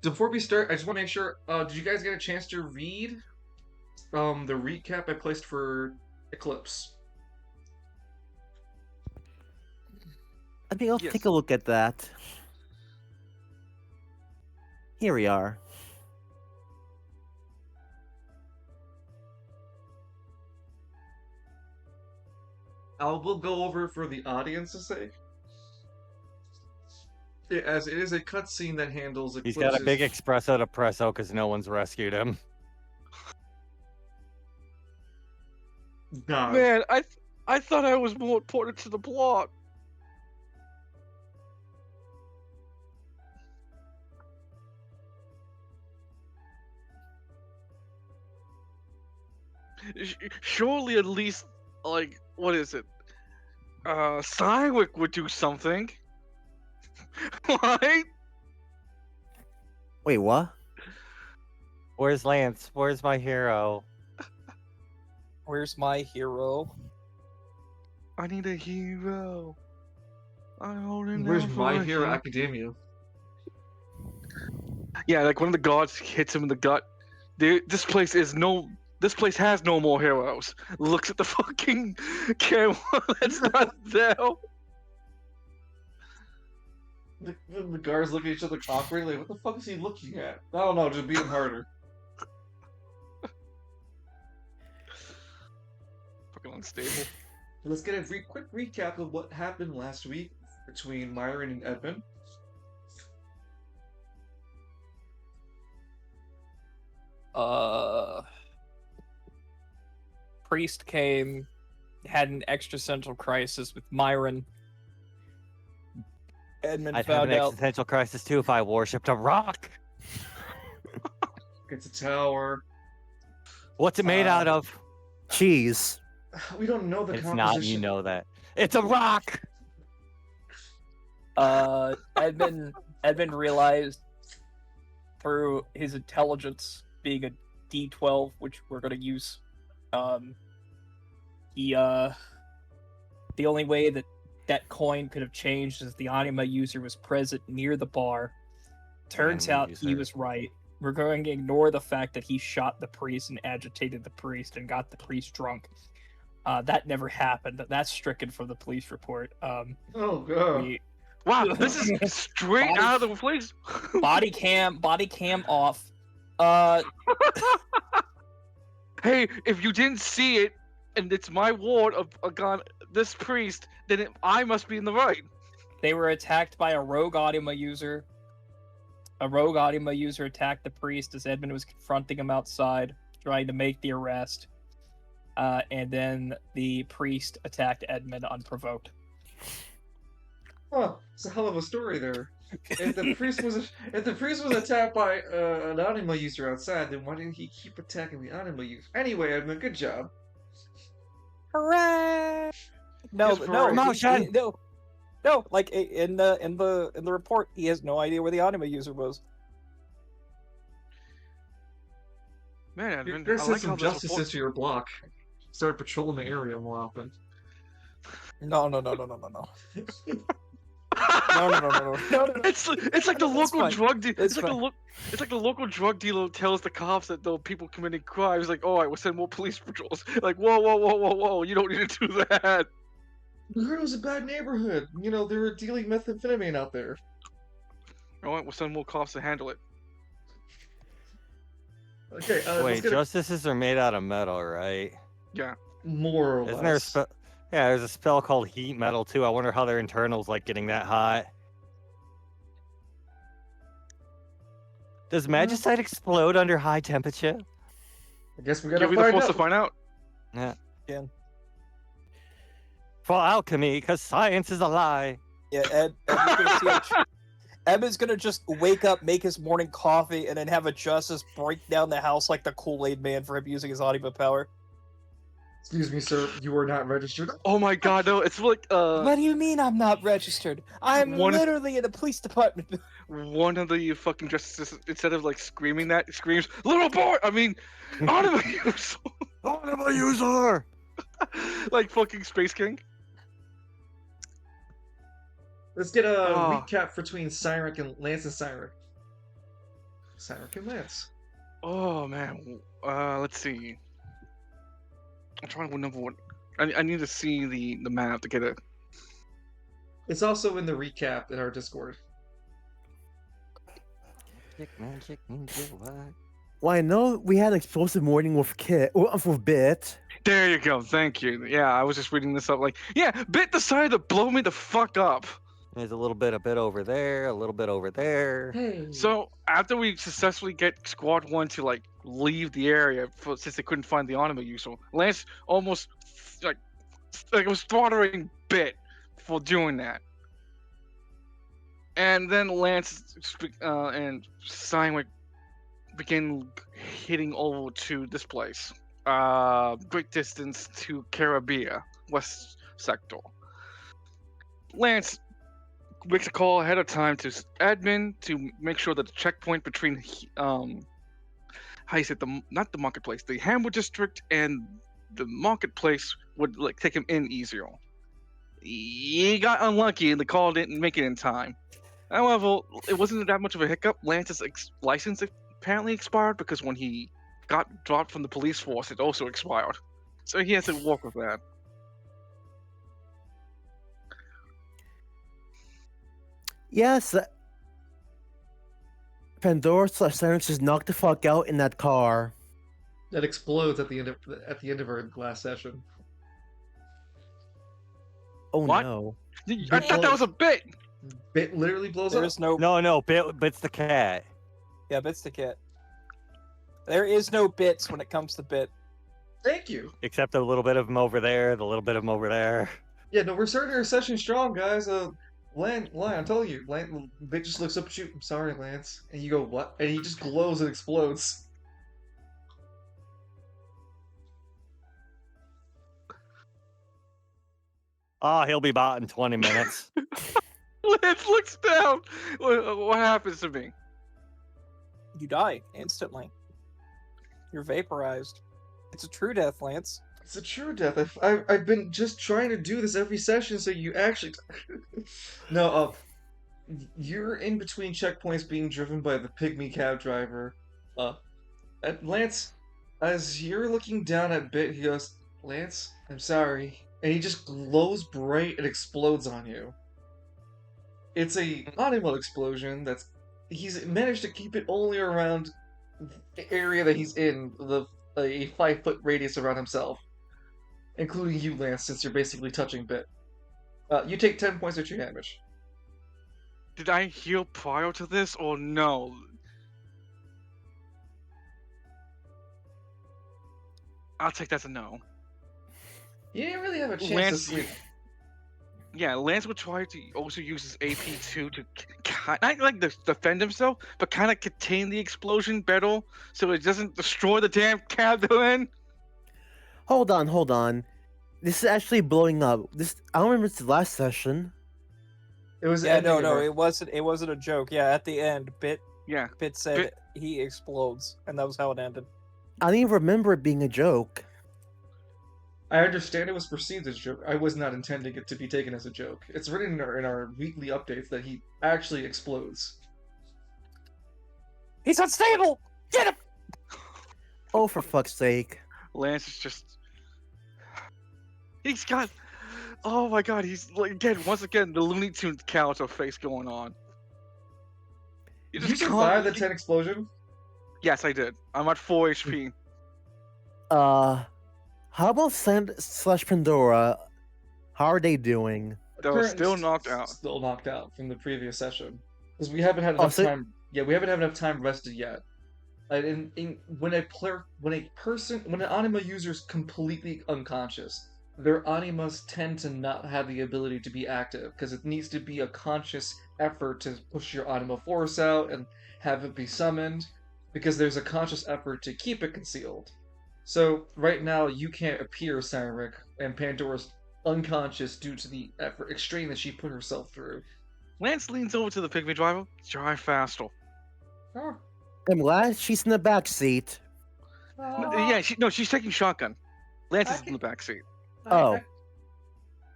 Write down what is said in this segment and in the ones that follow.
Before we start, I just want to make sure. Did you guys get a chance to read the recap I placed for Eclipse? I think I'll take Yes. a look at that. Here we are. We'll go over for the audience's sake. As it is a cutscene that handles He's got a Eclipse's. big espresso to presso because no one's rescued him. God. Man, I thought I was more important to the plot. Surely at least, like, what is it? Cywick would do something. Right? Wait, what? Where's Lance? Where's my hero? Where's my hero? I need a hero. I'm holding Where's down for My a Hero hero. Academia? Yeah, like one of the gods hits him in the gut. This place has no more heroes. Looks at the fucking camera that's not there. The guards look at each other awkwardly. Like, what the fuck is he looking at? I don't know. Just beat him harder. Fucking unstable. Let's get a quick recap of what happened last week between Myron and Edmund. Priest came, had an existential crisis with Myron. Edmund I'd have found an out. existential crisis too if I worshipped a rock. Gets a tower. What's it made out of? Cheese. We don't know the It's composition. not, you know that. It's a rock! Edmund realized through his intelligence being a D12, which we're gonna use. The only way that coin could have changed is the anima user was present near the bar. Turns Anima out he user. was right. We're going to ignore the fact that he shot the priest and agitated the priest and got the priest drunk. That never happened. That's stricken from the police report. Oh god. We, Wow, this is straight out of the place. body cam off. Hey, if you didn't see it, and it's my ward of this priest, then I must be in the right. They were attacked by a rogue anima user. A rogue anima user attacked the priest as Edmund was confronting him outside, trying to make the arrest. And then the priest attacked Edmund unprovoked. Huh, it's a hell of a story there. If the priest was attacked by an anima user outside, then why didn't he keep attacking the anima user? Anyway, Edmund, good job. Hooray! No, Yes, no, promotion! no. Like in the report, he has no idea where the anima user was. Man, Edmund, You're I gonna like send how some this justice report... into your block. Start patrolling the area more often. No. No. It's like the It's local fine. drug dealer. It's It's like the local drug dealer tells the cops that the people committing crimes. Like, all right, we'll send more police patrols. Like, whoa! You don't need to do that. We heard it was a bad neighborhood. You know, they were dealing methamphetamine out there. All right, we'll send more cops to handle it. Okay, Wait, let's get justices are made out of metal, right? Yeah. more or Isn't there a less. spell? Yeah, there's a spell called heat metal too. I wonder how their internals like getting that hot. Does magicite explode under high temperature? I guess we gotta Give me the find force out. to find out. Yeah. For alchemy, because science is a lie. Yeah, Edmund's gonna just wake up, make his morning coffee, and then have a justice break down the house like the Kool-Aid Man for him using his anima power. Excuse me, sir. You are not registered. Oh my god, no! It's like What do you mean I'm not registered? I'm One- literally in the police department. one of the fucking justices, instead of like screaming that, screams, "Little boy!" I mean, anima use, Anima user! like fucking Space King. Let's get a Ah. recap between Cyric and Lance and Cyric. Cyrus and Lance. Oh man. Let's see. I'm trying to remember what. I need to see the map to get it. It's also in the recap in our Discord. Magic ninja, what? Well, I know we had an explosive morning with with Bit. There you go. Thank you. Yeah, I was just reading this up. Like, yeah, Bit decided to blow me the fuck up. There's a little bit over there, a little bit over there. Hey. So after we successfully get Squad 1 to like leave the area since they couldn't find the Anima user, Lance almost like it was throttling Bit for doing that. And then Lance and Steinwick begin hitting over to this place. Great distance to Caribbean, West Sector. Lance makes a call ahead of time to admin to make sure that the checkpoint between how you said not the marketplace, the Hamburg district and the marketplace would like take him in easier. He got unlucky and the call didn't make it in time. However, it wasn't that much of a hiccup. Lance's license apparently expired because when he got dropped from the police force, it also expired. So he has to work with that. Yes. Pandora/Cyrus just knocked the fuck out in that car. That explodes at the end of our last session. Oh What? no. I thought that was a bit. Bit literally blows There up. is no. No, Bit's the cat. Yeah, Bit's the kit. There is no bits when it comes to Bit. Thank you. Except a little bit of him over there, the little bit of him over there. Yeah, no, we're starting our session strong, guys. Lance, I'm telling you, Bit just looks up at you. I'm sorry, Lance, and you go what? And he just glows and explodes. Oh, he'll be bought in 20 minutes. Lance looks down. What happens to me? You die instantly. You're vaporized. It's a true death, Lance. It's a true death. I've been just trying to do this every session, so you actually. No, you're in between checkpoints, being driven by the pygmy cab driver. Lance, as you're looking down at Bit, he goes, "Lance, I'm sorry," and he just glows bright and explodes on you. It's a animal explosion that's he's managed to keep it only around the area that he's in, a 5-foot radius around himself, including you, Lance, since you're basically touching Bit. You take 10 points of true damage. Did I heal prior to this or no? I'll take that as a no. You didn't really have a chance to Lance, sleep. Yeah, Lance would try to also use his AP2 to not like defend himself, but kind of contain the explosion better so it doesn't destroy the damn cab they're in. Hold on. This is actually blowing up. I don't remember it's the last session. It was Yeah, ending no, of no, our- it wasn't a joke. Yeah, at the end, Bit Yeah, said Bit- he explodes, and that was how it ended. I don't even remember it being a joke. I understand it was perceived as a joke. I was not intending it to be taken as a joke. It's written in our weekly updates that he actually explodes. He's unstable. Get him. Oh, for fuck's sake. Lance is just. He's got. Oh my god, he's like once again the Looney Tunes character face going on. Did you survive the 10 explosion? Yes, I did. I'm at 4 HP. How about Sand/Pandora? How are they doing? They were Currently still knocked out. Still knocked out from the previous session. Because we haven't had Oh, enough so- time. Yeah, we haven't had enough time rested yet. When an anima user is completely unconscious, their animas tend to not have the ability to be active because it needs to be a conscious effort to push your anima force out and have it be summoned, because there's a conscious effort to keep it concealed. So right now you can't appear, Cyrus, and Pandora's unconscious due to the effort strain that she put herself through. Lance leans over to the pygmy driver. Drive faster. Oh. I'm glad she's in the back seat. Yeah, she's taking shotgun. Lance I is in the back seat. Oh.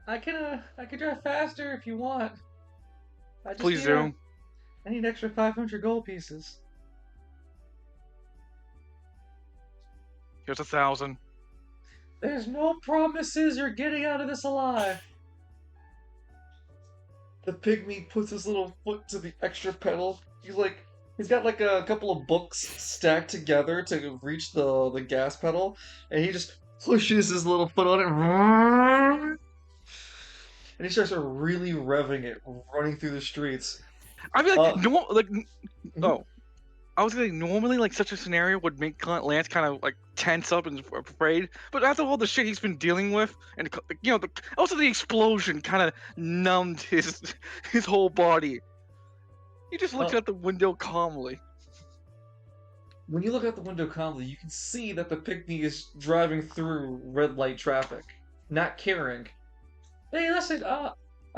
I can drive faster if you want. Please do. I need extra 500 gold pieces. Here's 1,000. There's no promises you're getting out of this alive. The pygmy puts his little foot to the extra pedal. He's got like a couple of books stacked together to reach the gas pedal, and he just pushes his little foot on it, and he starts really revving it, running through the streets. I mean, like, mhm. oh, I was gonna normally like such a scenario would make Lance kind of like tense up and afraid, but after all the shit he's been dealing with, and also the explosion kind of numbed his whole body. He just looks Uh, out the window calmly. When you look out the window calmly, you can see that the pygmy is driving through red light traffic, not caring. Hey, listen, I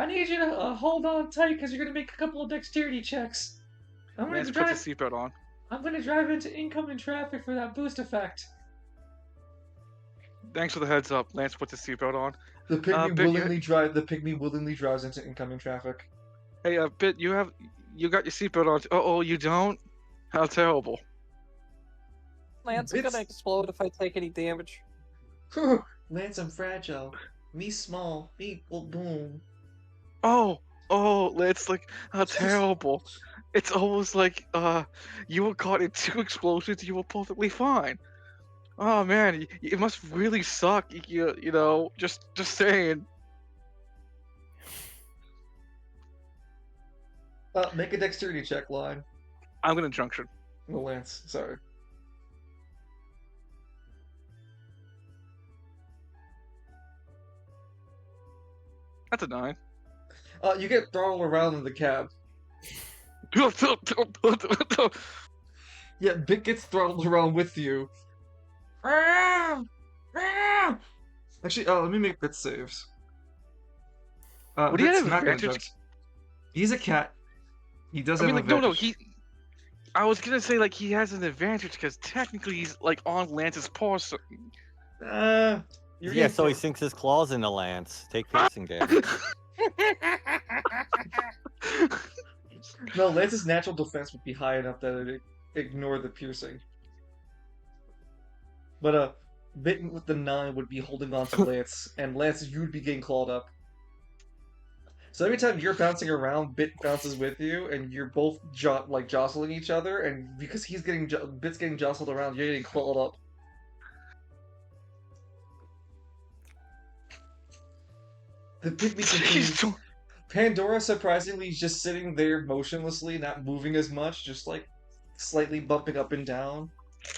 need you to hold on tight because you're gonna make a couple of dexterity checks. Lance puts his seatbelt on. I'm gonna drive into incoming traffic for that boost effect. Thanks for the heads up. Lance puts his seatbelt on. The pygmy Bit, The pygmy willingly drives into incoming traffic. Hey, Bit, you got your seatbelt on. Oh, you don't? How terrible. Lance, I'm gonna explode if I take any damage. Lance, I'm fragile. Me small. Me boom. Oh, Lance, like, how terrible. It's almost like you were caught in 2 explosions. You were perfectly fine. Oh man, it must really suck. You know, just saying. Make a dexterity check, Line. I'm gonna junction. No, Lance. Sorry. That's a 9. You get throttled around in the cab. Yeah, Bit gets throttled around with you. Actually, let me make Bit saves. Would he Bit's have not gonna advantage? judge. He's a cat. He does I have mean, like, no, advantage. I was gonna say like he has an advantage because technically he's like on Lance's paw. So... You're Yeah, getting so he sinks his claws into Lance. Take piercing damage. No, Lance's natural defense would be high enough that it'd ignore the piercing. But Bitten with the 9 would be holding on to Lance, and Lance, you'd be getting clawed up. So every time you're bouncing around, Bit bounces with you, and you're both jostling each other, and because Bit's getting jostled around, you're getting clawed up. The pygmy continues. Pandora, surprisingly, is just sitting there motionlessly, not moving as much, just like slightly bumping up and down.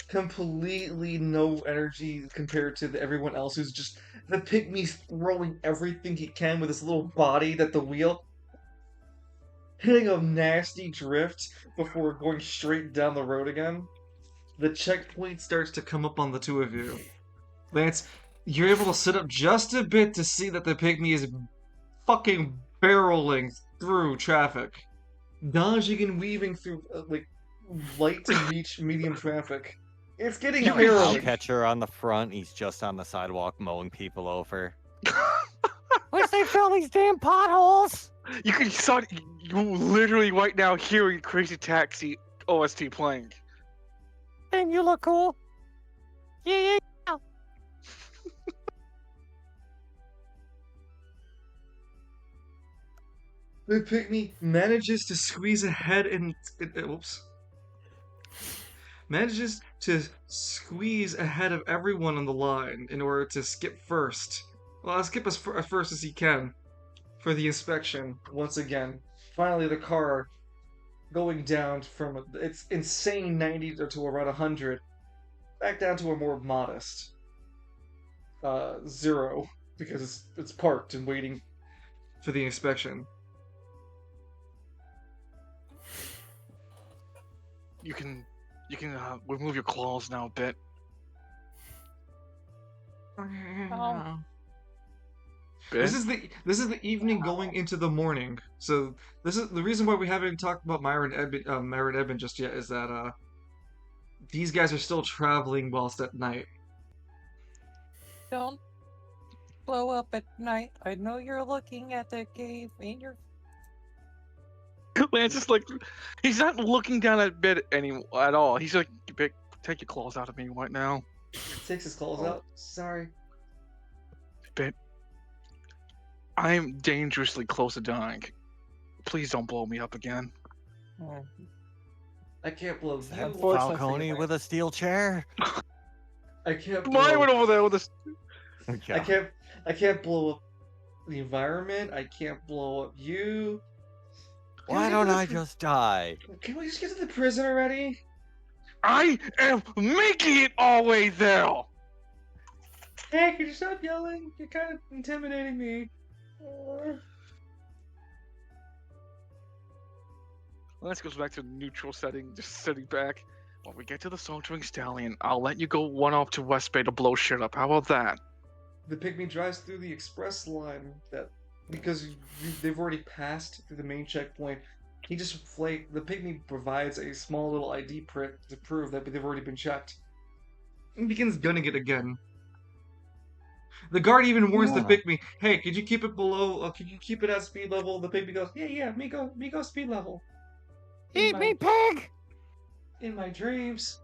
Completely no energy compared to everyone else who's just the pygmy's throwing everything he can with his little body at the wheel, hitting a nasty drift before going straight down the road again. The checkpoint starts to come up on the two of you. Lance, you're able to sit up just a bit to see that the pygmy is fucking barreling through traffic, dodging and weaving through light to medium traffic. It's getting harrowing. Catcher on the front, he's just on the sidewalk mowing people over. Wish they fill these damn potholes! You literally right now hearing Crazy Taxi OST playing. And you look cool. Yeah. The pygmy manages to squeeze ahead manages to squeeze ahead of everyone on the line in order to skip first. Well, I'll skip as first as he can for the inspection once again. Finally, the car going down from its insane 90 to around 100 back down to a more modest 0 because it's parked and waiting for the inspection. You can remove your claws now a bit. This is the evening going into the morning. So this is the reason why we haven't talked about Myra and Edmund just yet is that these guys are still traveling whilst at night. Don't blow up at night. I know you're looking at the cave and you're... Lance is like, he's not looking down at Bit at all. He's like, Bit, take your claws out of me right now. Takes his claws out. Sorry. Bit. I'm dangerously close to dying. Please don't blow me up again. I can't blow you. Unfortunately for Falcone you, with a steel chair. I can't Mine went blow. over there with this. I can't. I can't blow up the environment. I can't blow up you. Can we Why get to don't the I pr- just die? Can we just get to the prison already? I am making it all the way there. Hey, can you stop yelling? You're kind of intimidating me. Let's go back to the neutral setting, just sitting back. When we get to the Saltering Stallion, I'll let you go one off to West Bay to blow shit up. How about that? The pygmy drives through the express line that because they've already passed through the main checkpoint. He just the pygmy provides a small little ID print to prove that they've already been checked. And begins gunning it again. The guard even warns the Yeah. pygmy, "Hey, could you keep it below? Could you keep it at speed level?" The pygmy goes, "Yeah, me go speed level." Eat me, pig! In my dreams.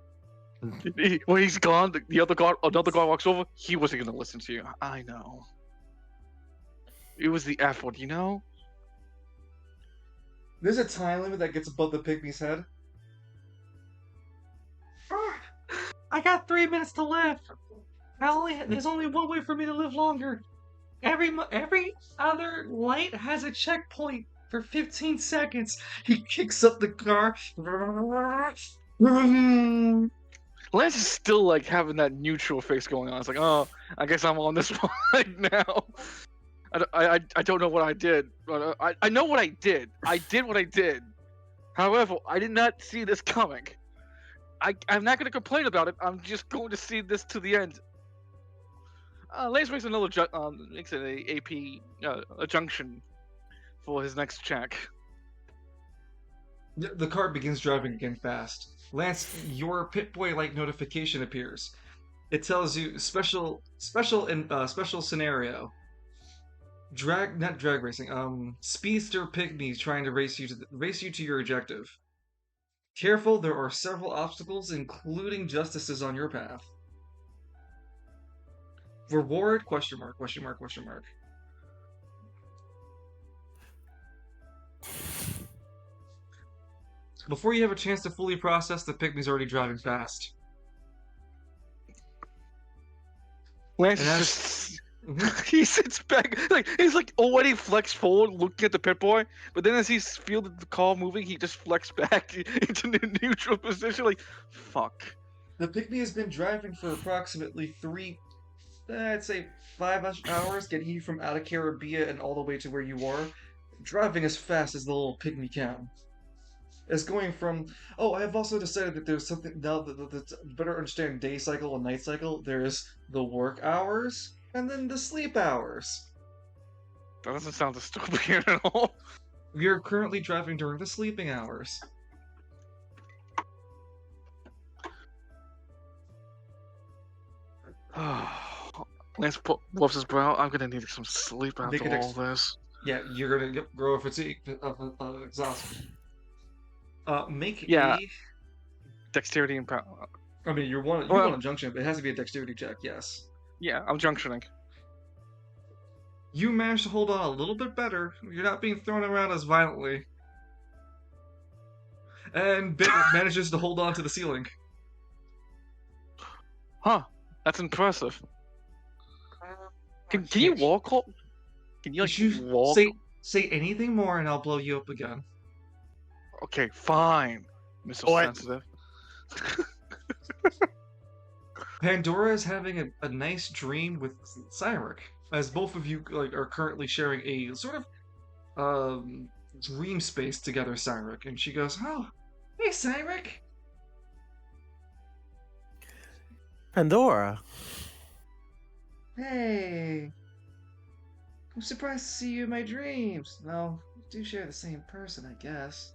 When he's gone, another guard walks over. He wasn't gonna listen to you. I know. It was the F word, you know. There's a time limit that gets above the pygmy's head. I got 3 minutes to live. There's only one way for me to live longer. Every other light has a checkpoint for 15 seconds. He kicks up the car. Lance is still like having that neutral face going on. It's like, oh, I guess I'm on this one right now. I don't know what I did, but I know what I did. I did what I did. However, I did not see this coming. I'm not going to complain about it. I'm just going to see this to the end. Lance makes makes an AP a junction for his next check. The car begins driving again fast. Lance, your Pit-Boy-like notification appears. It tells you special scenario. Not drag racing. Speedster pygmies trying to race you to your objective. Careful, there are several obstacles, including justices on your path. Reward? Question mark. Before you have a chance to fully process, the pygmy's already driving fast. Lance And is as- just he sits back he's like already flexed forward looking at the pit boy, but then as he feels the car moving, he just flexed back into the neutral position like fuck. The pygmy has been driving for approximately I'd say 5 hours, getting you from out of Caribbean and all the way to where you are. Driving as fast as the little pygmy can. It's going from, I have also decided that there's something now that better understand day cycle and night cycle. There's the work hours and then the sleep hours. That doesn't sound dystopian at all. We are currently driving during the sleeping hours. Lance wipes his brow. I'm gonna need some sleep Make after it all this. Yeah, you're gonna grow a fatigue, exhaustion. Make Yeah. a. Dexterity and power. I mean, you want a junction, but it has to be a dexterity check. Yes. Yeah, I'm junctioning. You managed to hold on a little bit better. You're not being thrown around as violently. And Bit manages to hold on to the ceiling. Huh. That's impressive. Can you walk? Can you walk? Say anything more, and I'll blow you up again. Okay, fine, Mr. What? Sensitive. Pandora is having a nice dream with Cyric, as both of you are currently sharing a sort of dream space together, Cyric, and she goes, "Oh, hey, Cyric." Pandora. Hey. I'm surprised to see you in my dreams. No, we do share the same person, I guess.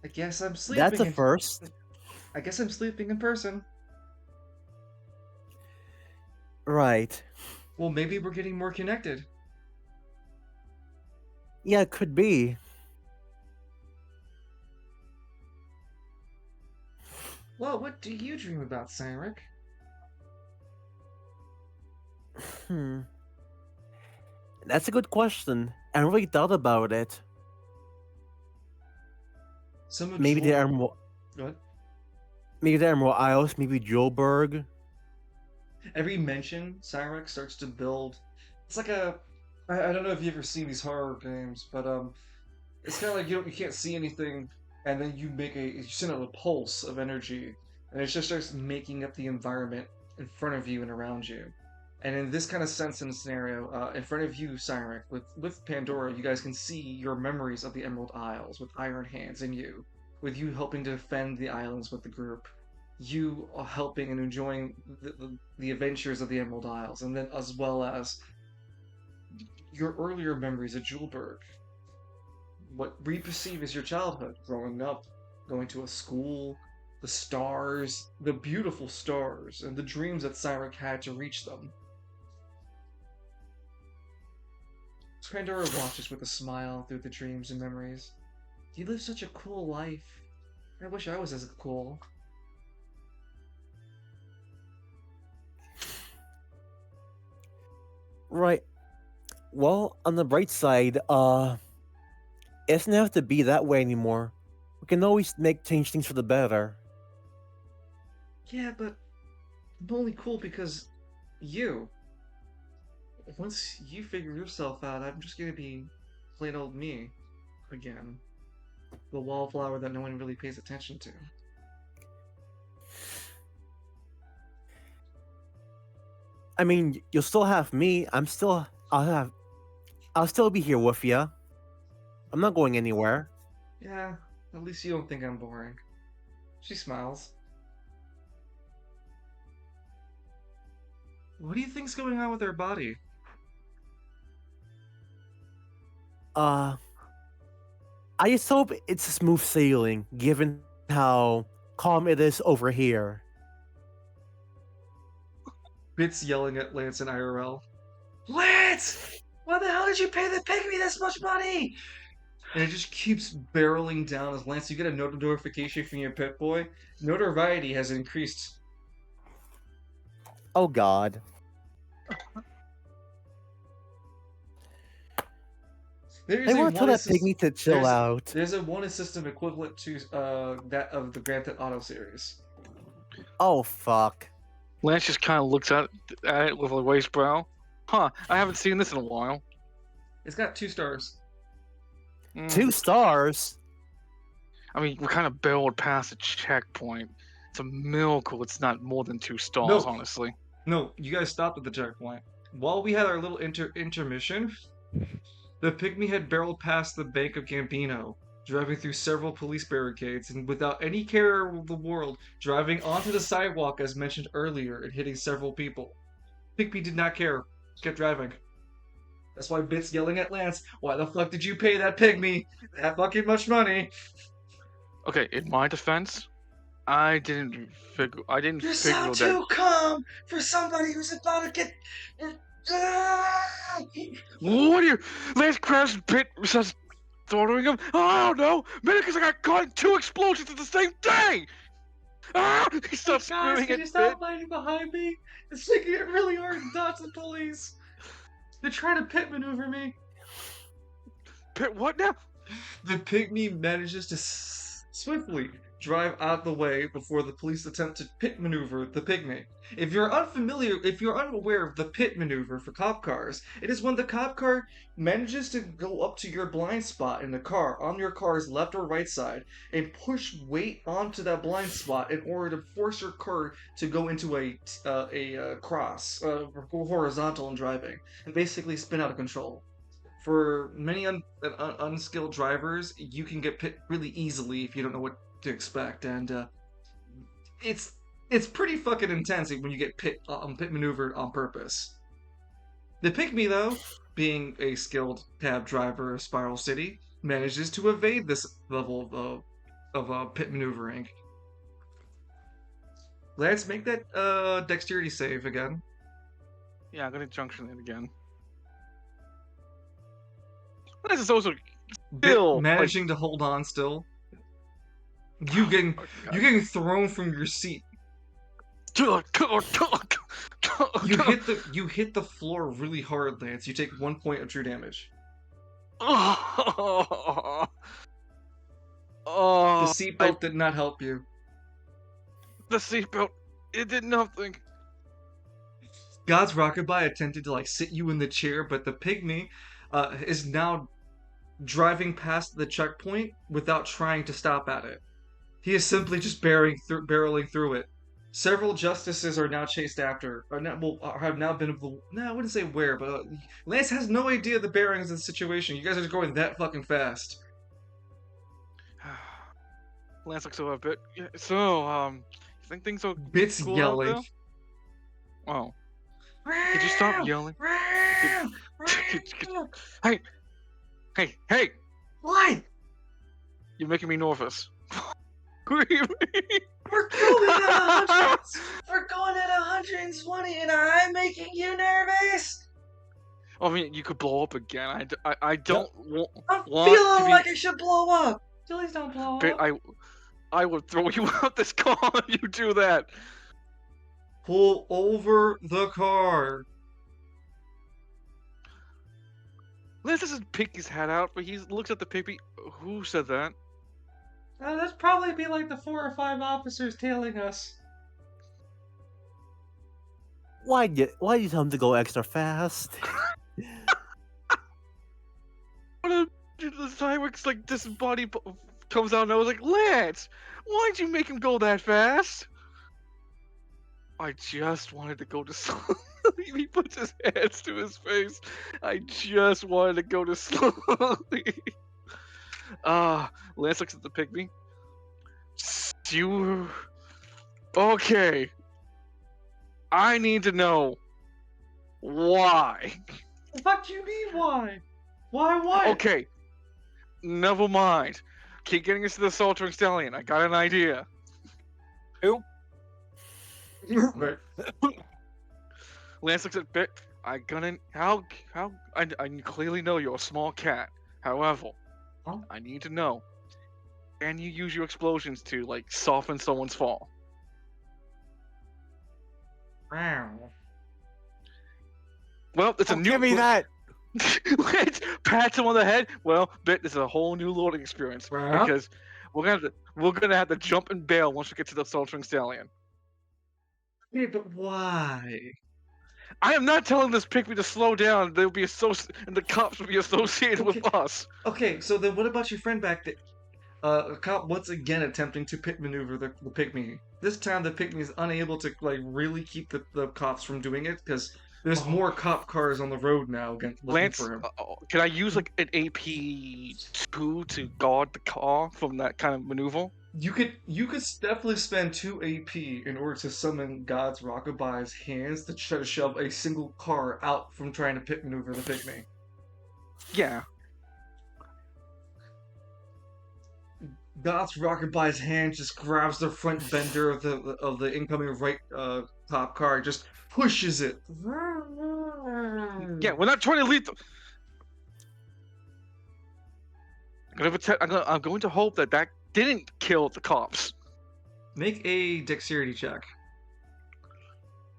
I guess I'm sleeping. That's a first. I guess I'm sleeping in person. Right. Well, maybe we're getting more connected. Yeah, it could be. Well, what do you dream about, Cyric? Hmm. That's a good question. I haven't really thought about it. Some of Maybe the Jewel... Emerald, What? maybe the Emerald Isles, maybe Joburg. Every mention, Cyric starts to build. It's like a. I don't know if you ever seen these horror games, but it's kind of like you can't see anything, and then you send out a pulse of energy, and it just starts making up the environment in front of you and around you. And in this kind of sense and scenario, in front of you, Cyric, with Pandora, you guys can see your memories of the Emerald Isles with Iron Hands and you, with you helping to defend the islands with the group, you are helping and enjoying the adventures of the Emerald Isles, and then as well as your earlier memories of Julberg, what we perceive as your childhood, growing up, going to a school, the stars, the beautiful stars, and the dreams that Cyric had to reach them. Pandora watches with a smile through the dreams and memories. You live such a cool life. I wish I was as cool. Right. Well, on the bright side, it doesn't have to be that way anymore. We can always change things for the better. Yeah, but I'm only cool because you. Once you figure yourself out, I'm just gonna be plain old me again. The wallflower that no one really pays attention to. I mean, you'll still have me. I'll still be here with you. I'm not going anywhere. Yeah, at least you don't think I'm boring. She smiles. What do you think's going on with her body? I just hope it's smooth sailing, given how calm it is over here. Bits yelling at Lance and IRL. Lance! Why the hell did you pay the pygmy this much money? And it just keeps barreling down as Lance, you get a notification from your pit boy. Notoriety has increased. Oh God. There's I a want to tell that one-assist- pygmy to chill out. There's a one system equivalent to that of the Grand Theft Auto series. Oh fuck. Lance just kind of looks at it with a raised brow. Huh, I haven't seen this in a while. It's got 2 stars. 2 stars? I mean, we're kind of barreled past a checkpoint. It's a miracle it's not more than 2 stars, No. honestly. No, you guys stopped at the checkpoint. While we had our little intermission, the pygmy had barreled past the Bank of Gambino, driving through several police barricades and without any care of the world, driving onto the sidewalk as mentioned earlier and hitting several people. Pygmy did not care. Kept driving. That's why Bit's yelling at Lance, why the fuck did you pay that pygmy that fucking much money? Okay, in my defense, I didn't figure. You sound too calm for somebody who's about to get. What are you? Lance grabs Pit, starts throttling him. Oh, I don't know. Maybe because I got caught in 2 explosions at the same day. Ah! He starts Guys, screaming can you at stop Pit. fighting behind me? It's making it really hard to dodge the police. They're trying to pit maneuver me. Pit, what now? The pygmy manages to swiftly drive out the way before the police attempt to pit maneuver the pygmy. If you're unaware of the pit maneuver for cop cars, it is when the cop car manages to go up to your blind spot in the car, on your car's left or right side, and push weight onto that blind spot in order to force your car to go into a cross, horizontal in driving, and basically spin out of control. For many unskilled drivers, you can get pit really easily if you don't know what to expect, and it's pretty fucking intense when you get pit maneuvered on purpose. The pygmy, though, being a skilled cab driver of Spiral City, manages to evade this level of pit maneuvering. Let's make that dexterity save again. Yeah, I'm gonna junction it again. This is also Bit still managing to hold on still. You getting Oh, you getting thrown from your seat. God. You hit the floor really hard, Lance. You take 1 point of true damage. Oh, The oh, seatbelt did not help you. the seatbelt. It did nothing. God's Rockabye attempted to like sit you in the chair, but the pygmy is now driving past the checkpoint without trying to stop at it. He is simply just barreling through it. Several justices are now chased after, have now been. No, I wouldn't say where, but Lance has no idea the bearings of the situation. You guys are just going that fucking fast. Lance looks over a bit. Yeah, so, you think things are Bits cool out yelling. there? Oh, could you stop yelling? Hey, hey! What? You're making me nervous. What do you mean? We're going at 100. We're going at 120, and I'm making you nervous. I mean, you could blow up again. I don't I'm want feeling to be. like I should blow up. Please don't blow But up. I would throw you out this car if you do that. Pull over the car. Lance doesn't pick his hat out, but he looks at the pygmy. Who said that? That'd probably be like the 4 or 5 officers tailing us. Why do you tell him to go extra fast? The Cyrex like this body comes out, and I was like, Lance, why'd you make him go that fast? I just wanted to go to sleep. He puts his hands to his face. I just wanted to go to sleep. Lance looks at the pygmy. You. Okay. I need to know why. The fuck do you mean why? Why what? Okay. Never mind. Keep getting us to the Saltering Stallion. I got an idea. Who? Right. Lance looks at Bit. I clearly know you're a small cat. However, Huh? I need to know. Can you use your explosions to like soften someone's fall? Wow. Well, it's a Oh, new. give me that. Lance pats him on the head. Well, Bit, this is a whole new loading experience Well? because we're gonna have to jump and bail once we get to the Saltering Stallion. Okay, but why? I am not telling this pygmy to slow down. They'll be and the cops will be associated with Okay. us. Okay, so then what about your friend back there? A cop once again attempting to pit maneuver the pygmy. This time the pygmy is unable to like really keep the cops from doing it because there's more cop cars on the road now looking Lance, for him. can I use like an AP2 to guard the car from that kind of maneuver? You could definitely spend 2 AP in order to summon God's Rockabye's hands to try to shove a single car out from trying to pit maneuver the pygmy. Yeah. God's Rockabye's hand just grabs the front bender of the incoming right top car, just pushes it. Yeah, we're not trying to lead the... I'm going to hope that didn't kill the cops. Make a dexterity check.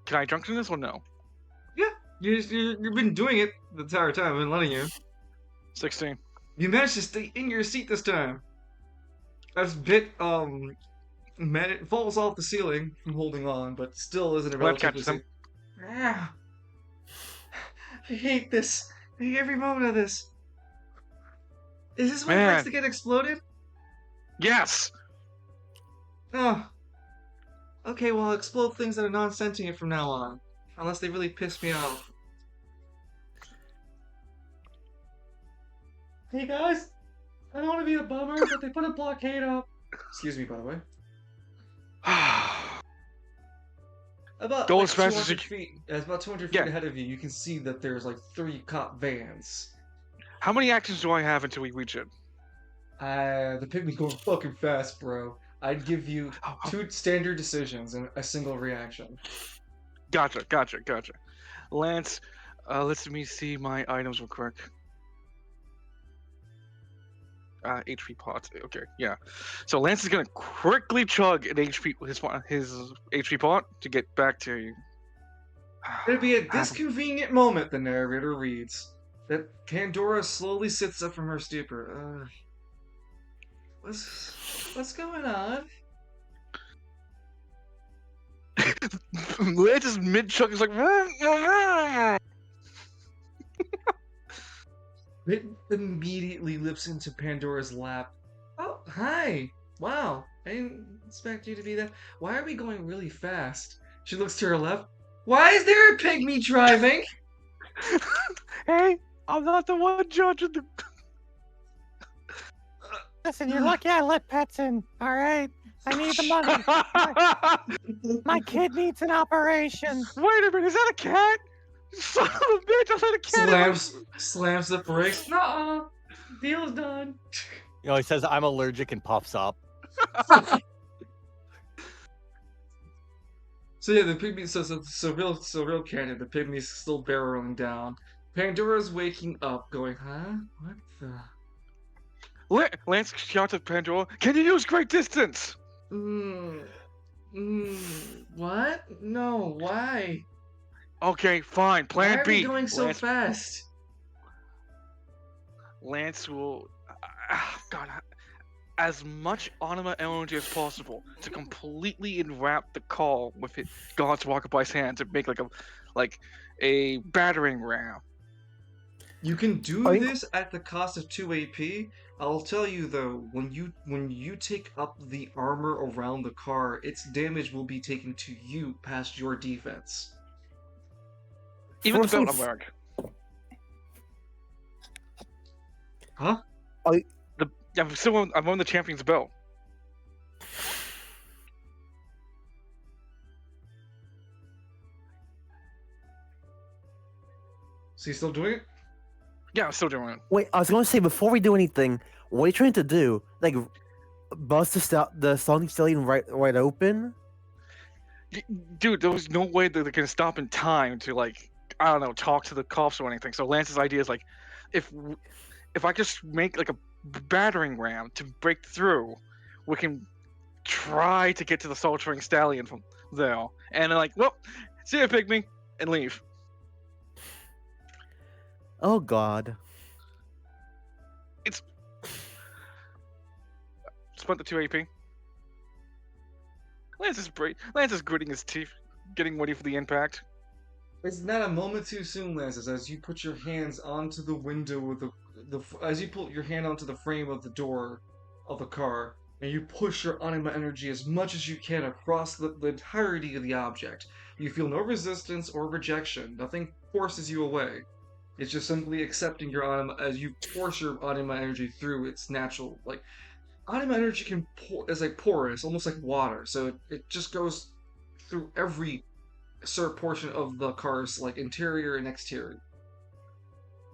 Can I drunken this or no? Yeah, you've been doing it the entire time. I've been letting you. 16. You managed to stay in your seat this time. As Bit falls off the ceiling from holding on, but still isn't a Lance relatively catches him. Ah, I hate this. I hate every moment of this. Is this what it Man. likes to get exploded? Yes! Oh. Okay, well, I'll explode things that are non-sentient from now on. Unless they really piss me off. Hey guys! I don't want to be a bummer, but they put a blockade up. Excuse me, by the way. About Go like as fast as 200 feet. It's about 200 feet Yeah. ahead of you. You can see that there's like 3 cop vans. How many actions do I have until we reach it? The pygmy's going fucking fast, bro. I'd give you Oh, 2 standard decisions and a single reaction. Gotcha. Lance, let me see my items real quick. HP pots. Okay, yeah. So Lance is gonna quickly chug an his HP pot to get back to you. It'd be at this convenient moment, the narrator reads, that Pandora slowly sits up from her stupor. What's going on? Lance's mid chug is like. It immediately lips into Pandora's lap. Oh, hi! Wow, I didn't expect you to be that. Why are we going really fast? She looks to her left. Why is there a pygmy driving? Hey, I'm not the one judging the. Listen, you're lucky I let pets in. All right, I need the money. My kid needs an operation. Wait a minute, is that a cat? Son of a bitch, I said a cat. Slams the brakes. Nuh-uh. Deal's done. You know, he says I'm allergic and puffs up. So yeah, the pygmy. So real canon. The pygmy's still barreling down. Pandora's waking up, going, huh? What the? Lance shouts at Pandora, "Can you use great distance?" What? No. Why? Okay, fine. Plan Why are B. we going so Lance, fast? Lance will, God, as much anima energy as possible to completely enwrap the call with it, God's walk by his hands and make like a battering ram. You can do Are you- this at the cost of 2 AP. I'll tell you though, when you take up the armor around the car, its damage will be taken to you past your defense. Even the First belt things- I'm wearing. Huh? I'm wearing the champion's belt. So you still doing it? Yeah, I'm still doing it. Wait, I was going to say before we do anything, what are you trying to do? Like, bust the Sonic Stallion right open? Dude, there was no way that they can stop in time to I don't know, talk to the cops or anything. So Lance's idea is if I just make like a battering ram to break through, we can try to get to the Soldiering Stallion from there. And they're like, well, see ya, Pygmy, and leave. Oh God. Spent the 2 AP. Lance is gritting his teeth, getting ready for the impact. It's not a moment too soon, Lances, as you put your hands onto the window of as you put your hand onto the frame of the door of the car, and you push your anima energy as much as you can across the entirety of the object. You feel no resistance or rejection. Nothing forces you away. It's just simply accepting your anima as you force your anima energy through its natural, anima energy is like porous, almost like water, so it just goes through every certain portion of the car's interior and exterior,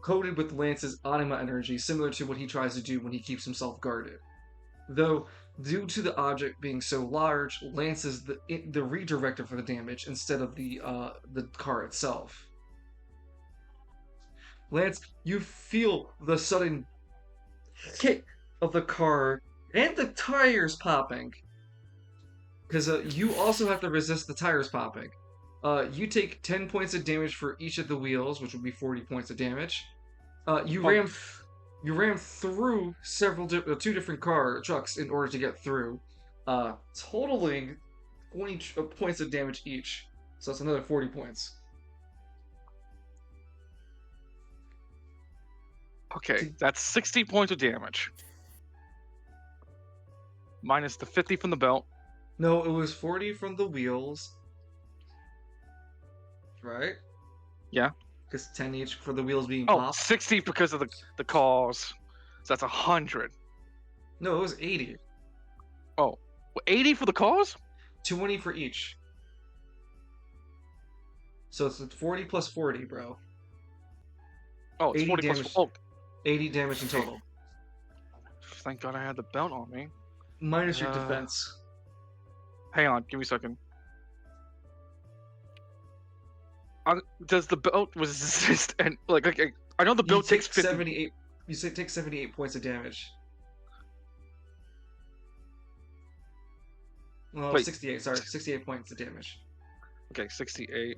coated with Lance's anima energy, similar to what he tries to do when he keeps himself guarded. Though, due to the object being so large, Lance is the redirector for the damage instead of the car itself. Lance, you feel the sudden kick of the car and the tires popping, because you also have to resist the tires popping. You take 10 points of damage for each of the wheels, which would be 40 points of damage. You ram through two different trucks in order to get through, totaling 20 points of damage each. So that's another 40 points. Okay, that's 60 points of damage. Minus the 50 from the belt. No, it was 40 from the wheels. Right? Yeah. Because 10 each for the wheels being Oh, popped. 60 because of the cars. So that's 100. No, it was 80. Oh, 80 for the cars? 20 for each. So it's 40 plus 40, bro. Oh, it's 80 40 damage. plus. Oh, 80 damage in total. thank God I had the belt on me. Minus your defense. Hang on, give me a second. Does the belt resist? And I know the You belt take takes 50. 78. You take 78 points of damage. Well, Wait. 68. Sorry, 68 points of damage. Okay, 68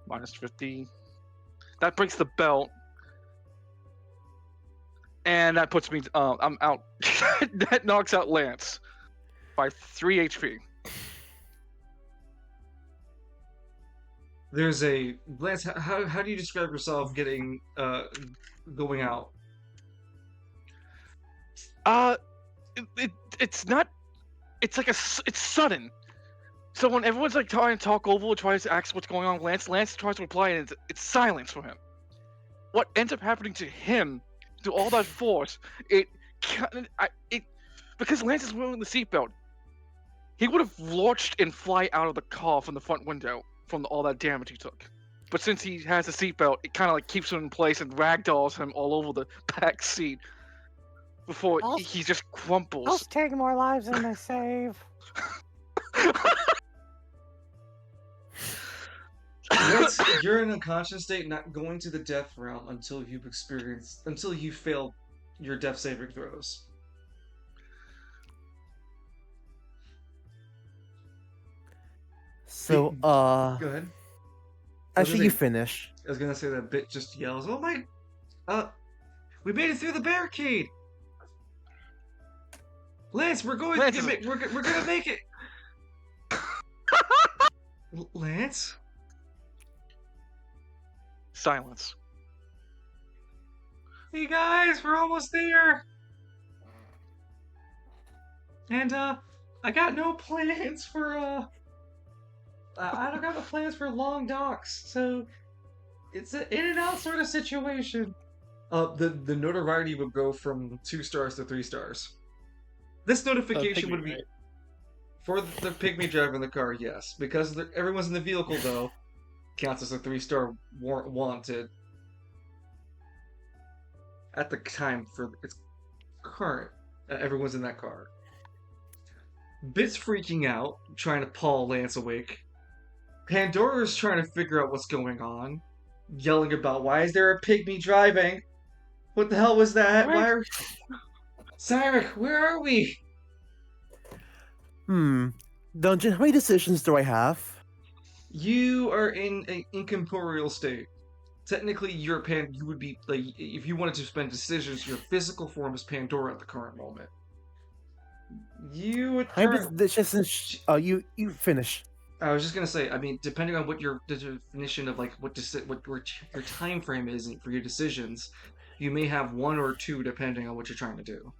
minus 50. That breaks the belt, and that puts me. I'm out. That knocks out Lance by 3 HP. There's a Lance. How do you describe yourself getting going out? It's not. It's like it's sudden. So when everyone's like trying to talk over, tries to ask what's going on, Lance tries to reply, and it's silence for him. What ends up happening to him, through all that force, it because Lance is wearing the seatbelt, he would have launched and fly out of the car from the front window from all that damage he took. But since he has a seatbelt, it kind of like keeps him in place and ragdolls him all over the back seat before he just I'll crumples. take more lives than they save. Lance, you're in a unconscious state, not going to the death realm until you fail your death saving throws. So, Go ahead. actually, you say- finish. I was gonna say that Bit just yells, "Oh my! We made it through the barricade! Lance, we're going. Lance We're gonna make it. Lance, Silence. hey guys, we're almost there. And I got no plans for I don't got no plans for long docks, so it's an in and out sort of situation. The notoriety would go from 2 stars to 3 stars. This notification Pygmy, would be right? for the pygmy driving the car, yes. Because everyone's in the vehicle, though, counts as a 3-star wanted. At the time for its current, everyone's in that car. Bit's freaking out, trying to pull Lance awake. Pandora's trying to figure out what's going on, yelling about why is there a pygmy driving? What the hell was that? What? Why are... Cyril, where are we? Dungeon, how many decisions do I have? You are in an incorporeal state. Technically, you would be like if you wanted to spend decisions. Your physical form is Pandora at the current moment. You would. How many decisions? You finish. I was just gonna say. I mean, depending on what your definition of like what your time frame is for your decisions, you may have 1 or 2 depending on what you're trying to do.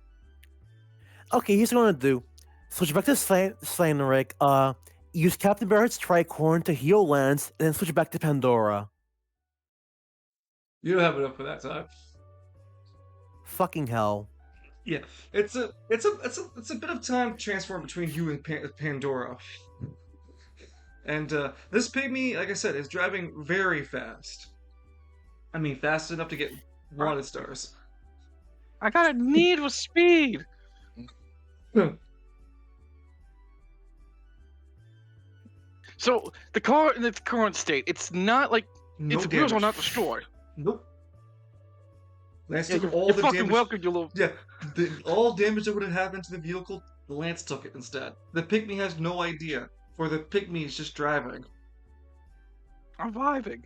Okay, here's what I'm gonna do. Switch back to Slyneric. Use Captain Barrett's tricorn to heal Lance, and then switch back to Pandora. You don't have enough for that time. Fucking hell. Yeah, it's a bit of time to transform between you and Pandora. And this pygmy, like I said, is driving very fast. I mean, fast enough to get wanted stars. I got a need for speed. So the car in its current state, it's not like No its wheels are damage. not destroyed. Nope. Lance Yeah, took you're, all you're the fucking damage. welcome, you little. Yeah, all damage that would have happened to the vehicle, Lance took it instead. The pygmy has no idea, for the pygmy is just driving. I'm vibing.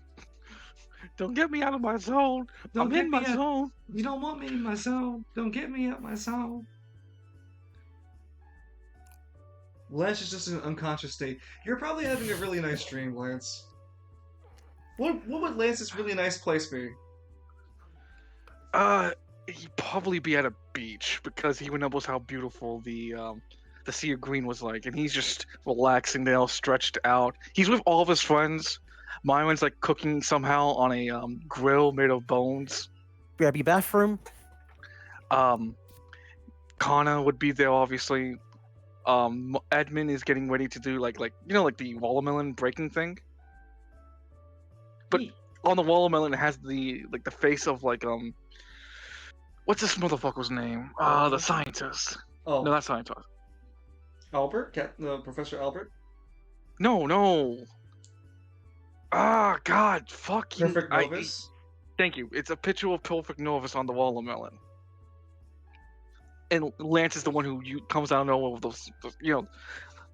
Don't get me out of my zone. Don't I'm get in my me out. zone. You don't want me in my zone. Don't get me out my zone. Lance is just in an unconscious state. You're probably having a really nice dream, Lance. What would Lance's really nice place be? He'd probably be at a beach because he remembers how beautiful the sea of green was like, and he's just relaxing there, all stretched out. He's with all of his friends. Myron's like cooking somehow on a grill made of bones. Grab your bathroom. Kana would be there, obviously. Edmund is getting ready to do like like the watermelon breaking thing. But on the watermelon, it has the face of what's this motherfucker's name? The scientist. Oh, No, not scientist. Albert? Professor Albert? No. Ah, God, fucking. Perfect Novus? Thank you. It's a picture of Perfect Novus on the watermelon. and Lance is the one who comes out of nowhere with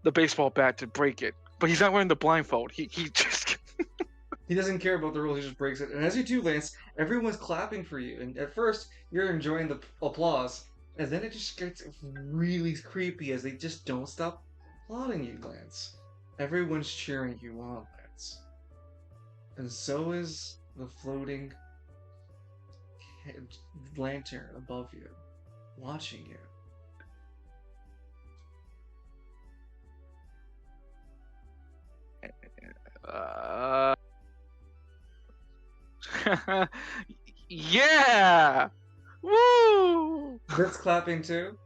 the baseball bat to break it. But he's not wearing the blindfold. He just He doesn't care about the rules, he just breaks it. And as you do, Lance, everyone's clapping for you. And at first, you're enjoying the applause. And then it just gets really creepy as they just don't stop applauding you, Lance. Everyone's cheering you on, Lance. And so is the floating lantern above you, watching you. yeah, woo! Bert's clapping too.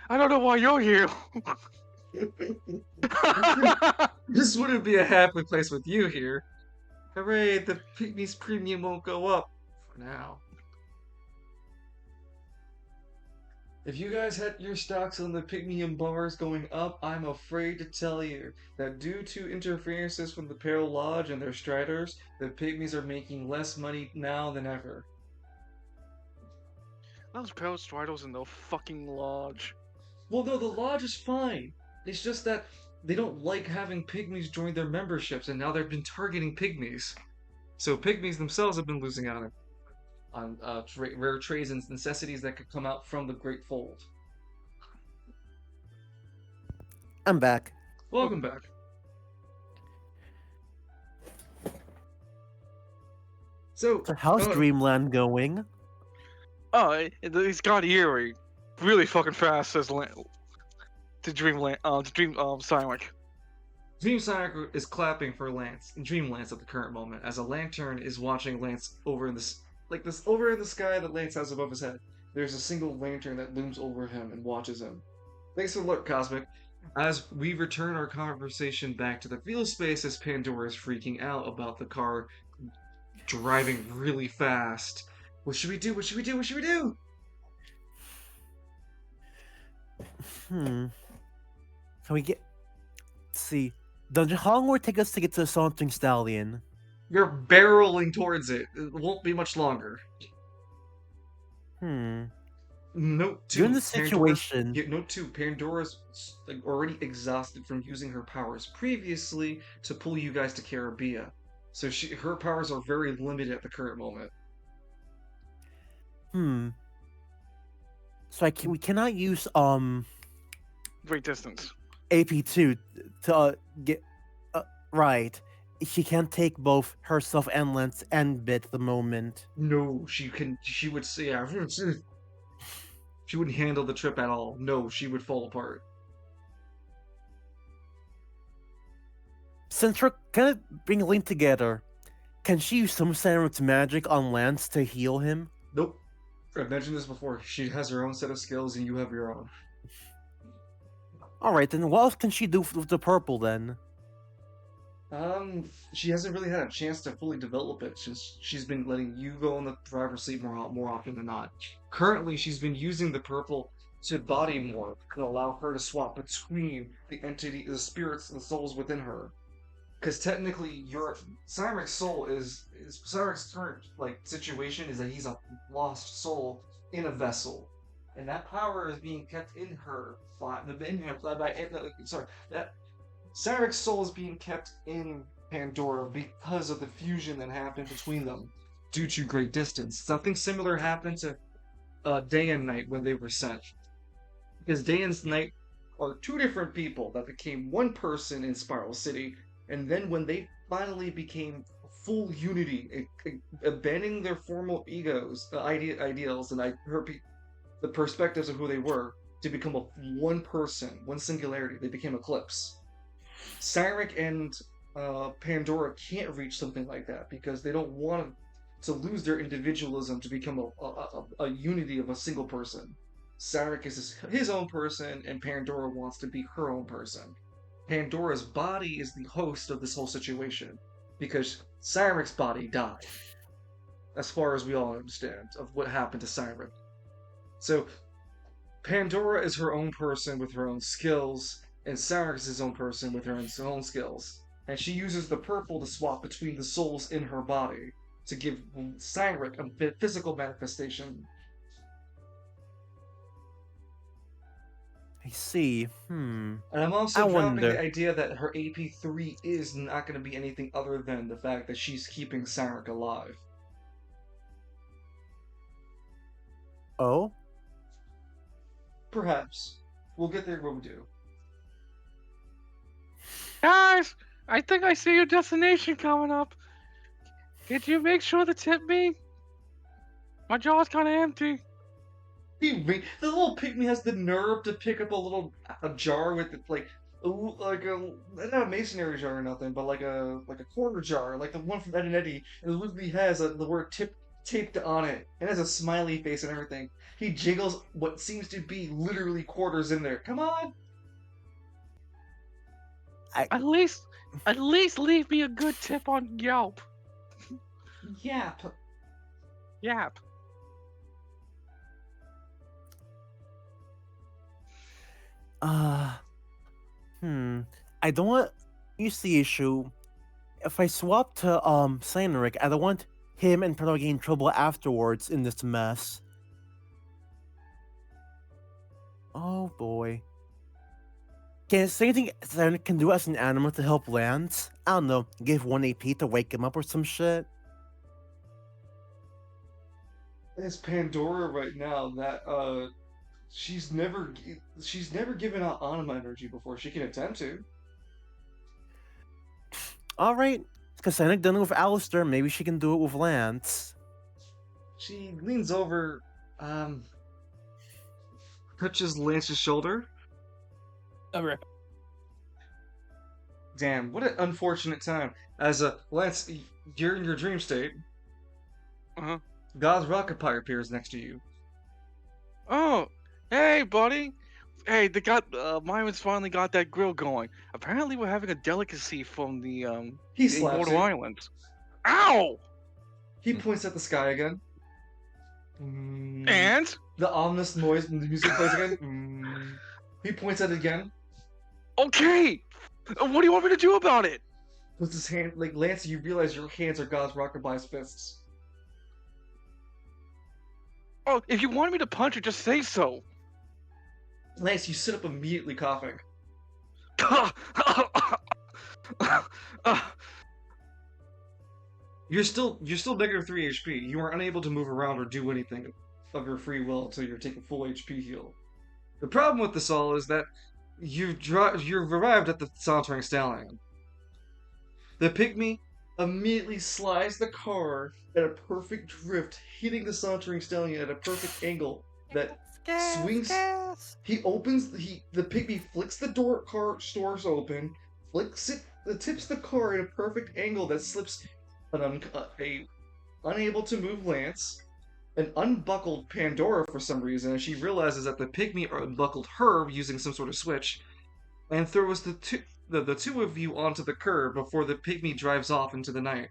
I don't know why you're here. This wouldn't be a happy place with you here. Hooray, the Pygmy's premium won't go up. For now. If you guys had your stocks on the Pygmium bars going up, I'm afraid to tell you that due to interferences from the Peril Lodge and their striders, the Pygmies are making less money now than ever. Those Peril Striders in the fucking lodge. Well, no, the Lodge is fine. It's just that they don't like having Pygmies join their memberships, and now they've been targeting Pygmies. So Pygmies themselves have been losing out on rare trades and necessities that could come out from the Great Fold. I'm back. Welcome back. So, How's Dreamland going? Oh, it's got eerie, really fucking fast. Says to Dreamland, to Dream Cyric. Dream Cyric is clapping for Lance, Dream Lance at the current moment, as a lantern is watching Lance over in this over in the sky that Lance has above his head. There's a single lantern that looms over him and watches him. Thanks for the look, Cosmic. As we return our conversation back to the field space, as Pandora is freaking out about the car driving really fast. What should we do? What should we do? What should we do? Can we get... Let's see. How long will it take us to get to the Sauntering Stallion? You're barreling towards it. It won't be much longer. Note 2. You're in this situation. Note 2. Pandora's already exhausted from using her powers previously to pull you guys to Caribbean. So her powers are very limited at the current moment. So we cannot use Great distance. AP2 to get right. She can't take both herself and Lance and Bit at the moment. No, she can. She would say, yeah, she wouldn't handle the trip at all. No, she would fall apart. Since we're kind of being linked together, can she use some Cyric magic on Lance to heal him? Nope. I've mentioned this before. She has her own set of skills, and you have your own. Alright, then what else can she do with the purple, then? She hasn't really had a chance to fully develop it since she's been letting you go in the driver's seat more often than not. Currently, she's been using the purple to body morph and allow her to swap between the spirits and the souls within her. Because technically, Cyric's soul Cyric's current situation is that he's a lost soul in a vessel, and that power is being kept in her. That Cyric's soul is being kept in Pandora because of the fusion that happened between them due to great distance. Something similar happened to Day and Night when they were sent, because Day and Night are two different people that became one person in Spiral City. And then when they finally became full unity, abandoning their formal egos, ideals, and the perspectives of who they were, to become one person, one singularity, they became Eclipse. Cyric and Pandora can't reach something like that because they don't want to lose their individualism to become a unity of a single person. Cyric is his own person, and Pandora wants to be her own person. Pandora's body is the host of this whole situation, because Cyric's body died, as far as we all understand, of what happened to Cyric. So, Pandora is her own person with her own skills, and Cyric is his own person with her own skills. And she uses the purple to swap between the souls in her body, to give Cyric a physical manifestation. I see. And I'm I also dropping the wonder. idea that her AP3 is not going to be anything other than the fact that she's keeping Sarek alive. Oh? Perhaps. We'll get there when we do. Guys, I think I see your destination coming up. Could you make sure to tip me? My jaw's kind of empty. The little pygmy has the nerve to pick up a jar with like not a masonry jar or nothing, but like a quarter jar, like the one from Ed and Eddie, and it literally has the word tip taped on it, and has a smiley face and everything. He jiggles what seems to be literally quarters in there. Come on, At least leave me a good tip on Yelp. yap. Yap. Uh, I don't want. You see the issue. If I swap to Cyanuric, I don't want him and Proto getting in trouble afterwards in this mess. Oh boy. Is there anything Cyanuric can do as an animal to help Lance? I don't know, give 1 AP to wake him up or some shit? It's Pandora right now that she's never given out anima energy before. She can attempt to. Alright, because Cyanuric done it with Alistair, maybe she can do it with Lance. She leans over, touches Lance's shoulder. Okay. Damn, what an unfortunate time. As Lance, you're in your dream state. Uh-huh. God's rocket pirate appears next to you. Oh, hey, buddy. Hey, Myron's finally got that grill going. Apparently, we're having a delicacy from the He the slaps Immortal you. Islands. Ow! He points at the sky again. Mm. And The ominous noise and the music plays again. He points at it again. okay, what do you want me to do about it? Puts his hand, like Lance, you realize your hands are God's rockabye's fists. Oh, if you wanted me to punch it, just say so. Lance, you sit up immediately coughing. You're still -3 HP. You are unable to move around or do anything of your free will until you're taking full HP heal. The problem with this all is that you've arrived at the Sauntering Stallion. The pygmy immediately slides the car at a perfect drift, hitting the Sauntering Stallion at a perfect angle that swings. He opens the pygmy flicks the doors open, tips the car at a perfect angle that slips a unable to move Lance, an unbuckled Pandora for some reason, and she realizes that the pygmy unbuckled her using some sort of switch, and throws the two of you onto the curb before the pygmy drives off into the night.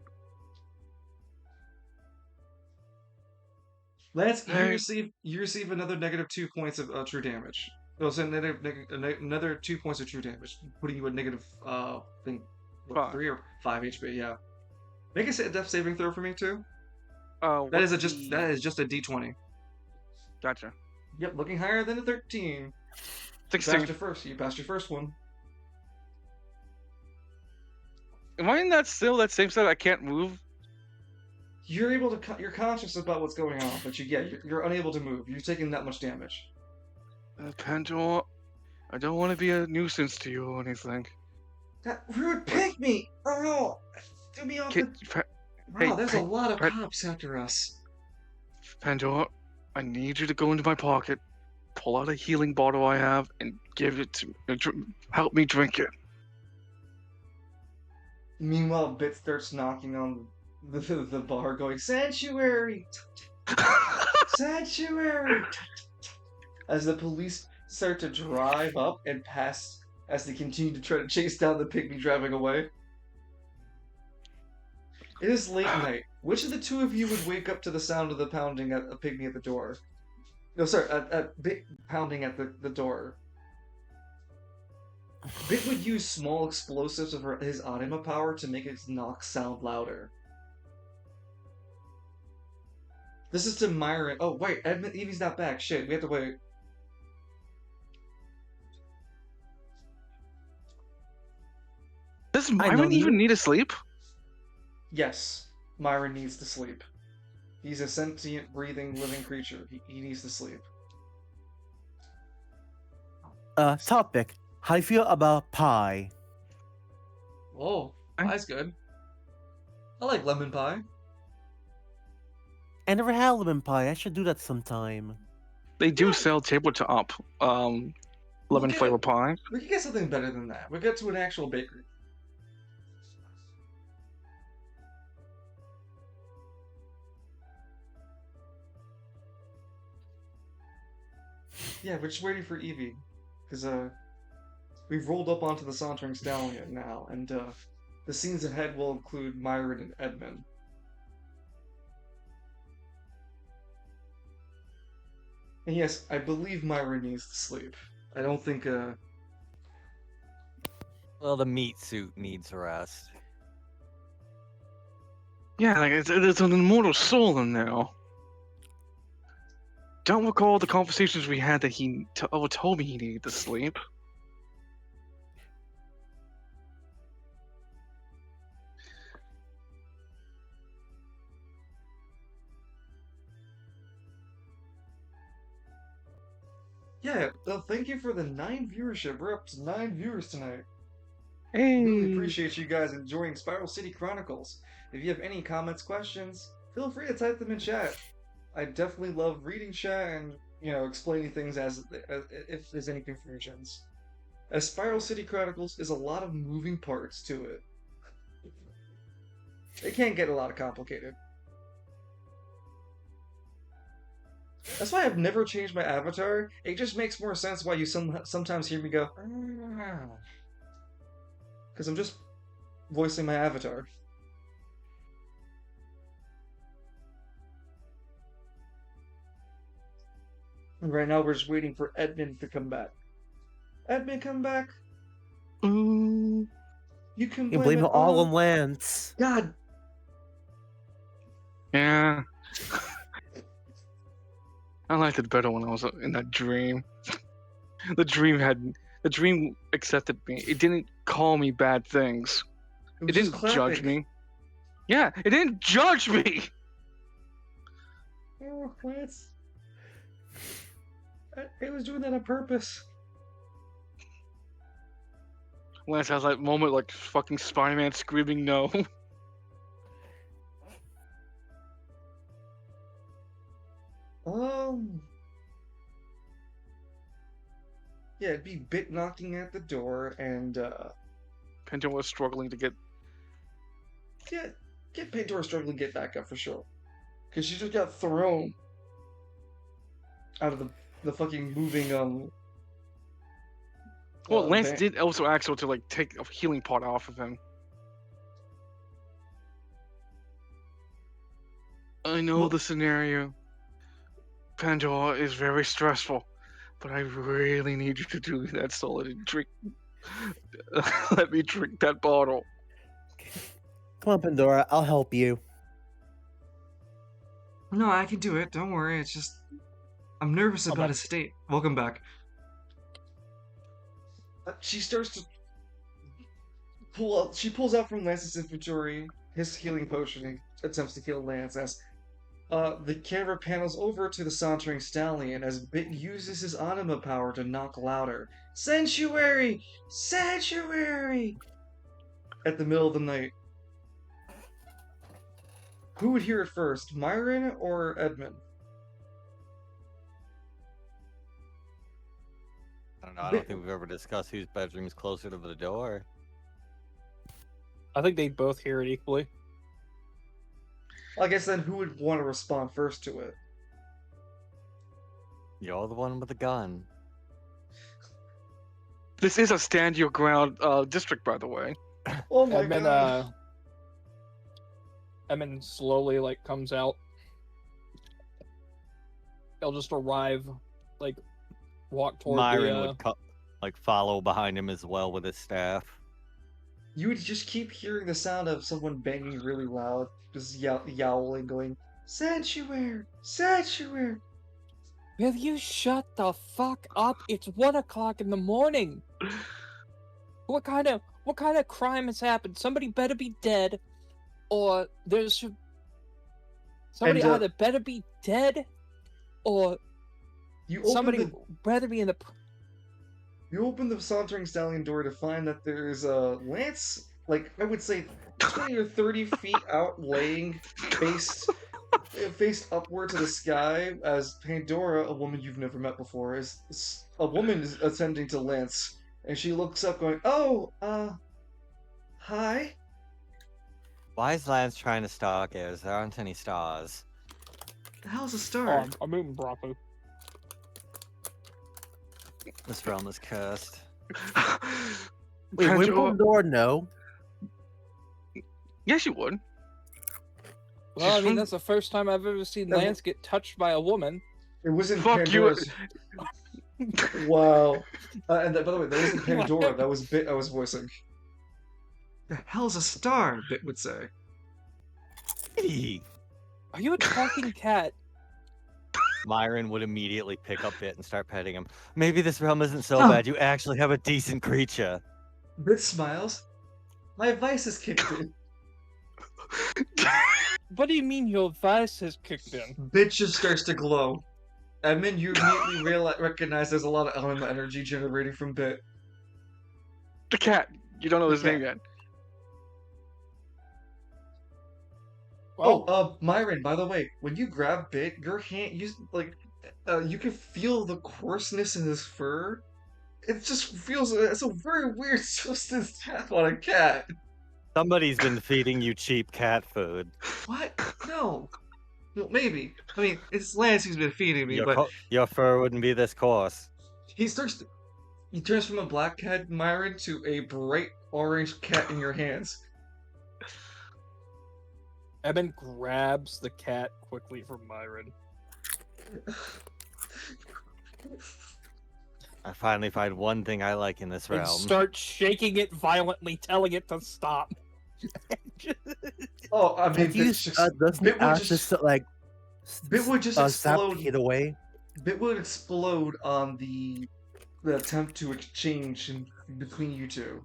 Lance, you receive another -2 points of true damage. No, so another 2 points of true damage, putting you at negative, I think, Five. 3 or 5 HP. Yeah. Make a death saving throw for me too. That What's is just a D20. Gotcha. Yep, looking higher than a 13. 16. You passed your first one. Am I in that same set? I can't move. You're able to. You're conscious about what's going on, but you're unable to move. You're taking that much damage. Pandora, I don't want to be a nuisance to you or anything. That rude pygmy! Oh, do me off the. Wow, there's a lot of cops after us. Pandora, I need you to go into my pocket, pull out a healing bottle I have, and give it to me. Help me drink it. Meanwhile, Bit starts knocking on the bar, going, "Sanctuary! Sanctuary!" As the police start to drive up and pass, as they continue to try to chase down the pygmy driving away. It is late night. Which of the two of you would wake up to the sound of the pounding at a pygmy at the door? No, sorry, at Bit pounding at the door. Bit would use small explosives of his anima power to make his knocks sound louder. This is to Myron. Oh, wait, Evie's not back. Shit, we have to wait. Does I know Myron even need to sleep? Yes, Myron needs to sleep. He's a sentient, breathing, living creature. He needs to sleep. Topic. How do you feel about pie? Oh, pie's good. I like lemon pie. I never had lemon pie. I should do that sometime. They do Yeah. sell tabletop We'll lemon get flavor it. pie. We can get something better than that. We'll get to an actual bakery. Yeah, we're just waiting for Evie. Because, we've rolled up onto the Sauntering Stallion now, and, the scenes ahead will include Myron and Edmund. And yes, I believe Myron needs to sleep. I don't think, Well, the meat suit needs rest. Yeah, like there's an immortal soul in there. Don't recall the conversations we had that he told me he needed to sleep. yeah, thank you for the 9 viewership. We're up to 9 viewers tonight. Hey. Really appreciate you guys enjoying Spiral City Chronicles. If you have any comments, questions, feel free to type them in chat. I definitely love reading chat and, explaining things as if there's any confusions. As Spiral City Chronicles is a lot of moving parts to it. It can get a lot complicated. That's why I've never changed my avatar. It just makes more sense why you sometimes hear me go, because I'm just voicing my avatar. And right now we're just waiting for Edmund to come back. Edmund, come back. Ooh. You can You blame it all on Lance. God. Yeah. I liked it better when I was in that dream. The dream accepted me. It didn't call me bad things. It just didn't judge clapping. me. Yeah, it didn't judge me. Oh, Lance. I was doing that on purpose. Lance has that moment like fucking Spider-Man screaming no. Yeah, it'd be Bit knocking at the door and, Penta was struggling to get. yeah, get Pandora struggling to get back up for sure. Because she just got thrown out of the fucking moving, Well, Lance van. did also ask her to like take a healing pot off of him. I know Well- the scenario. Pandora is very stressful, but I really need you to do that solid and drink. Let me drink that bottle. Come on, Pandora. I'll help you. No, I can do it. Don't worry. It's just I'm nervous about back. his state. Welcome back. She starts to pull out. She pulls out from Lance's inventory his healing potion and attempts to heal Lance as the camera panels over to the sauntering stallion as Bit uses his anima power to knock louder. Sanctuary! Sanctuary! At the middle of the night. Who would hear it first, Myron or Edmund? I don't know. I don't think we've ever discussed whose bedroom's closer to the door. I think they both hear it equally. I guess then who would want to respond first to it? You're the one with the gun. This is a stand your ground district, by the way. Oh my And then god. Emin slowly like comes out. They'll just arrive, like walk toward Myron the. would like follow behind him as well with his staff. You would just keep hearing the sound of someone banging really loud, just yowling, going, Sanctuary! Sanctuary! Will you shut the fuck up? It's 1 o'clock in the morning. What kind of What kind of crime has happened? Somebody better be dead, or there's somebody And, either better be dead, or You open somebody the better be in the. you open the sauntering stallion door to find that there's a Lance, like I would say, 20 or 30 feet out, laying faced upward to the sky, as Pandora, a woman you've never met before, a woman is attending to Lance, and she looks up, going, "Oh, hi." Why is Lance trying to stalk us? There aren't any stars. The hell's a Oh, star? I'm moving Bravo. This realm is cursed. Wait, would Pandora- Pandora know? Yes, you would. Well, I She's mean, from- that's the first time I've ever seen That- Lance get touched by a woman. It wasn't Fuck you. Pandora's. Wow. And by the way, that wasn't Pandora. That was Bit I was voicing. The hell's a star? Bit would say. Are you a talking cat? Myron would immediately pick up Bit and start petting him. Maybe this realm isn't so Oh. bad. You actually have a decent creature. Bit smiles. My vice is kicked in. What do you mean your vice has kicked in? Bit just starts to glow. Edmund, you immediately recognize there's a lot of element energy generating from Bit. The cat. You don't know his The name yet. Well, Myron, by the way, when you grab Bit, your hand, you can feel the coarseness in his fur. It just feels, it's a very weird substance tap on a cat. Somebody's been feeding you cheap cat food. What? No. Well, maybe. I mean, it's Lance who's been feeding me, but Your fur wouldn't be this coarse. he turns from a black cat, Myron, to a bright orange cat in your hands. Evan grabs the cat quickly from Myron. I finally find one thing I like in this And realm. starts shaking it violently, telling it to stop. Oh, I mean, Confused, doesn't Bit would Ash just- just like Bit would just zap explode. it away? Bit would explode on the attempt to exchange between you two.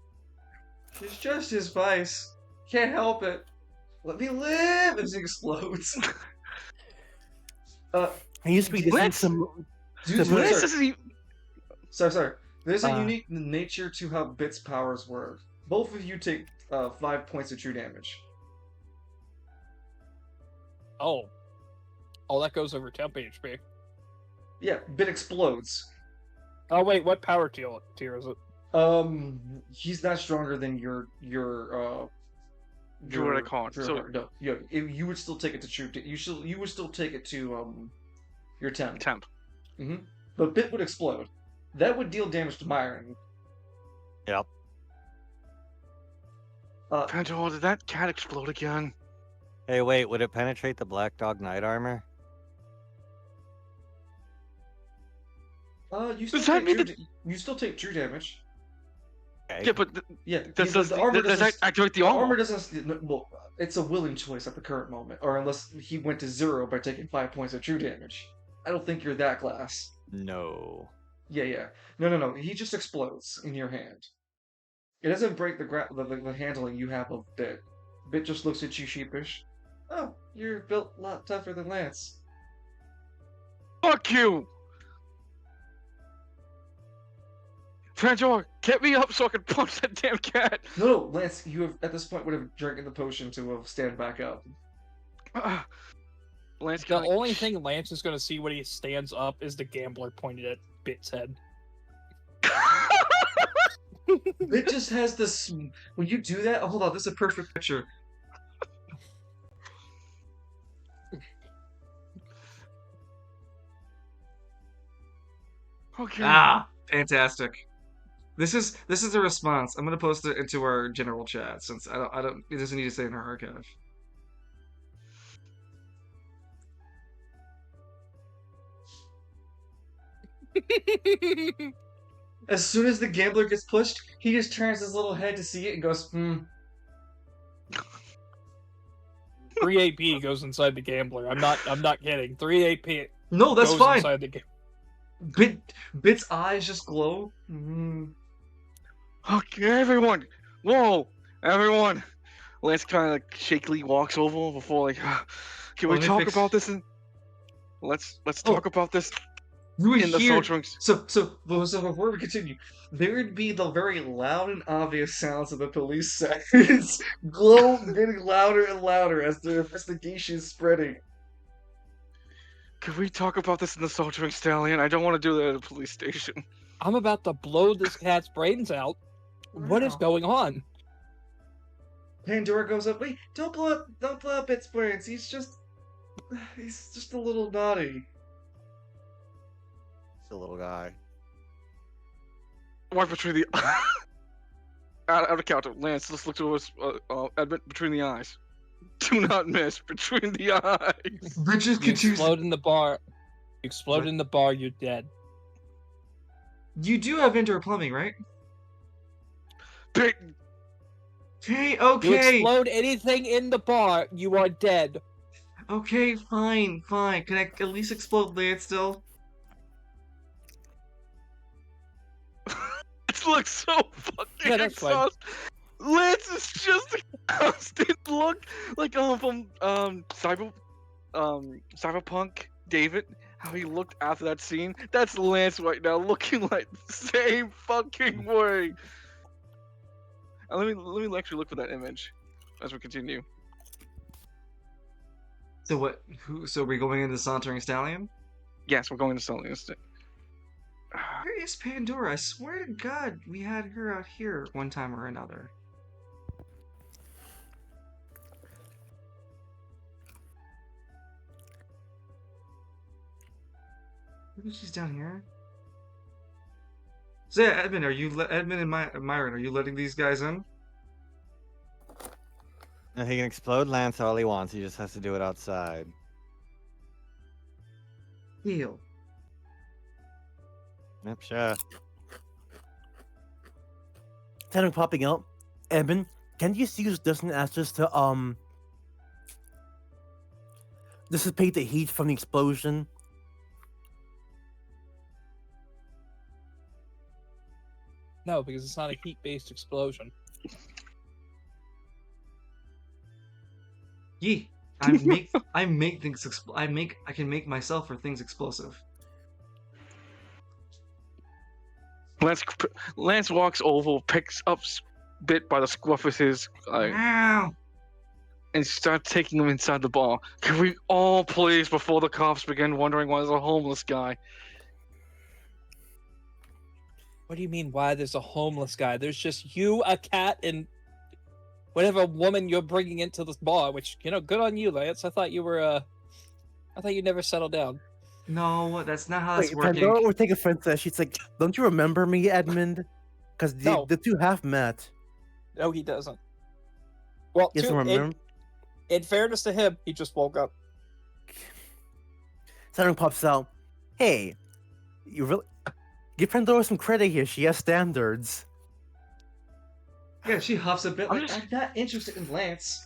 It's just his vice. Can't help it. Let me live as it explodes. I used to be What? getting some. Dude, So- Lance sorry. doesn't even... Sorry. There's a Uh, unique nature to how Bit's powers work. Both of you take 5 points of true damage. Oh. Oh, that goes over temp HP. Yeah, Bit explodes. Oh, wait, what power tier is it? He's not stronger than your Druidic Horn, Druidic so- Horn. No, you would still take it to true. You would still take it to your temp. Temp. But Bit would explode. That would deal damage to Myron. Yep. Pandora, did that cat explode again? Hey, wait, would it penetrate the Black Dog Knight armor? You still Does that take mean you still take true damage. Okay. Yeah, but Yeah, does the armor that doesn't. activate the The armor armor? doesn't. Well, it's a willing choice at the current moment, or unless he went to 0 by taking 5 points of true damage. I don't think you're that class. No. Yeah. No. He just explodes in your hand. It doesn't break the handling you have of Bit. Bit just looks at you sheepish. Oh, you're built a lot tougher than Lance. Fuck you! Pandora, get me up so I can punch that damn cat! No, Lance, you have at this point would have drinking the potion to stand back up. Lance, The can I- only thing Lance is going to see when he stands up is the gambler pointed at Bit's head. It just has this. When you do that, oh, hold on, this is a perfect picture. Okay. Fantastic. This is a response. I'm gonna post it into our general chat since I don't. It doesn't need to stay in our archive. As soon as the gambler gets pushed, he just turns his little head to see it and goes, 3 AP goes inside the gambler. I'm not kidding. 3 AP No, that's goes fine. inside the game. Bit's eyes just glow. Okay, everyone, Whoa, everyone! Lance kind of like shakily walks over before like, can we Let me talk fix- about this? Let's Oh. talk about this You would in the hear. soul drinks. So before we continue, there would be the very loud and obvious sounds of the police sirens getting louder and louder as the investigation is spreading. Can we talk about this in the soul drink stallion? I don't want to do that at a police station. I'm about to blow this cat's brains out. What is Wow. going on? Pandora goes up. Wait, don't blow up its brains. He's just a little naughty. It's a little guy. Walk between the out of counter. Lance, let's look towards Edmund between the eyes. Do not miss between the eyes. Richard You continues. explode in the bar. You explode in the bar, you're dead. You do have indoor plumbing, right? Big Okay, You okay. explode anything in the bar, you are dead. Okay, fine. Can I at least explode Lance still? It looks so fucking Yeah, that's fine. exhausted. Lance is just a constant look like from Cyberpunk David. How he looked after that scene. That's Lance right now, looking like the same fucking way. Let me actually look for that image as we continue. So what? So we're going into Sauntering Stallion? Yes, we're going to Sully instead. Where is Pandora? I swear to God, we had her out here one time or another. Maybe she's down here. So yeah, Edmund, Edmund and Myron, are you letting these guys in? Now he can explode Lance all he wants. He just has to do it outside. Heal. Yep, sure. Tanner popping out. Edmund, can you use this as just to dissipate the heat from the explosion? No, because it's not a heat-based explosion. Yee. I make things I can make myself or things explosive. Lance walks over, picks up bit by the scruff of his Ow! and starts taking him inside the bar. Can we all please, before the cops begin wondering why there's a homeless guy? What do you mean, why there's a homeless guy? There's just you, a cat, and whatever woman you're bringing into this bar, which, good on you, Lance. I thought you were, I thought you never settled down. No, that's not how it's Wait, working. Pandora would take offense to that. She's like, don't you remember me, Edmund? Because No. the two have met. No, he doesn't. Well, Yes, remember? in fairness to him, he just woke up. Tanner pops out. Hey, you really... Give Pandora some credit here. She has standards. Yeah, she huffs a bit I'm like, just- I'm not interested in Lance.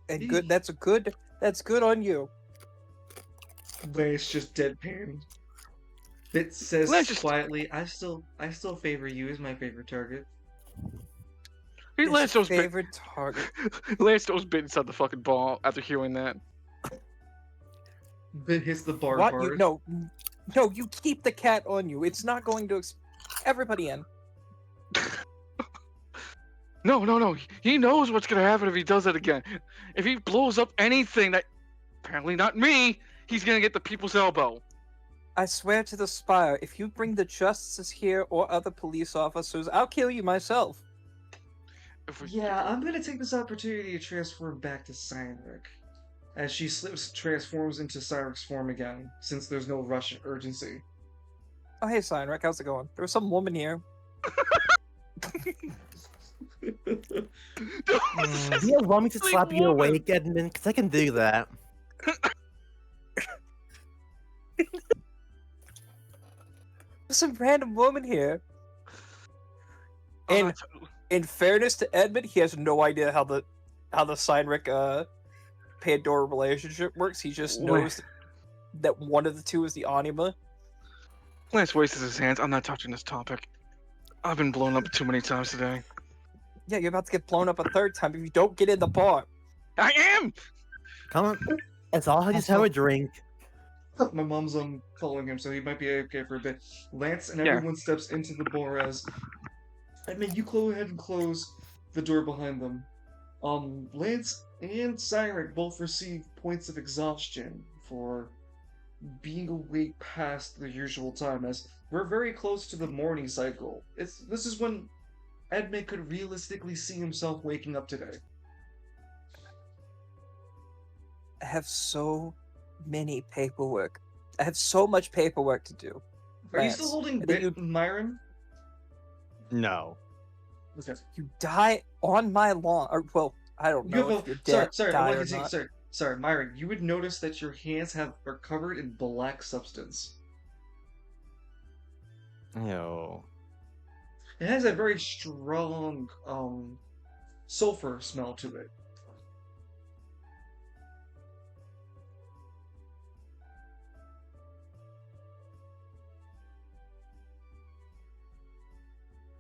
And good. That's good on you. Lance just deadpan. Bit says Lance just- quietly, I still favor you as my favorite target. Lance His knows bit. favorite target. Lance knows bit inside the fucking bar after hearing that. Bit hits the bar What? hard. No, you keep the cat on you. It's not going to. Everybody in. No. He knows what's gonna happen if he does it again. If he blows up anything that, apparently not me, he's gonna get the people's elbow. I swear to the Spire, if you bring the Justices here or other police officers, I'll kill you myself. If we, Yeah, I'm gonna take this opportunity to transform back to Cyanric. As she transforms into Cyric's form again, since there's no rush and urgency. Oh, hey, Cyanric, how's it going? There was some woman here. Do you want me to Sweet slap you woman. awake, Edmund? Because I can do that. There's some random woman here. Oh, And that's- in fairness to Edmund, he has no idea how the Cyanric Pandora relationship works. He just knows that one of the two is the anima. Lance wastes his hands. I'm not touching this topic. I've been blown up too many times today. Yeah, you're about to get blown up a third time if you don't get in the bar. I am. Come on. Let's all just have a drink. My mom's calling him, so he might be okay for a bit. Lance and Yeah. everyone steps into the bar as you go ahead and close the door behind them. Lance and Cyril both receive points of exhaustion for being awake past the usual time, as we're very close to the morning cycle. This is when Edmund could realistically see himself waking up today. I have so many paperwork. I have so much paperwork to do. Are you Lance, still holding I think bit, Myron? No. Okay. You die on my lawn. Or, well, I don't know if you're dead, sorry, die I or want to not. sorry, Myron. You would notice that your hands are covered in black substance. Ew. It has a very strong sulfur smell to it.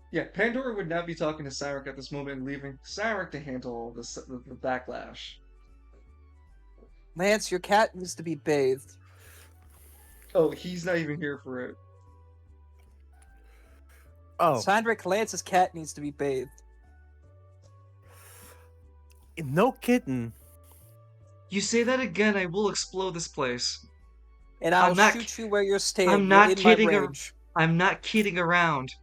Yeah, Pandora would not be talking to Cyric at this moment and leaving Cyric to handle the backlash. Lance, your cat needs to be bathed. Oh, he's not even here for it. Oh, Sandrick, Lance's cat needs to be bathed. no kitten. You say that again, I will explode this place. And I'll not- shoot you where you're standing. I'm not You're in kidding my ar- range. I'm not kidding around.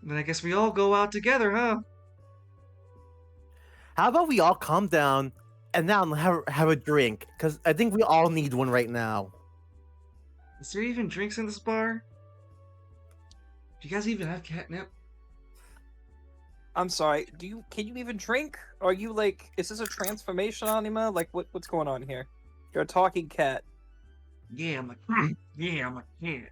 Then I guess we all go out together, huh? How about we all calm down and now have a drink? Because I think we all need one right now. Is there even drinks in this bar? Do you guys even have catnip? I'm sorry. Can you even drink? Are you like? Is this a transformation anima? Like what's going on here? You're a talking cat. Yeah, I'm a cat.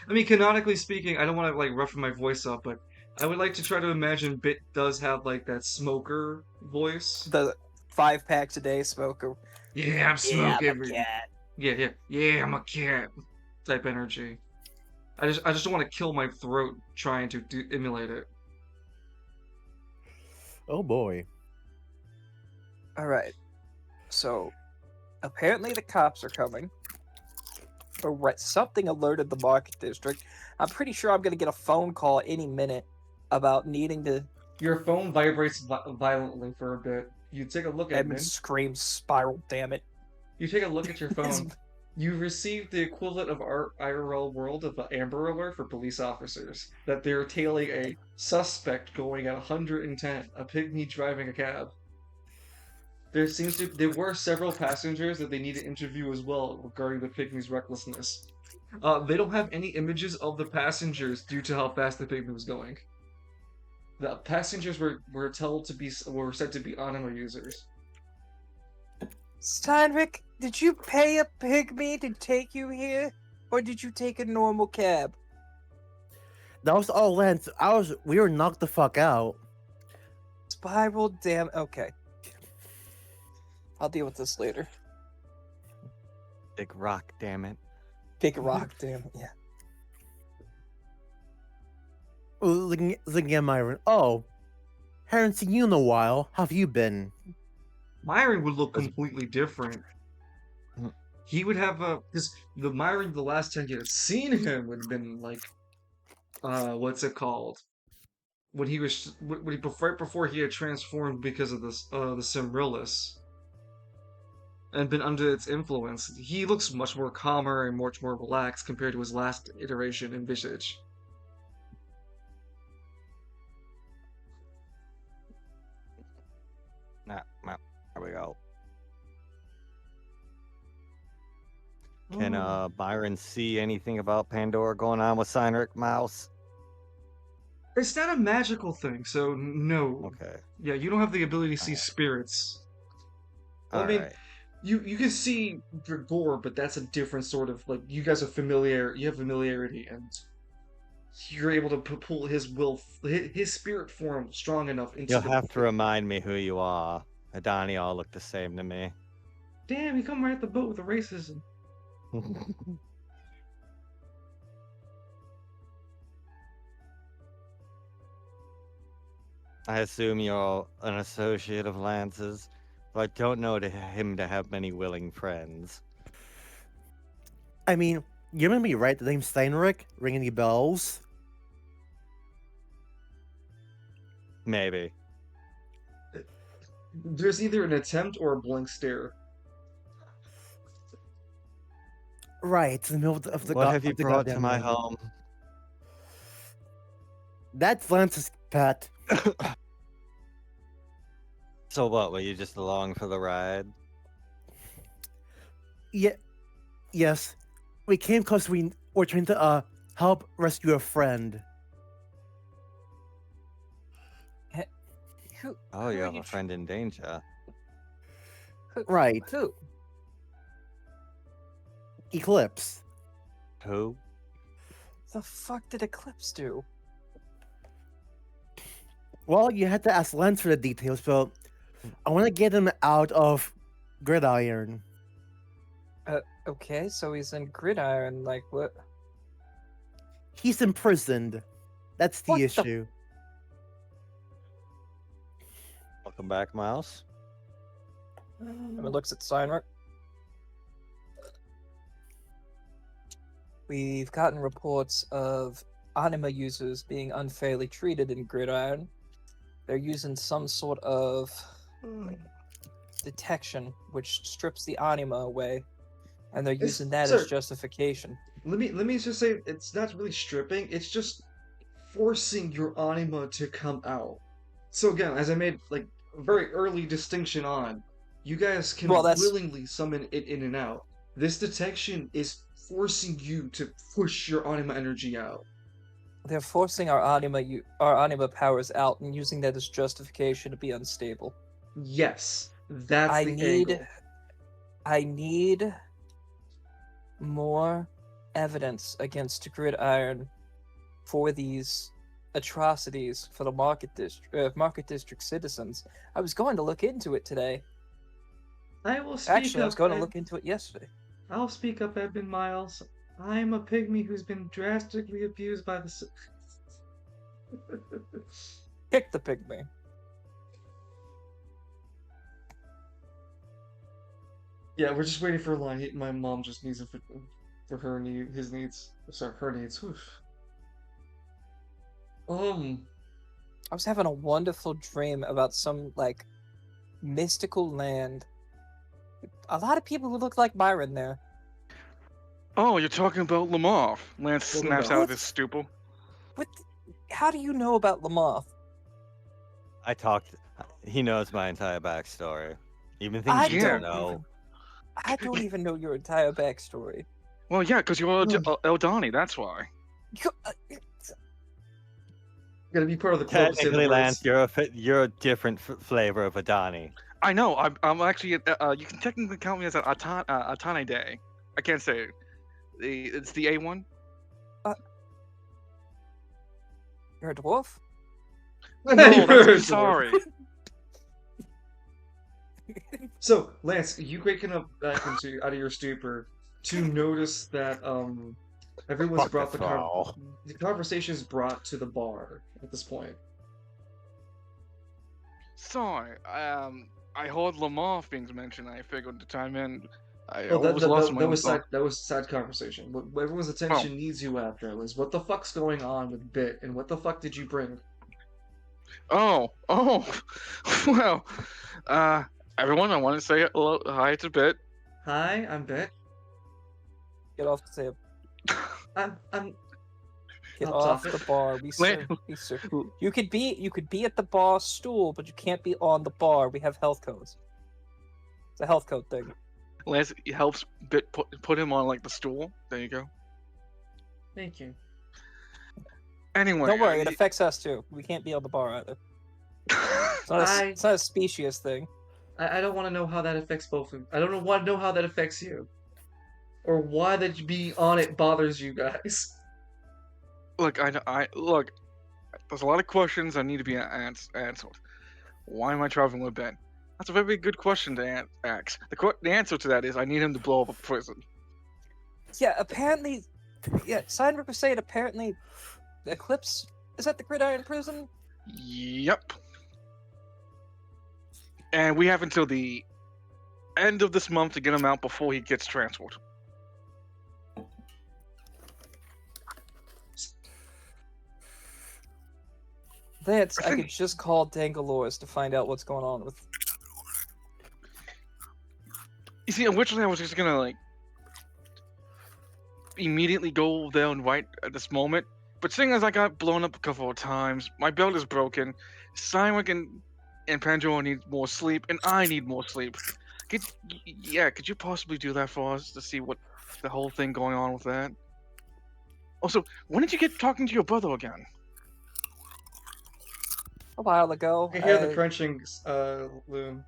I mean, canonically speaking, I don't want to like roughen my voice up, but I would like to try to imagine Bit does have like that smoker voice. The 5 packs a day smoker. Yeah, I'm smoking. Yeah, I'm a cat. Yeah, I'm a cat. Type energy. I just don't want to kill my throat trying to emulate it. Oh boy. All right. So, apparently the cops are coming. Or something alerted the market district. I'm pretty sure I'm gonna get a phone call any minute about needing to. Your phone vibrates violently for a bit. You take a look at Edmund it. screams, "Spiral, damn it!" You take a look at your phone. You received the equivalent of our IRL world of an Amber Alert for police officers that they're tailing a suspect going at 110, a pygmy driving a cab. There were several passengers that they need to interview as well regarding the pygmy's recklessness. They don't have any images of the passengers due to how fast the pygmy was going. The passengers were said to be anima users. Steinrich, did you pay a pygmy to take you here, or did you take a normal cab? That was all Lance. We were knocked the fuck out. Spiral, damn. Okay. I'll deal with this later. Big rock, damn it. Big rock, damn it. Yeah. Looking at Myron. Oh, haven't seen you in a while. How have you been? Myron would look completely different. He would have because the Myron the last time you had seen him would have been like, what's it called? When he was right before he had transformed because of this the Cimrillis and been under its influence. He looks much more calmer and much more relaxed compared to his last iteration in Visage. There we go. Can Byron see anything about Pandora going on with Cynric Mouse? It's not a magical thing, so no. Okay. Yeah, you don't have the ability to see spirits. I mean, Alright. you can see Grigor, but that's a different sort of like you guys are familiar. You have familiarity, and you're able to pull his spirit form strong enough into. You'll have to remind me who you are. Adani all look the same to me. Damn, you come right at the boat with the racism. I assume you're an associate of Lance's, but I don't know him to have many willing friends. I mean, you remember me, right? The name Steinrich? Ring any bells? Maybe. There's either an attempt or a blank stare. Right, it's in the middle of the, What go- have you of the brought to goddamn my ring. home? That's Lance's pet. So what, were you just along for the ride? Yeah, yes. We came because we were trying to help rescue a friend. Who? Oh, who you are have a friend in danger. Right. Who? Eclipse. Who? The fuck did Eclipse do? Well, you had to ask Lance for the details, but I want to get him out of Gridiron. Okay, so he's in Gridiron. Like what? He's imprisoned. That's the What the- issue. Welcome back, Miles. And it looks at Steinrich. We've gotten reports of anima users being unfairly treated in Gridiron. They're using some sort of detection which strips the anima away, and they're It's- using that sir, as justification. Let me just say, it's not really stripping, it's just forcing your anima to come out. So again, as I made like a very early distinction on, you guys can Well, that's- willingly summon it in and out. This detection is forcing you to push your anima energy out. They're forcing our anima powers out and using that as justification to be unstable. Yes, that's I the need angle. I need more evidence against Gridiron for these atrocities for the Market District citizens. I was going to look into it today. I will speak Actually, I was up. going to look into it yesterday. I'll speak up, Edmund Miles. I'm a pygmy who's been drastically abused by the. Kick the pygmy. Yeah, we're just waiting for a line. My mom just needs it for her his needs. Sorry, her needs. Oof. I was having a wonderful dream about some like mystical land. A lot of people who look like Byron there. Oh, you're talking about Lamar. Lance What snaps about- out of his stupor. What? How do you know about Lamoth? I talked. He knows my entire backstory. Even things I you don't don't know. I don't even know your entire backstory. Well, yeah, because you're Eldani, that's why. You, Gotta be part of the club. to say the Technically, words. Lance, you're a different flavor of Adani. I know. I'm actually. You can technically count me as an Atane Day. I can't say it. It's the A1. you're a dwarf? No, You're a that's dwarf. sorry. So, Lance, you waking up back out of your stupor to notice that everyone's Fuck brought this all. the conversation's brought to the bar at this point. Sorry. I heard Lamar being mentioned. I figured to chime in. I Well, always lost my own thought. that was side conversation. What everyone's attention needs you after was what the fuck's going on with Bit and what the fuck did you bring? Oh, well, everyone, I want to say hello, hi to Bit. Hi, I'm Bit. Get off the table. I'm Get Not off topic. the bar. You could be at the bar stool, but you can't be on the bar. We have health codes. It's a health code thing. Lance helps Bit put him on like the stool. There you go. Thank you. Anyway, Don't worry, it affects us too. We can't be on the bar either. It's not a specious thing. I don't want to know how that affects both of you. I don't want to know how that affects you. Or why that you be on it bothers you guys. look, I look. There's a lot of questions that need to be answered. Why am I traveling with Ben? That's a very good question to ask. The answer to that is I need him to blow up a prison. Yeah, apparently. Yeah, Steinberg was saying apparently Eclipse is at the Gridiron prison. Yep. And we have until the end of this month to get him out before he gets transferred. Lance, I I think- could just call Dangalores to find out what's going on with. You see, originally I was just gonna like immediately go down right at this moment, but seeing as I got blown up a couple of times, my belt is broken. Simon and Pandora need more sleep, and I need more sleep. Could you possibly do that for us to see what the whole thing going on with that? Also, when did you get talking to your brother again? A while ago, I hear the crunching loom.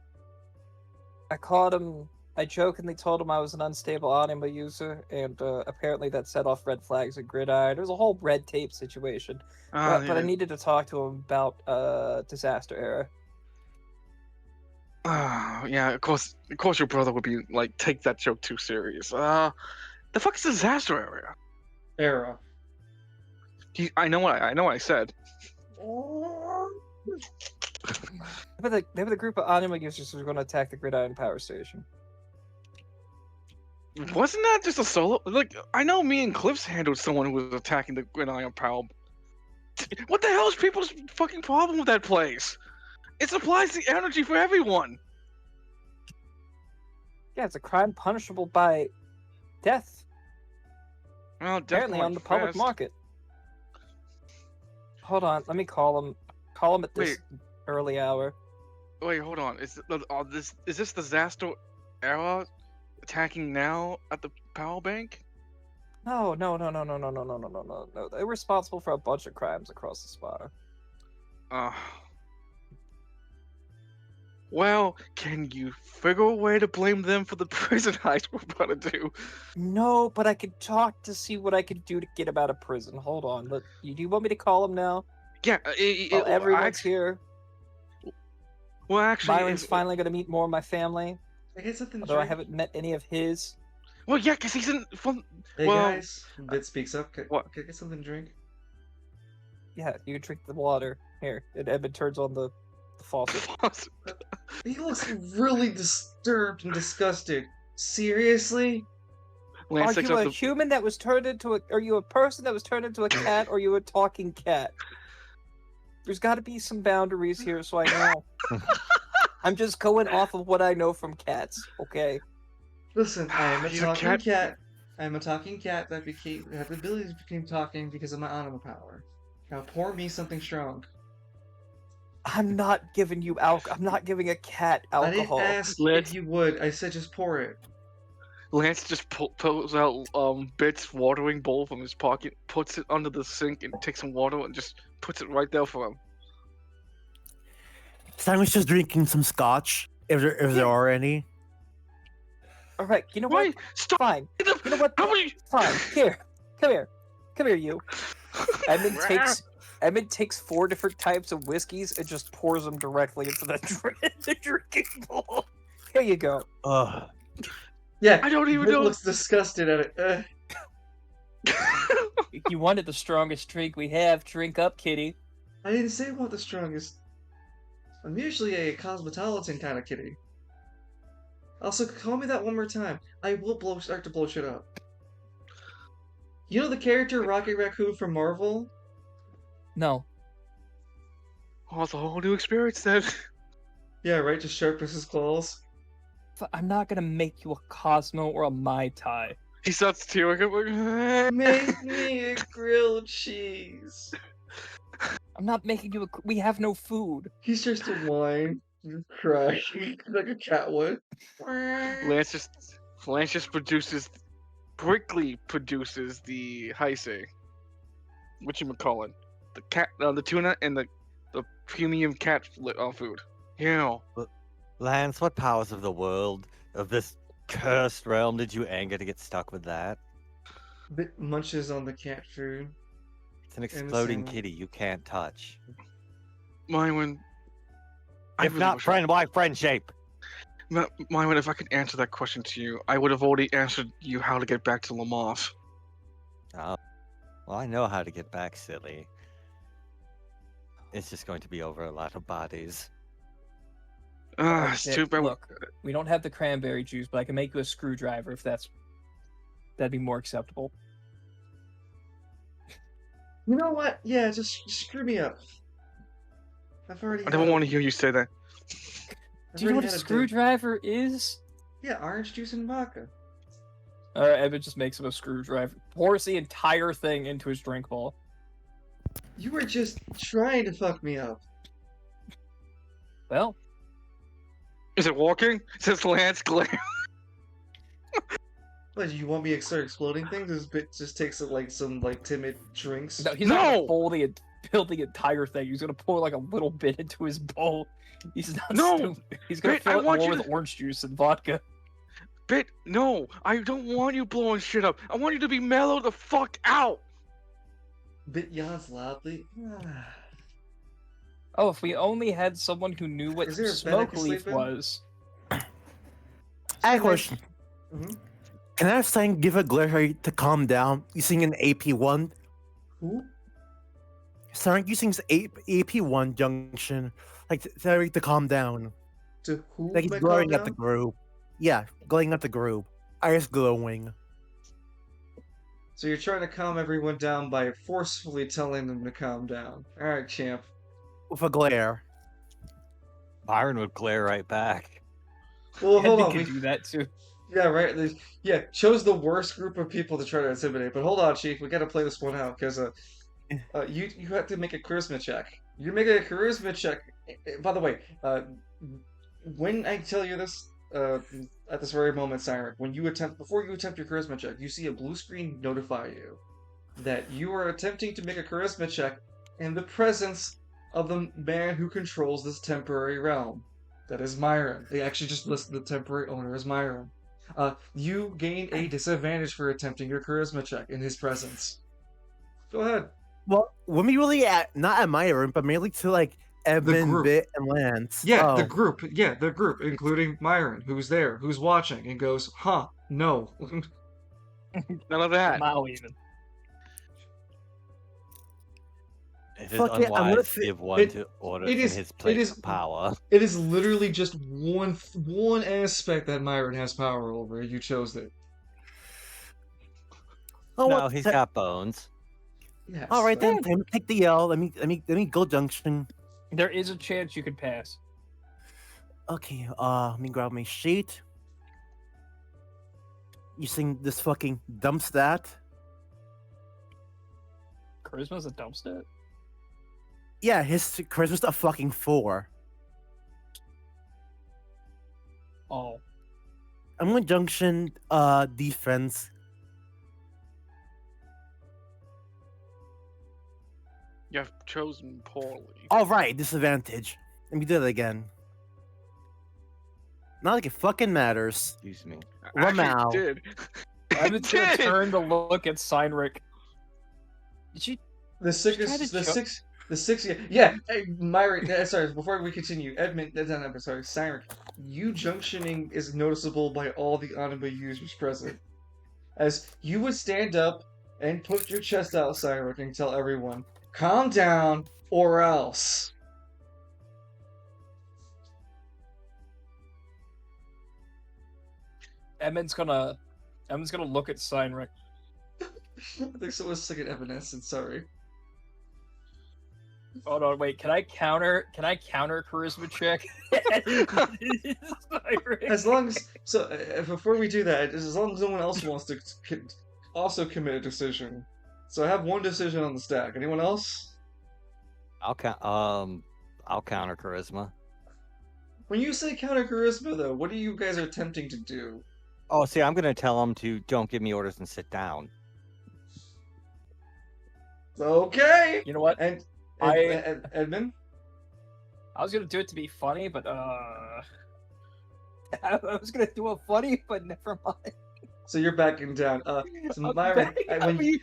I caught him. I jokingly told him I was an unstable anima user, and apparently that set off red flags at Gridiron. It was a whole red tape situation. But I needed to talk to him about Disaster Era. Yeah, of course your brother would be like take that joke too serious. The fuck is disaster area? Era. I know what I said. They were the group of anima users who were going to attack the Gridiron power station. Wasn't that just a solo? Like, I know me and Cliffs handled someone who was attacking the Gridiron Power. What the hell is people's fucking problem with that place? It supplies the energy for everyone. Yeah, it's a crime punishable by death. Well, Apparently on the public market. Hold on, let me call him. Call him at this early hour. Wait, hold on. Is this disaster era attacking now at the power bank? No. They're responsible for a bunch of crimes across the spire. Well, can you figure a way to blame them for the prison heist we're about to do? No, but I could talk to see what I could do to get him out of prison. Hold on. Look, do you want me to call him now? Yeah, everyone's here. Well, actually, Byron's finally going to meet more of my family. I get something. Although I haven't met any of his. Well, yeah, because he's in. Hey guys, Bit speaks up. What? Can I get something to drink? Yeah, you can drink the water. Here, and Edmund turns on the faucet. He looks really disturbed and disgusted. Seriously? Lance Are you a human that was turned into a? Are you a person that was turned into a cat? Or are you a talking cat? There's got to be some boundaries here, so I know. I'm just going off of what I know from cats. Okay. Listen, I am a He's a talking cat. cat. I am a talking cat that had the ability to become talking because of my anima power. Now pour me something strong. I'm not giving you alcohol. I'm not giving a cat alcohol. I didn't ask Let's- if you would. I said just pour it. Lance just pulls out Bit's watering bowl from his pocket, puts it under the sink, and takes some water and just puts it right there for him. Simon's just drinking some scotch, if there are any. All right. You know Wait, what? stop! Fine. You know what? How many? Fine. Here. Come here, you. Edmund takes 4 different types of whiskeys and just pours them directly into the drinking bowl. Here you go. Ugh. Yeah, I don't even Bit know. looks disgusted at it. You wanted the strongest drink we have. Drink up, kitty. I didn't say I want the strongest. I'm usually a cosmopolitan kind of kitty. Also, call me that one more time. I will start to blow shit up. You know the character Rocket Raccoon from Marvel? No. Oh, it's a whole new experience then. Yeah, right, just sharpens his claws. I'm not gonna make you a Cosmo or a Mai Tai. He starts tearing up. Like, Make me a grilled cheese. I'm not making you a. We have no food. He starts to whine, cry, like a cat would. Lance just quickly produces the heise. Whatchamacallit? The cat, the tuna, and the premium cat food. Yeah. Lance, what powers of the world, of this cursed realm, did you anger to get stuck with that? Bit munches on the cat food. It's an exploding Insane. kitty you can't touch. Mywin. If not friend, why friend shape? Mywin, if I could answer that question to you, I would have already answered you how to get back to Lamont. Oh, well, I know how to get back, silly. It's just going to be over a lot of bodies. It's too bad. Look, we don't have the cranberry juice, but I can make you a screwdriver if that'd be more acceptable. You know what? Yeah, just screw me up. I've already. I don't want to hear you say that. Do you know what a screwdriver is? Yeah, orange juice and vodka. Alright, Evan just makes him a screwdriver. Pours the entire thing into his drink bowl. You were just trying to fuck me up. Well, Is it walking? Says Lance glare. What, you want me to start exploding things? This bit just takes like some like timid drinks. no, he's not gonna fill the entire thing. He's gonna pour like a little bit into his bowl. He's not No! stupid. He's gonna Wait, I fill it want more you with to- orange juice and vodka. Bit, no, I don't want you blowing shit up. I want you to be mellowed the fuck out. Bit yawns loudly. Oh, if we only had someone who knew what Is there a bed I smoke can leaf sleep in? was. I have a question. Mhm. Can I have Sang give a glare to calm down using an AP1? Who? Sang using his AP1 junction, like to calm down. To who? Like he's am I glaring calling at the now? group. Yeah, glowing at the group. Eyes glowing. So you're trying to calm everyone down by forcefully telling them to calm down. Alright, champ. With a glare. Byron would glare right back. Well, hold Edmund on. can We, do that too. yeah, right. Yeah, chose the worst group of people to try to intimidate. But hold on, Chief. We gotta play this one out because you have to make a charisma check. You're making a charisma check. By the way, when I tell you this, at this very moment, Siren, before you attempt your charisma check, you see a blue screen notify you that you are attempting to make a charisma check in the presence of the man who controls this temporary realm. That is Myron. They actually just listed the temporary owner as Myron. You gain a disadvantage for attempting your charisma check in his presence. Go ahead. Well, when we really not at Myron, but mainly to like Evan, group. Bit, and Lance. Yeah, Oh. the group. Yeah, the group, including Myron, who's there, who's watching, and goes, huh, no. None of that. Mao even. It is Fuck it, I'm gonna unwise to fi- give one it- to order it in is- his it place is- of power. It is literally just one aspect that Myron has power over. You chose it. Oh, No, what he's the- got bones. Yes. All right then. Time to take the L. Let me go junction. There is a chance you could pass. Okay. Let me grab my sheet. Using this fucking dump stat. Charisma's a dump stat? Yeah, his charisma's a fucking 4. Oh. I'm gonna junction defense. You have chosen poorly. All right, disadvantage. Let me do that again. Not like it fucking matters. Excuse me. Actually, Ramau. it did. Evan's It gonna did. turn to look at Seinrich. Did you The six, Try to the cho- six, the six. Yeah, hey, Myron. Sorry, before we continue, Edmund. Sorry, Siren. You junctioning is noticeable by all the anima users present, as you would stand up and put your chest out, Siren, and tell everyone, "Calm down, or else." Edmund's gonna look at Seinrich. I think someone's sick at Evanescence. Sorry. Hold on, wait, can I counter charisma check? Seinrich. As long as before we do that, as long as no one else wants to also commit a decision. So I have one decision on the stack. Anyone else? I'll counter charisma. When you say counter charisma, though, what are you guys attempting to do? Oh, see, I'm gonna tell him to don't give me orders and sit down. Okay. You know what? And Edmund. I was gonna do it to be funny, but I was gonna do it funny, but never mind. So you're backing down. So I'm Myron, backing- when I mean,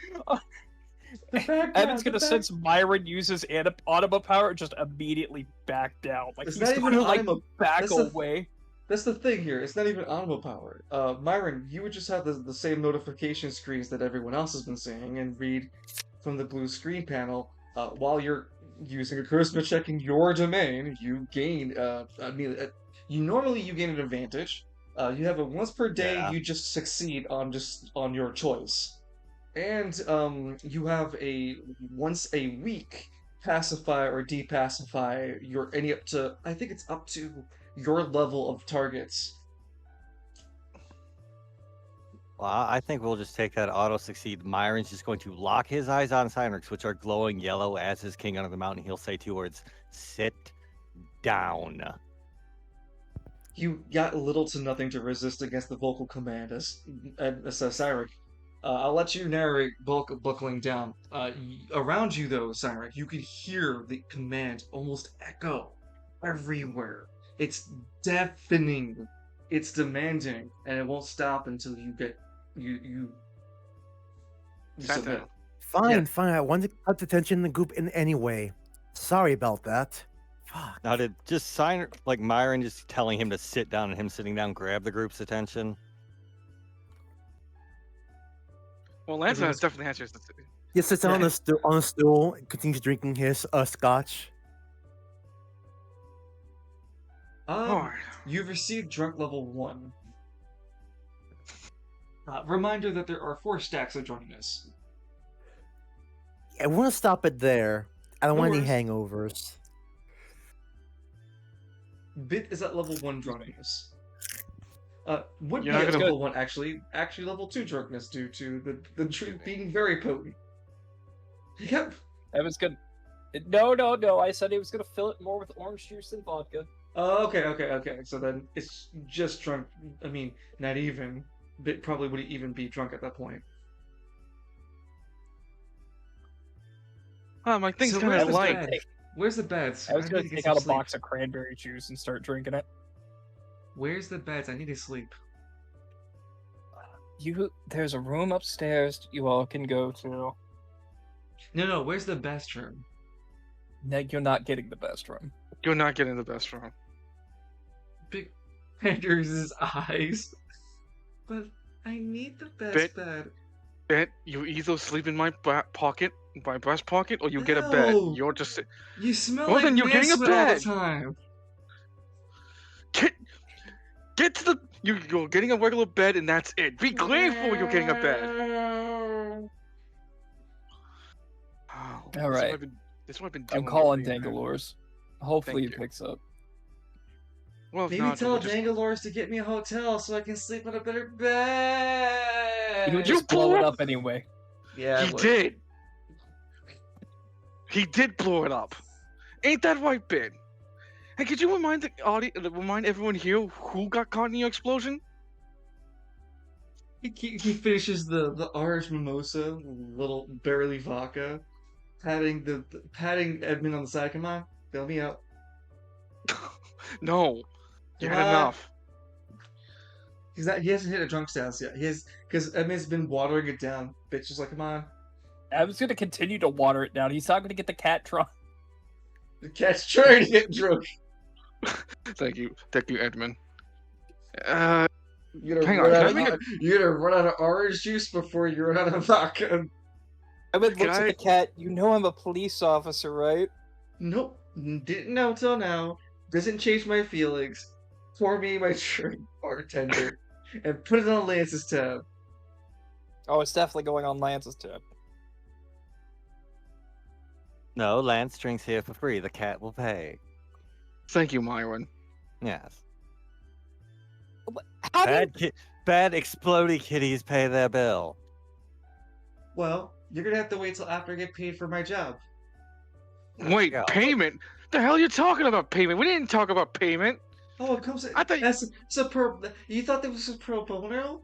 the back Evan's down, gonna the back- sense Myron uses anima power, just immediately back down. Like It's he's not even gonna like anima- back that's the- away. That's the thing here. It's not even anima power. Myron, you would just have the same notification screens that everyone else has been seeing and read from the blue screen panel while you're using a charisma check in your domain. You gain you normally you gain an advantage. You have a once per day. Yeah. You just succeed on your choice, and you have a once a week pacify or depacify your any up to I think it's up to your level of targets. Well, I think we'll just take that auto succeed. Myron's just going to lock his eyes on Cynrix, which are glowing yellow as his king under the mountain. He'll say 2 words: sit down. You got little to nothing to resist against the vocal command as Cyric. I'll let you narrate buckling down. Around you, though, Cyric, you could hear the command almost echo everywhere. It's deafening. It's demanding, and it won't stop until you get you Sat submit. down. Fine, Yeah. fine. I wanted to cut the tension in the group in any way. Sorry about that. Fuck. Now, did just like Myron just telling him to sit down and him sitting down grab the group's attention? Well, Lance Everyone's- definitely answers the. He sits down on a stool and continues drinking his scotch. Oh, You've received drunk level 1. Reminder that there are 4 stacks of drunkenness. I want to stop it there. I don't No want any worries. hangovers. Bit is at level 1 drunkenness. Would You're be not at gonna- level 1 actually level 2 drunkenness due to the drink being very potent. Yep. I was gonna. No. I said he was gonna fill it more with orange juice and vodka. Oh, okay. So then it's just drunk. I mean, not even. Bit probably wouldn't even be drunk at that point. my thing's So kind where's of the light. bed? Where's the beds? I was need gonna to get take some out a sleep. box of cranberry juice and start drinking it. Where's the beds? I need to sleep. There's a room upstairs you all can go to. No. Where's the best room? No, you're not getting the best room. You're not getting the best from. Big Anders' eyes. But I need the best bed. Bet you either sleep in my pocket, my breast pocket, or you get a bed. No. You're just You smell Well, like then you're man getting a sweat all the bed. time. get to the. You're getting a regular bed, and that's it. Be grateful you're getting a bed. Oh, this is what right. This is what I've been doing. I'm calling all day, man. Dangalores. Hopefully Thank he you. picks up. Well, if Maybe not, then tell we'll just... Dangalores to get me a hotel so I can sleep in a better bed. He would You just blow blew it up- up anyway. Yeah, He did. He did blow it up. Ain't that right, Ben? Hey, could you remind the audience, remind everyone here who got caught in the explosion? He finishes the orange mimosa, little barely vodka, patting Edmund on the side. Come on, bail me out. No, you had What? enough. He hasn't hit a drunk status yet. He has because Edmund's been watering it down. Bitch is like, come on. I was gonna continue to water it down. He's not gonna get the cat drunk. The cat's trying to get drunk. Thank you, Edmund. You're Hang gonna, on, run can I out, make you're gonna run out of orange juice before you run out of vodka. Edmund Can looks at I- the cat. You know I'm a police officer, right? Nope, didn't know till now. Doesn't change my feelings. Pour me my drink, bartender, and put it on Lance's tab. Oh, it's definitely going on Lance's tip. No, Lance drinks here for free. The cat will pay. Thank you, Myron. Yes. How do you... Bad explodey kitties pay their bill. Well, you're gonna have to wait till after I get paid for my job. Wait, Yeah. payment? The hell are you talking about payment? We didn't talk about payment. Oh, it comes. I thought- it's a pro. You thought that was a pro bono?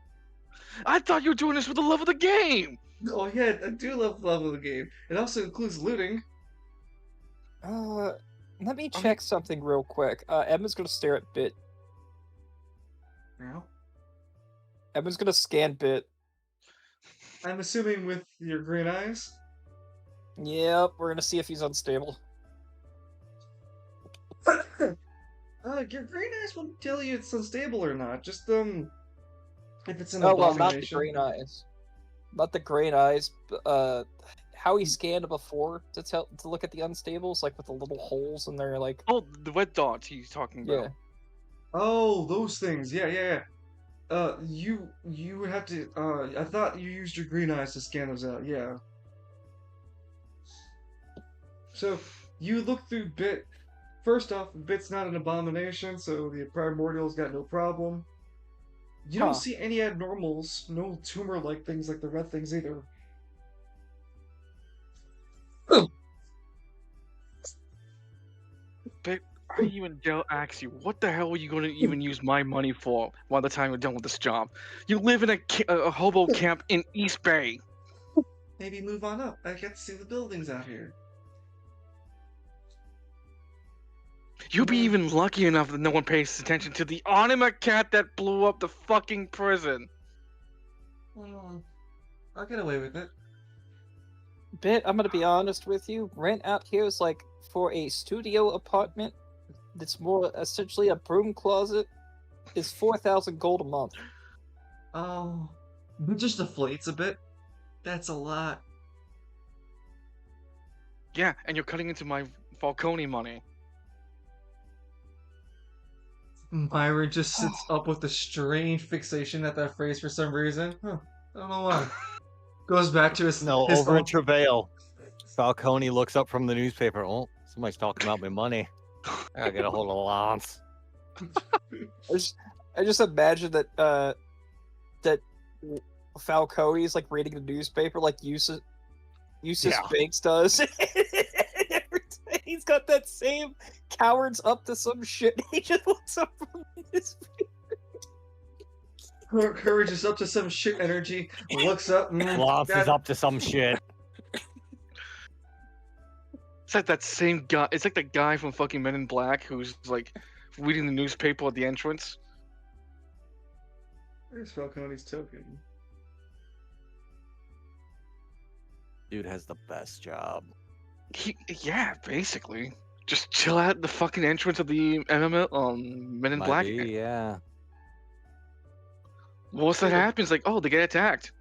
I thought you were doing this for the love of the game. Oh yeah, I do love the level of the game. It also includes looting. Let me check something real quick. Edmund's gonna stare at Bit. Now, Edmund's gonna scan Bit. I'm assuming with your green eyes. Yep, we're gonna see if he's unstable. Your green eyes won't tell you it's unstable or not. Just if it's an Oh well, not the abomination. green eyes. Not the green eyes. How he scanned before to look at the unstables, like with the little holes in there, like Oh, the red dots he's talking yeah. about. Oh, those things. Yeah, yeah, yeah. You would have to. I thought you used your green eyes to scan those out. Yeah. So you look through Bit. First off, Bit's not an abomination, so the primordial's got no problem. You don't Huh. see any abnormals, no tumor-like things like the red things either. But I even dare ask you, what the hell are you going to even use my money for by the time you're done with this job? You live in a hobo camp in East Bay. Maybe move on up. I get to see the buildings out here. You'll be Mm. even lucky enough that no one pays attention to the anima cat that blew up the fucking prison. I'll get away with it. Bit, I'm gonna be honest with you. Rent out here is like for a studio apartment that's more essentially a broom closet is 4,000 gold a month. Oh, it just deflates a bit. That's a lot. Yeah, and you're cutting into my Falcone money. Byron just sits up with a strange fixation at that phrase for some reason. Huh. I don't know why. Goes back to his No, his over in own- travail, Falcone looks up from the newspaper. Oh, somebody's talking about my money. I gotta get a hold of Lance. I just imagine that that Falcone's like reading the newspaper like Eustace Yeah. Banks does. Every time he's got that same cowards up to some shit. He just looks up from his Courage is up to some shit energy. Looks up. Lance is up to some shit. It's like that same guy. It's like the guy from fucking Men in Black who's like reading the newspaper at the entrance. There's Falcone's token. Dude has the best job. Yeah, basically. Just chill at the fucking entrance of the Men in Might Black. be, yeah. Once that happens, like, oh, they get attacked.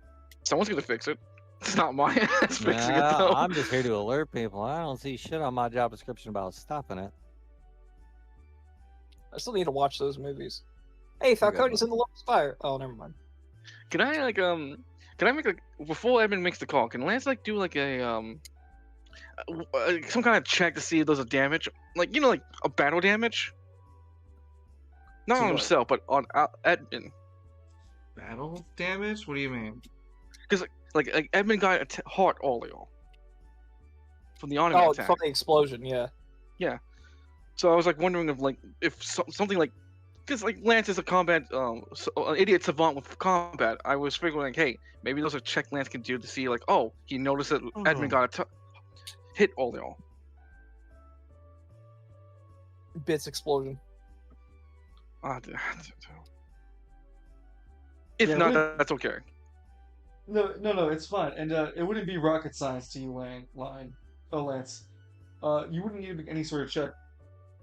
Someone's gonna fix it. It's not my ass fixing it Nah, though. I'm just here to alert people. I don't see shit on my job description about stopping it. I still need to watch those movies. Hey, Falcone's in the Lone Spire. Oh, never mind. Can I can I make like before Edmund makes the call? Can Lance like do like a some kind of check to see if there's a damage, like like a battle damage? Not To on what? himself, but on Edmund. Battle damage? What do you mean? Like Edmund got a heart earlier from the anime Oh, attack. from the explosion, yeah. So I was like wondering if something like, because like Lance is a combat an idiot savant with combat. I was figuring like, hey, maybe there's a check Lance can do to see like, oh, he noticed that Edmund got a hit earlier. Bits explosion. If Yeah, not, we- that's okay. No, it's fine. And it wouldn't be rocket science to you, Lance. You wouldn't need any sort of check.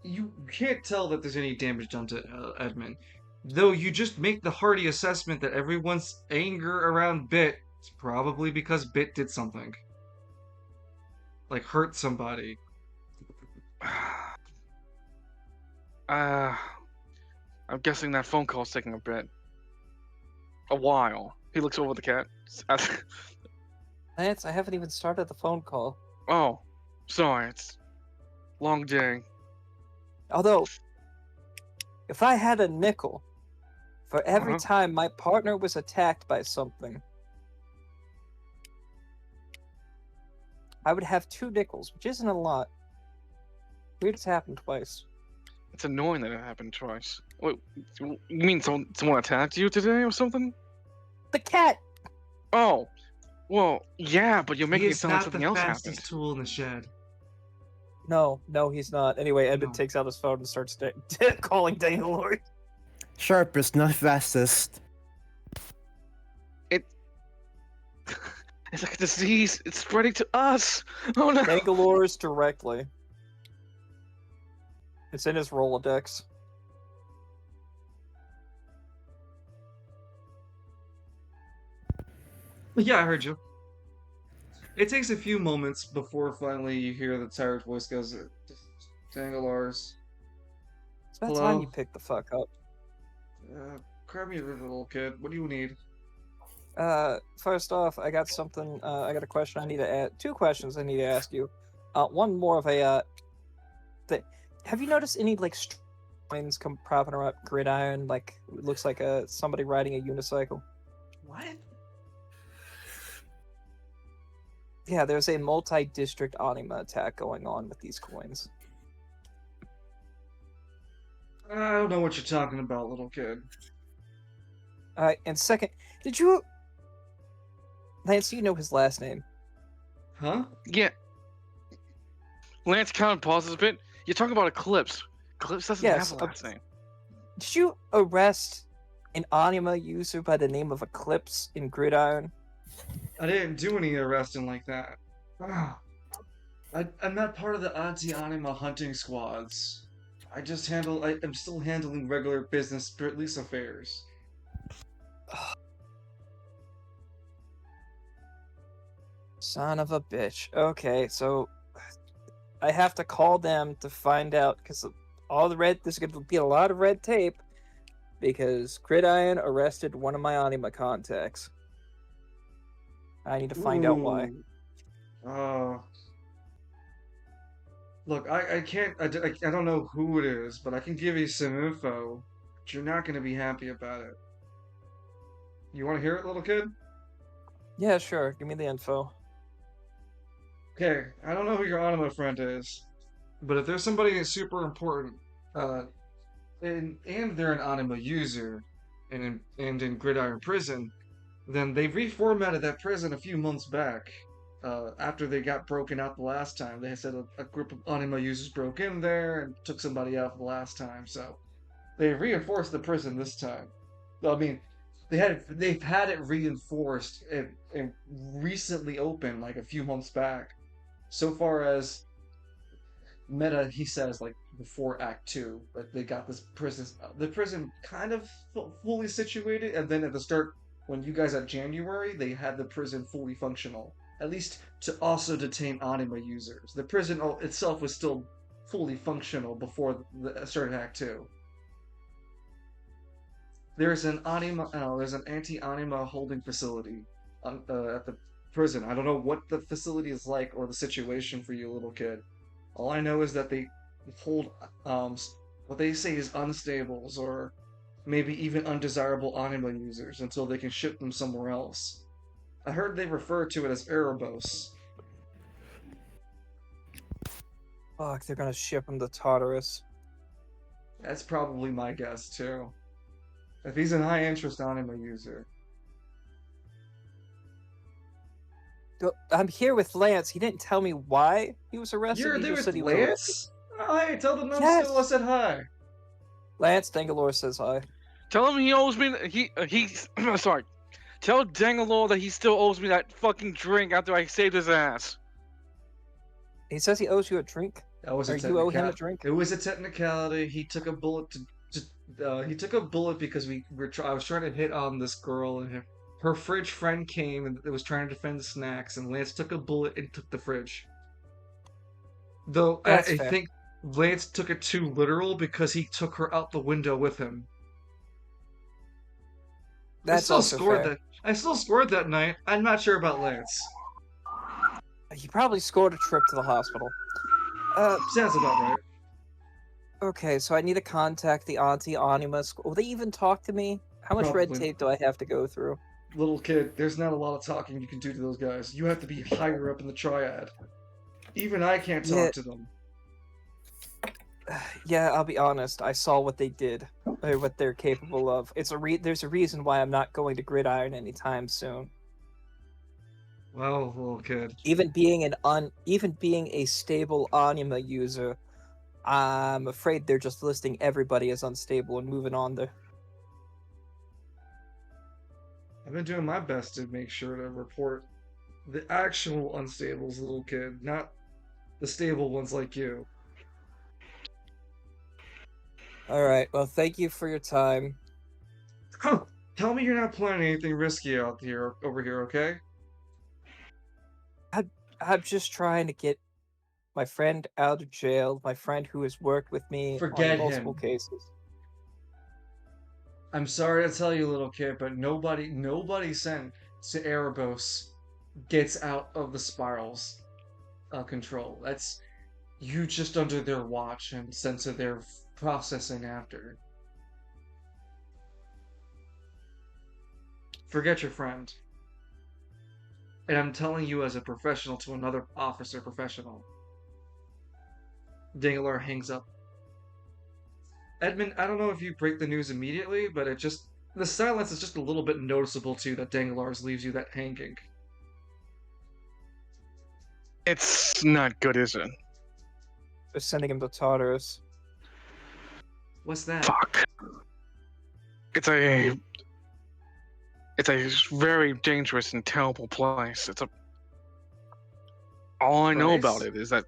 You can't tell that there's any damage done to Edmund. Though you just make the hearty assessment that everyone's anger around Bit is probably because Bit did something. Like hurt somebody. I'm guessing that phone call's taking a while. He looks over the cat. Lance, I haven't even started the phone call. Oh, sorry, it's long day. Although, if I had a nickel for every Uh-huh. time my partner was attacked by something, I would have 2 nickels, which isn't a lot. Weird it's happened twice. It's annoying that it happened twice. Wait, you mean someone attacked you today or something? The cat! Oh, well, yeah, but you're He making it is sound like not something the else fastest happened. tool in the shed. No, he's not. Anyway, Edmund No. takes out his phone and starts calling Dangalore. Sharpest, not fastest. It's like a disease. It's spreading to us. Oh no. Dangalore's directly. It's in his Rolodex. Yeah, I heard you. It takes a few moments before finally you hear the tired voice goes, Dangalars. It's about Hello? time you picked the fuck up. Grab me a little kid. What do you need? First off, I got something. I got a question I need to add. Two questions I need to ask you. One more of a thing. Have you noticed any like lines come propping around Gridiron? Like it looks like somebody riding a unicycle. What? Yeah, there's a multi-district anima attack going on with these coins. I don't know what you're talking about, little kid. And second, did you, Lance? You know his last name? Huh? Yeah. Lance kind of pauses a bit. You're talking about Eclipse. Eclipse doesn't Yes, have a last name. Did you arrest an anima user by the name of Eclipse in Gridiron? I didn't do any arresting like that. Ah. I'm not part of the anti-anima hunting squads. I'm still handling regular business police affairs. Son of a bitch. Okay, so I have to call them to find out because there's going to be a lot of red tape because Gridiron arrested one of my anima contacts. I need to find out why. Look, I can't, I don't know who it is, but I can give you some info. But you're not going to be happy about it. You want to hear it, little kid? Yeah, sure. Give me the info. Okay, I don't know who your anima friend is, but if there's somebody that's super important, and they're an anima user, and in Gridiron Prison, then they reformatted that prison a few months back. After they got broken out the last time, they said a group of anima users broke in there and took somebody out the last time. So they reinforced the prison this time. I mean, they've had it reinforced and recently opened like a few months back. So far as meta, he says like before Act 2, but they got the prison kind of fully situated, and then at the start when you guys at January, they had the prison fully functional. At least to also detain anima users. The prison itself was still fully functional before the start of Act 2. There's an anti-anima holding facility at the prison. I don't know what the facility is like or the situation for you, little kid. All I know is that they hold what they say is unstables or maybe even undesirable anima users until they can ship them somewhere else. I heard they refer to it as Erebos. Fuck, they're gonna ship him to Tartarus. That's probably my guess too. If he's an high interest anima user. I'm here with Lance. He didn't tell me why he was arrested. You're He there just with said he was arrested. Lance? Hi, tell them I'm Yes. still. I said hi. Lance Dangalore says hi. Tell him he owes me. He's sorry. Tell Dangalore that he still owes me that fucking drink after I saved his ass. He says he owes you a drink. That was Or you owe him a drink. It was a technicality. He took a bullet he took a bullet because I was trying to hit on this girl, and her fridge friend came and was trying to defend the snacks, and Lance took a bullet and took the fridge. Though I think Lance took it too literal because he took her out the window with him. That's also fair. I still scored that night. I'm not sure about Lance. He probably scored a trip to the hospital. Sounds about right. Okay, so I need to contact the anti-anima school. Will they even talk to me? How much red Probably. tape do I have to go through? Little kid, there's not a lot of talking you can do to those guys. You have to be higher up in the triad. Even I can't talk to them. Yeah, I'll be honest. I saw what they did, or what they're capable of. There's a reason why I'm not going to Gridiron anytime soon. Well, little kid. Even being a stable anima user, I'm afraid they're just listing everybody as unstable and moving on to. I've been doing my best to make sure to report the actual unstables, little kid, not the stable ones like you. All right. Well, thank you for your time. Tell me you're not planning anything risky over here, okay? I'm just trying to get my friend out of jail. My friend who has worked with me Forget on multiple him. cases. I'm sorry to tell you, little kid, but nobody sent to Erebos gets out of the spiral's control. That's you just under their watch and sent to their processing after. Forget your friend. And I'm telling you as a professional to another officer professional. Dangalar hangs up. Edmund, I don't know if you break the news immediately, but the silence is just a little bit noticeable too that Dangalar's leaves you that hanging. It's not good, is it? They're sending him to Tartarus. What's that? Fuck. It's a very dangerous and terrible place. All I know about it is that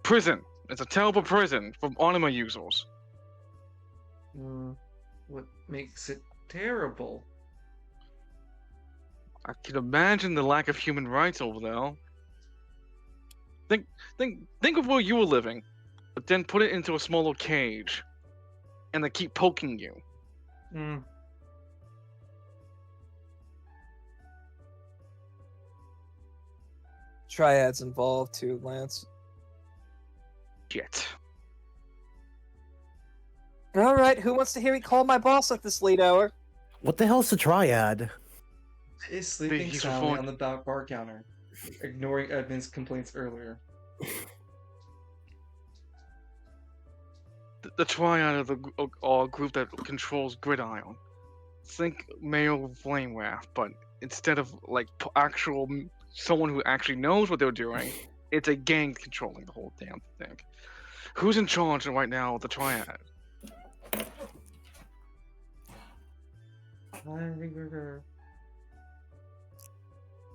prison. It's a terrible prison for anima users. What makes it terrible? I can imagine the lack of human rights over there. Think of where you were living, but then put it into a smaller cage, and they keep poking you. Triads involved too, Lance. Shit. All right, who wants to hear me call my boss at this late hour? What the hell's the triad? Is sleeping He's soundly referring- on the bar counter, ignoring Edmund's complaints earlier. The triad of the group that controls Gridiron. Think Mayo Flamewrath, but instead of like actual someone who actually knows what they're doing, it's a gang controlling the whole damn thing. Who's in charge right now of the triad?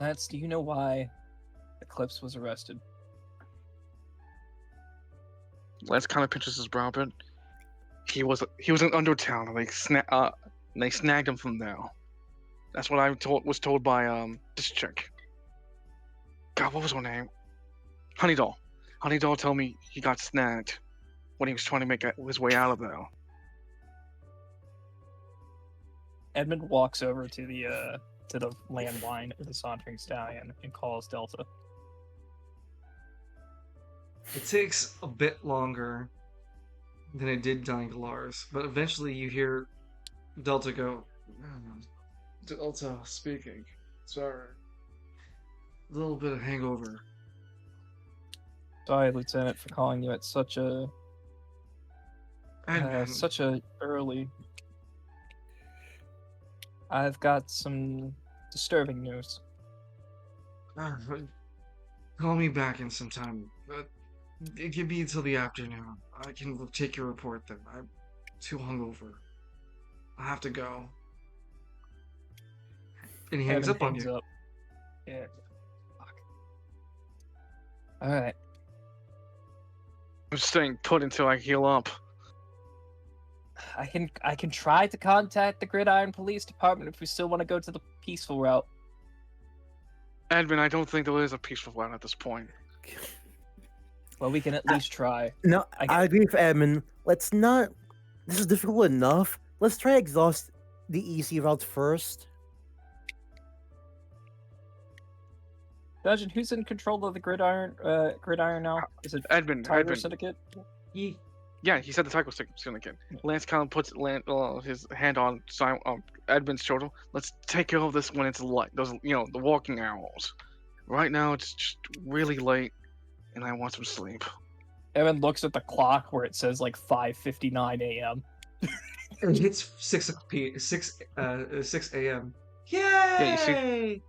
Lance, do you know why Eclipse was arrested? Lance kind of pinches his brow a bit. He was in Undertown, and they snagged him from there. That's what I was told by this chick. God, what was her name? Honeydoll. Honeydoll told me he got snagged when he was trying to make his way out of there. Edmund walks over to the landline of the Sauntering Stallion and calls Delta. It takes a bit longer than it did Dangalar's, but eventually you hear Delta go, Delta speaking. Sorry. A little bit of hangover. Sorry, Lieutenant, for calling you at such a early. I've got some disturbing news. Call me back in some time. Give me until the afternoon. I can take your report then. I'm too hungover. I have to go. And he hangs up on you. Up. Yeah. Fuck. All right. I'm staying put until I heal up. I can try to contact the Gridiron Police Department if we still want to go to the peaceful route. Edmund, I don't think there is a peaceful route at this point. Well, we can at least try. No, I agree with Edmund. Let's not. This is difficult enough. Let's try exhaust the easy routes first. Dungeon, who's in control of the Gridiron now? Is it Edmund. Tiger Edmund. Syndicate? Yeah, he said the Tycho Syndicate. Lance kind of puts his hand on Edmund's shoulder. Let's take care of this when it's light. Those, the walking hours. Right now, it's just really late, and I want some sleep. Evan looks at the clock where it says like 5:59 a.m. It's 6 a.m. Yay!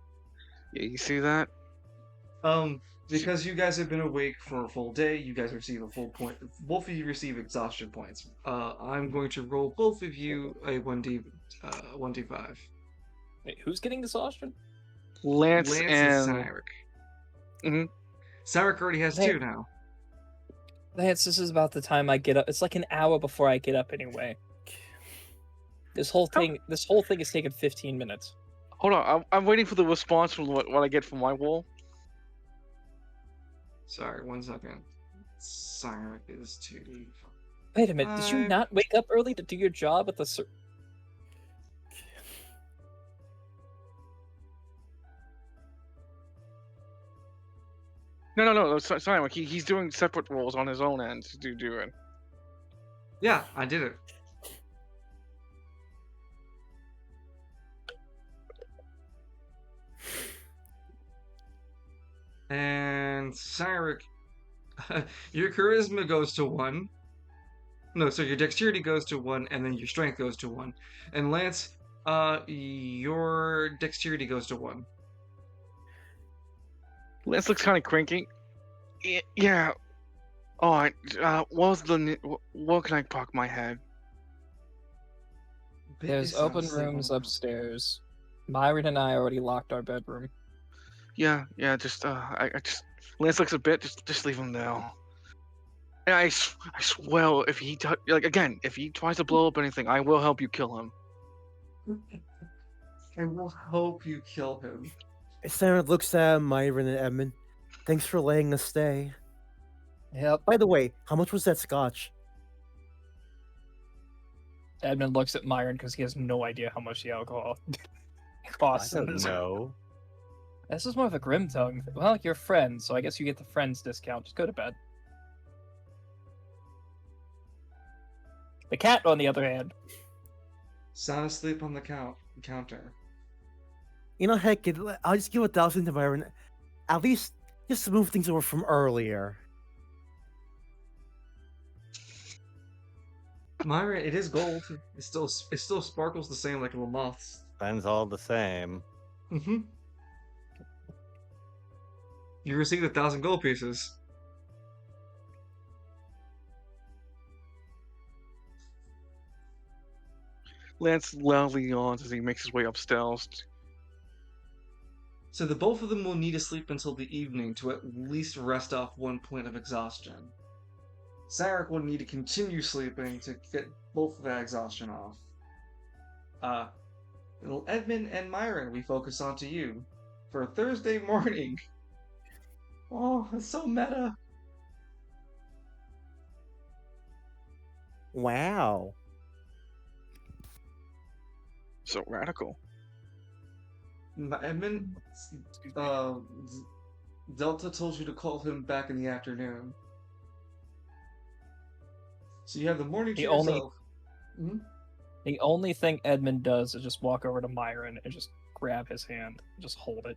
Yeah, you see that? Because you guys have been awake for a full day, you guys receive a full point. Both of you receive exhaustion points. I'm going to roll both of you a 1d5. Wait, who's getting exhaustion? Lance and and Cyric. Mhm. Cyric already has Hey. 2 now. Lance, this is about the time I get up. It's like an hour before I get up anyway. This whole thing has taken 15 minutes. Hold on, I'm waiting for the response from what I get from my wall. Sorry, 1 second. Cyric is 2d5. Wait a minute, did you not wake up early to do your job at the No. Sorry, like he's doing separate roles on his own end to do it. Yeah, I did it. And Cyric, your charisma goes to 1. No, so your dexterity goes to 1, and then your strength goes to 1. And Lance, your dexterity goes to 1. Lance looks kind of cranky. Yeah. All right. What can I park my head? There's open rooms upstairs. Myron and I already locked our bedroom. Yeah. Just I just Lance looks a bit. Just leave him there. And I swear, if he if he tries to blow up anything, I will help you kill him. I will hope you kill him. Sandra looks at Myron and Edmund. Thanks for letting us stay. Yep. By the way, how much was that scotch? Edmund looks at Myron because he has no idea how much the alcohol I costs. don't know. This is more of a grim tongue. Well, you're friends, so I guess you get the friends discount. Just go to bed. The cat, on the other hand, Sound asleep on the counter. You know, heck, I'll just give 1,000 to Myron. At least just to move things over from earlier. Myra, it is gold. It still sparkles the same like little moths. Spends all the same. Mm-hmm. You received 1,000 gold pieces. Lance loudly yawns as he makes his way upstairs. So the both of them will need to sleep until the evening to at least rest off 1 point of exhaustion. Sarek will need to continue sleeping to get both of that exhaustion off. Edmund and Myron, we focus on to you for Thursday morning. Oh, it's so meta. Wow. So radical. Edmund, Delta told you to call him back in the afternoon. So you have the morning to yourself. The only thing Edmund does is just walk over to Myron and just grab his hand, and just hold it,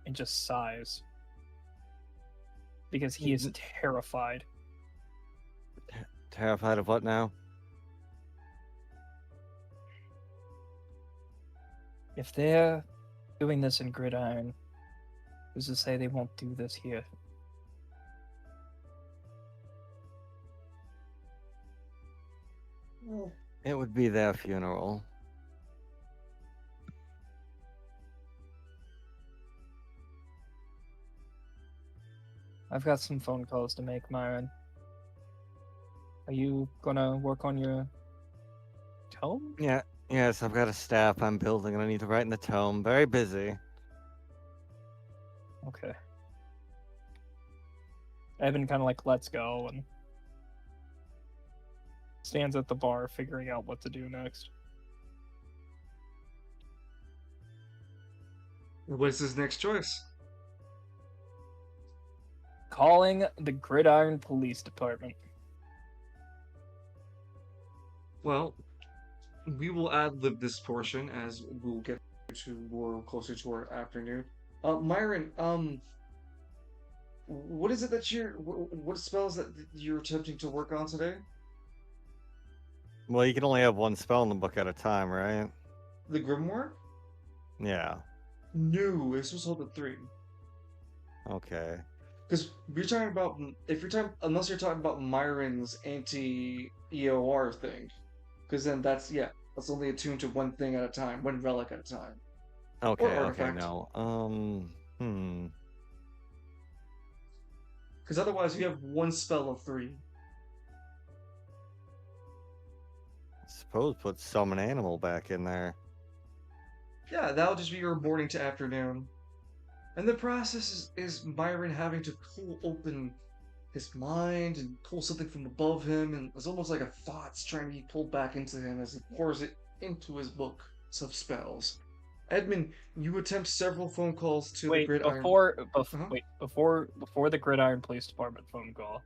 and just sighs. Because he is terrified. Terrified of what now? If they're doing this in Gridiron, who's to say they won't do this here? It would be their funeral. I've got some phone calls to make, Myron. Are you gonna work on your tome? Yeah, yes, I've got a staff I'm building and I need to write in the tome. Very busy. Okay. Evan kind of like lets go and stands at the bar figuring out what to do next. What's his next choice? Calling the Gridiron Police Department. Well, we will ad-lib this portion as we'll get to more closer to our afternoon. Myron, what is it that what spells that you're attempting to work on today? Well, you can only have one spell in the book at a time, right? The Grimoire? Yeah. No, it's supposed to hold at 3. Okay. Because you're talking about, unless you're talking about Myron's anti-EOR thing. Because then that's only attuned to one thing at a time, one relic at a time. Okay, no. Because otherwise you have one spell of 3. Suppose put summon animal back in there. Yeah, that'll just be your morning to afternoon. And the process is Myron having to pull open his mind and pull something from above him, and it's almost like a thought's trying to be pulled back into him as he pours it into his book of spells. Edmund, you attempt several phone calls to the Wait, Gridiron. Uh-huh. before the Gridiron Police Department phone call,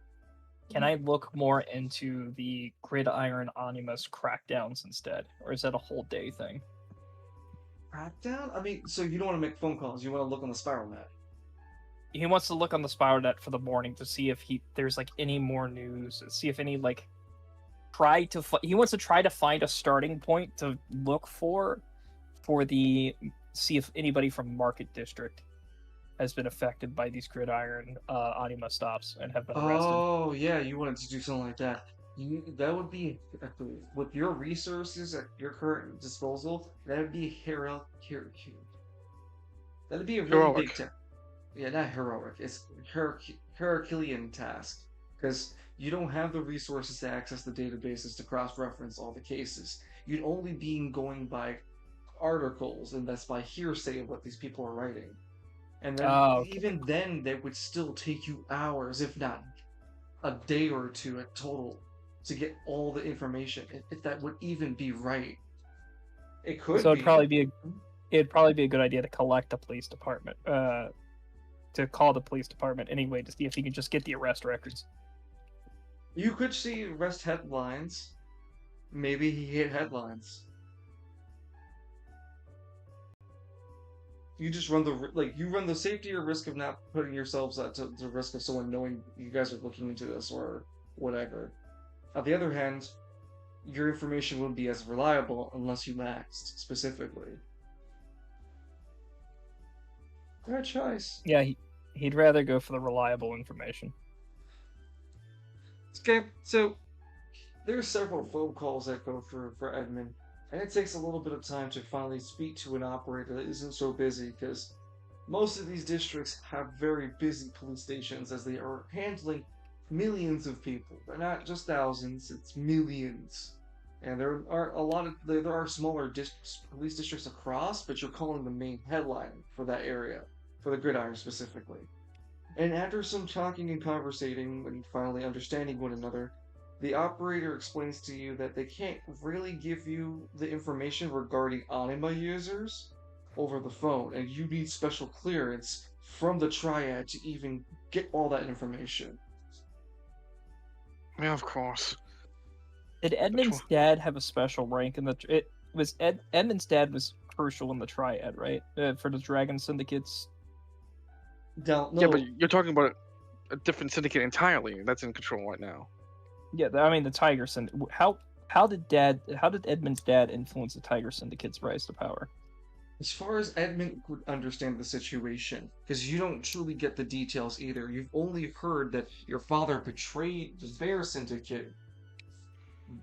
can I look more into the Gridiron Animus crackdowns instead, or is that a whole day thing? Crackdown? I mean, so you don't want to make phone calls. You want to look on the spiral net. He wants to look on the spiral net for the morning to see if there's like any more news, see if any like he wants to try to find a starting point to look for see if anybody from Market District has been affected by these Gridiron Anima stops and have been arrested. Oh, yeah, you wanted to do something like that. That would be, with your resources at your current disposal, that would be that'd be a really Heroic. big task. Yeah, not heroic. It's Herculean task. Because you don't have the resources to access the databases to cross-reference all the cases. You'd only be going by articles, and that's by hearsay of what these people are writing. And then, Okay. even then, that would still take you hours, if not a day or two at total, to get all the information, if that would even be right. It could So be. it'd probably be a good idea to collect a police department, to call the police department anyway to see if he can just get the arrest records. You could see arrest headlines. Maybe he hit headlines. You just run the safety or risk of not putting yourselves at the risk of someone knowing you guys are looking into this or whatever. On the other hand, your information wouldn't be as reliable unless you maxed specifically. Good choice. Yeah, he'd rather go for the reliable information. Okay, so there's several phone calls that go for Edmund, and it takes a little bit of time to finally speak to an operator that isn't so busy, because most of these districts have very busy police stations as they are handling millions of people. They're not just thousands, it's millions. And there are smaller police districts across, but you're calling the main headline for that area, for the Gridiron specifically. And after some talking and conversating and finally understanding one another, the operator explains to you that they can't really give you the information regarding anima users over the phone, and you need special clearance from the Triad to even get all that information. Yeah, of course. Did Edmund's dad have a special rank in Edmund's dad was crucial in the Triad, right? For the Dragon Syndicates. No. Yeah, but you're talking about a different syndicate entirely that's in control right now. Yeah, I mean the Tiger Syndicate. How did Edmund's dad influence the Tiger Syndicate's rise to power? As far as Edmund would understand the situation, because you don't truly get the details either. You've only heard that your father betrayed the Bear Syndicate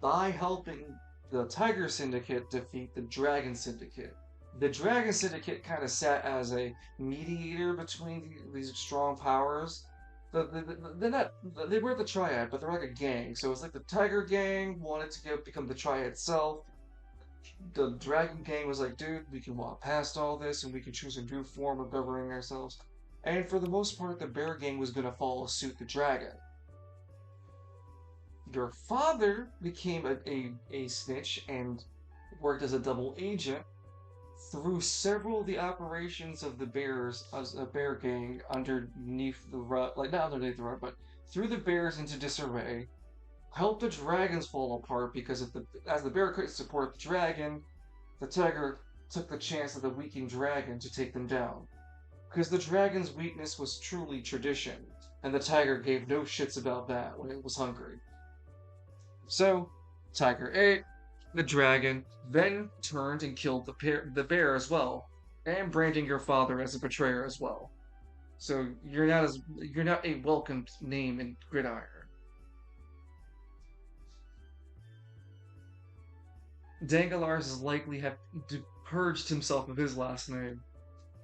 by helping the Tiger Syndicate defeat the Dragon Syndicate. The Dragon Syndicate kind of sat as a mediator between these strong powers. They were the Triad, but they're like a gang. So it's like the Tiger Gang wanted to become the Triad itself. The Dragon Gang was like, dude, we can walk past all this and we can choose a new form of governing ourselves. And for the most part, the Bear Gang was going to follow suit the Dragon. Your father became a snitch and worked as a double agent through several of the operations of the Bears as a Bear Gang underneath the rug, like not underneath the rug, but through the Bears into disarray, helped the Dragons fall apart because as the Bear couldn't support the Dragon, the Tiger took the chance of the weakened Dragon to take them down. Because the Dragon's weakness was truly tradition, and the Tiger gave no shits about that when it was hungry. So, Tiger ate the Dragon, then turned and killed the bear as well, and branding your father as a betrayer as well. So you're not a welcomed name in Gridiron. Dangalars is likely have purged himself of his last name,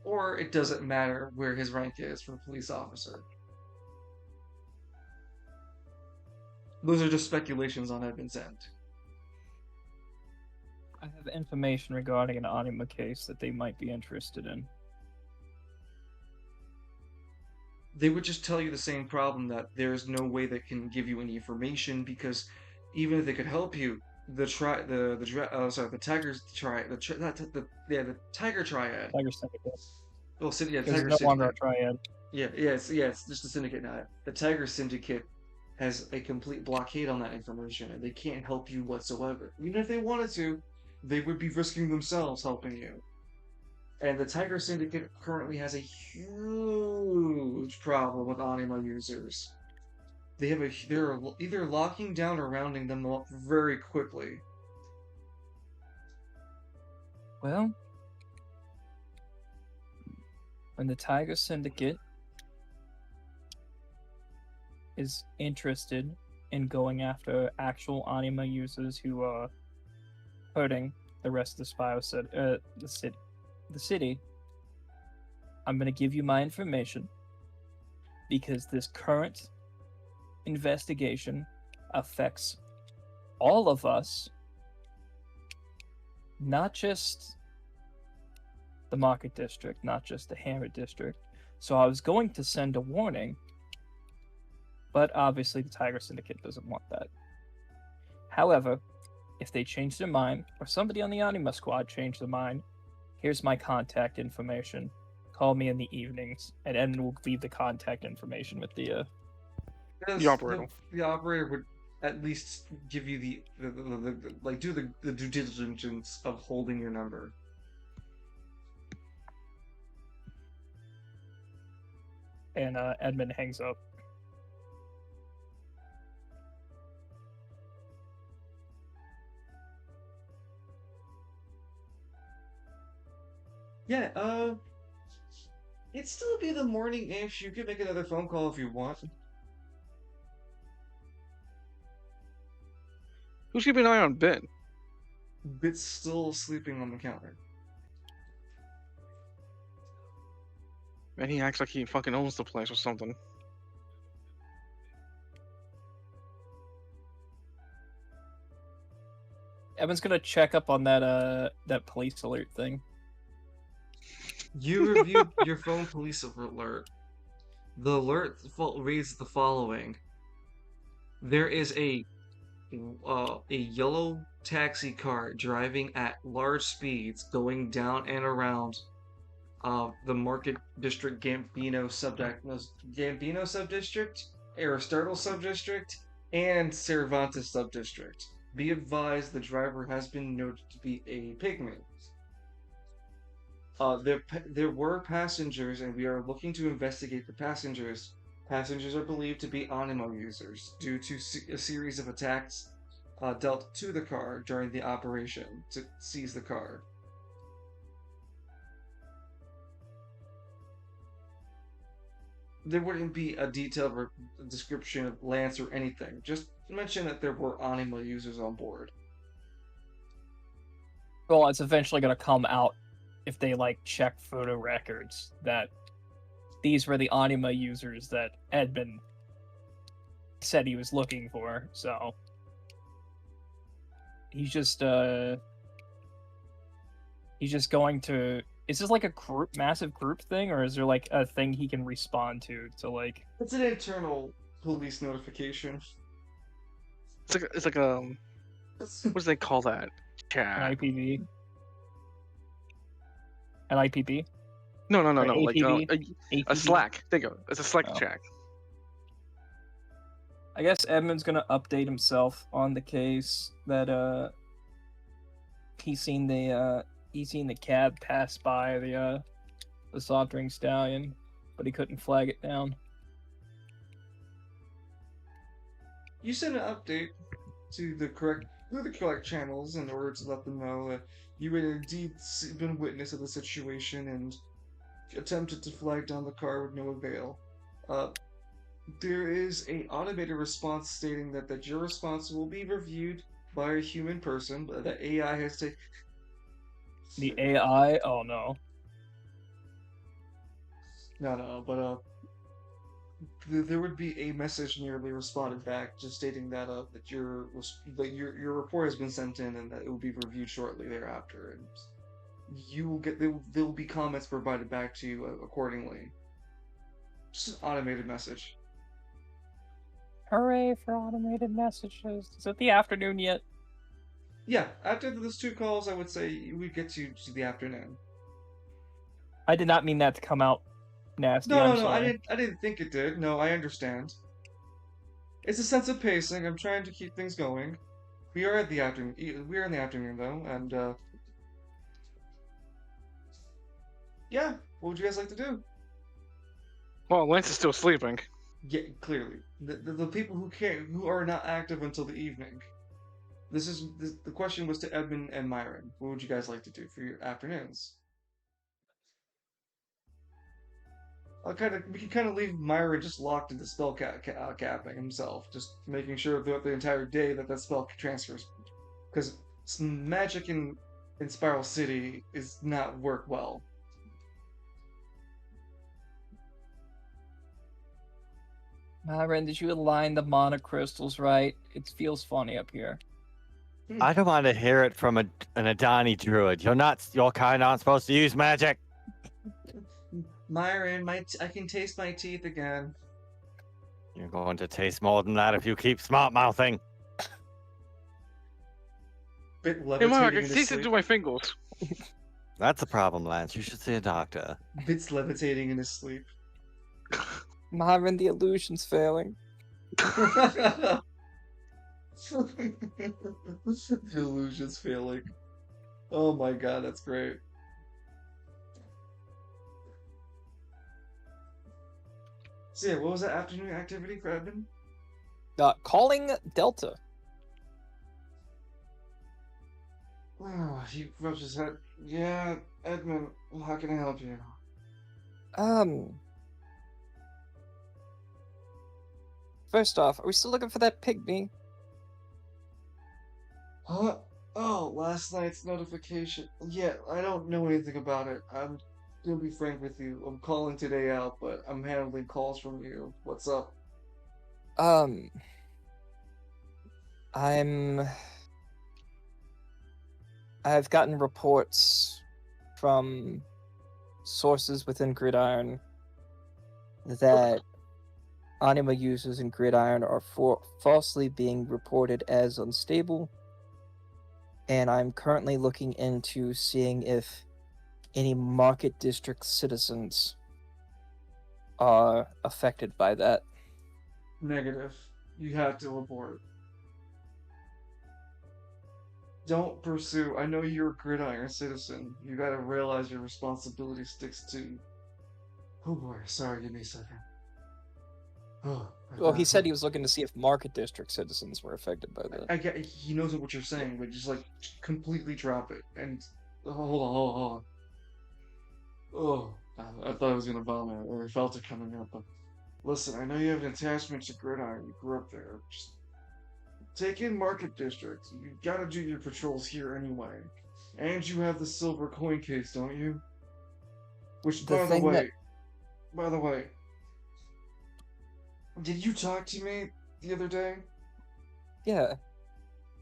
or it doesn't matter where his rank is for a police officer. Those are just speculations on Edmund's end. I have information regarding an anima case that they might be interested in. They would just tell you the same problem, that there's no way they can give you any information because even if they could help you, the Tigers tri the tri not the yeah the Tiger Triad. Tiger Syndicate. Well, yeah, Because Tiger it's no longer a Syndicate. triad. Yeah, it's just the Syndicate now. The Tiger Syndicate has a complete blockade on that information, and they can't help you whatsoever. Even if they wanted to, they would be risking themselves helping you. And the Tiger Syndicate currently has a huge problem with Anima users. They're either locking down or rounding them up very quickly. Well, when the Tiger Syndicate is interested in going after actual anima users who are hurting the rest of the city, I'm going to give you my information because this current investigation affects all of us, not just the Market District, not just the Hammer District. So I was going to send a warning, but obviously the Tiger Syndicate doesn't want that. However, if they change their mind, or somebody on the Anima Squad changed their mind, here's my contact information. Call me in the evenings, and Edmund will leave the contact information with the operator. The operator would at least give you do the due diligence of holding your number. and Edmund hangs up. Yeah, it'd still be the morning-ish. You could make another phone call if you want. Who's keeping an eye on Ben? Bit's still sleeping on the counter. And he acts like he fucking owns the place or something. Edmund's gonna check up on that police alert thing. You reviewed your phone police alert. The alert reads the following: there is a yellow taxi car driving at large speeds going down and around the Market District Gambino subdistrict, Aristotle subdistrict, and Cervantes subdistrict. Be advised, the driver has been noted to be a pygmy. There were passengers, and we are looking to investigate the passengers. Passengers are believed to be Animo users due to a series of attacks dealt to the car during the operation to seize the car. There wouldn't be a detailed description of Lance or anything. Just mention that there were Animo users on board. Well, it's eventually gonna come out if they check photo records that these were the Anima users that Edmund said he was looking for. So he's just going to. Is this like a massive group thing, or is there a thing he can respond to It's an internal police notification. It's like a what do they call that? Chat. an IPV? An IPP? No. Or Like APV? a Slack. Think of it. It's a Slack Oh. chat. I guess Edmund's gonna update himself on the case that he's seen the cab pass by the Sauntering Stallion, but he couldn't flag it down. You send an update to the correct channels in order to let them know that you had indeed been witness of the situation and attempted to flag down the car with no avail. There is a automated response stating that your response will be reviewed by a human person, but that AI has taken. The AI? Oh no. No, but there would be a message nearly responded back, just stating that your report has been sent in and that it will be reviewed shortly thereafter, and you will get there will be comments provided back to you accordingly. Just an automated message. Hooray for automated messages. Is it the afternoon yet? Yeah, after those 2 calls, I would say we get to the afternoon. I did not mean that to come out nasty. No, no, I'm no. I sorry. didn't. I didn't think it did. No, I understand. It's a sense of pacing. I'm trying to keep things going. We are at the afternoon. We are in the afternoon though, and yeah. What would you guys like to do? Well, Lance is still sleeping. Yeah, clearly the people who are not active until the evening. The question was to Edmund and Myron. What would you guys like to do for your afternoons? We can kind of leave Myron just locked into capping himself, just making sure throughout the entire day that spell transfers, because magic in Spiral City is not work well. Myron, did you align the monocrystals right? It feels funny up here. I don't want to hear it from an Adani druid. You're kind aren't supposed to use magic. Myron, I can taste my teeth again. You're going to taste more than that if you keep smart mouthing. Bit Hey, Mark, levitating I in can his taste it sleep. through my fingers. That's a problem, Lance. You should see a doctor. Bits levitating in his sleep. Myron, the illusion's failing. The illusion's failing. Oh my god, that's great. So yeah, what was that afternoon activity for Edmund? Calling Delta. Oh, he rubs his head. Yeah, Edmund, how can I help you? First off, are we still looking for that pygmy? Huh? Oh, last night's notification. Yeah, I don't know anything about it. I'm gonna be frank with you. I'm calling today out, but I'm handling calls from you. What's up? I've gotten reports from sources within Gridiron that anima users in Gridiron are falsely being reported as unstable, and I'm currently looking into seeing if any Market District citizens are affected by that. Negative. You have to report. Don't pursue. I know you're a gridiron citizen. You gotta realize your responsibility sticks to. Oh boy, sorry, give me a second. Oh, Well, he said he was looking to see if Market District citizens were affected by that. I get. He knows what you're saying, but just like completely drop it and hold on, hold on. Oh, I thought I was gonna vomit, or I felt it coming up. But listen, I know you have an attachment to gridiron. You grew up there. Just take in Market District. You gotta do your patrols here anyway. And you have the silver coin case, don't you? Which, The by the thing that- way, did you talk to me the other day? Yeah,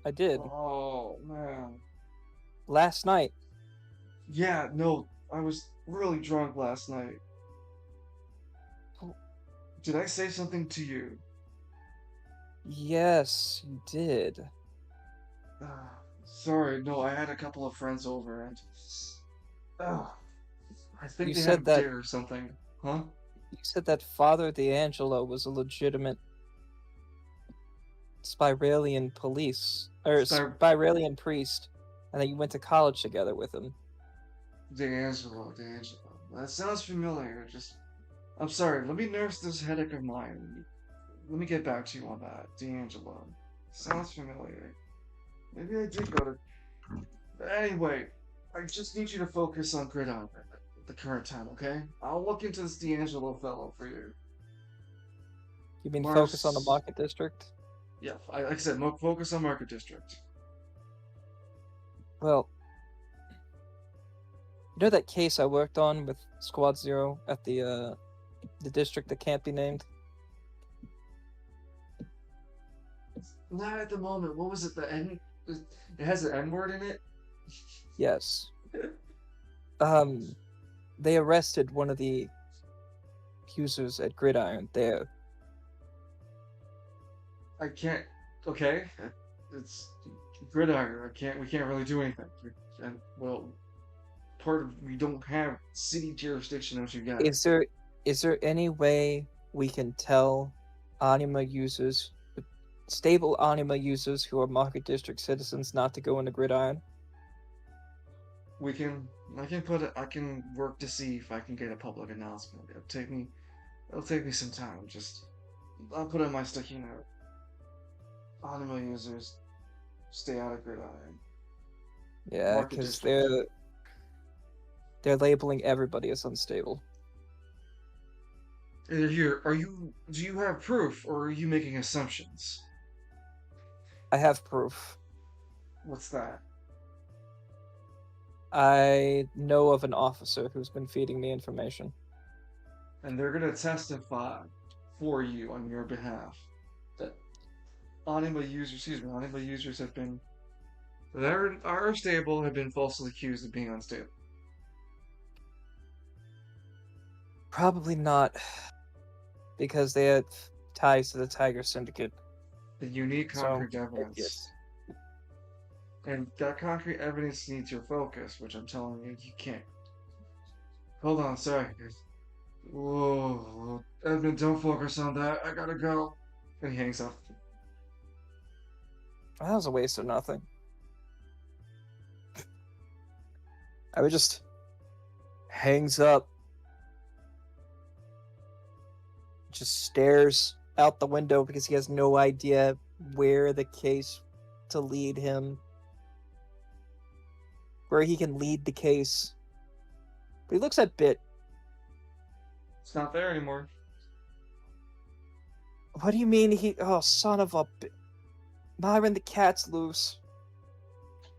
I did. Oh, man. Last night. Yeah, no, I was really drunk last night. Oh. Did I say something to you? Yes, you did. Sorry, no, I had a couple of friends over and. I think You they said had a that- dare or something. Huh? You said that Father D'Angelo was a legitimate Spiralian police, or Spiralian priest, and that you went to college together with him. D'Angelo. That sounds familiar. I'm sorry, let me nurse this headache of mine. Let me get back to you on that. D'Angelo. Sounds familiar. Maybe I did go to. Anyway, I just need you to focus on Gridiron at the current time, okay? I'll look into this D'Angelo fellow for you. You mean Mars- focus on the Market District? Yeah, like I said, focus on Market District. Well, you know that case I worked on with Squad Zero at the district that can't be named? Not at the moment. What was it? The N? It has an N word in it? Yes. They arrested one of the users at Gridiron there. I can't. Okay. It's. Gridiron. We can't really do anything. And well, we don't have city jurisdiction as you got. Is there any way we can tell anima users, stable anima users who are Market District citizens, not to go into Gridiron? I can work to see if I can get a public announcement. It'll take me some time. I'll put on my sticky note. Anima users, stay out of Gridiron. Yeah, Market because District. they're labeling everybody as unstable. Here, do you have proof, or are you making assumptions? I have proof. What's that? I know of an officer who's been feeding me information. And they're gonna testify for you on your behalf that anima users have been that are stable have been falsely accused of being unstable. Probably not, because they had ties to the Tiger Syndicate. The unique concrete evidence. Yes. And that concrete evidence needs your focus, which I'm telling you, you can't. Hold on, sorry. Whoa, Edmund, don't focus on that. I gotta go. And he hangs up. That was a waste of nothing. I would just hangs up, just stares out the window because he has no idea where the case to lead him, where he can lead the case. But he looks at Bit. It's not there anymore. What do you mean he? Oh, son of a! Myron, the cat's loose.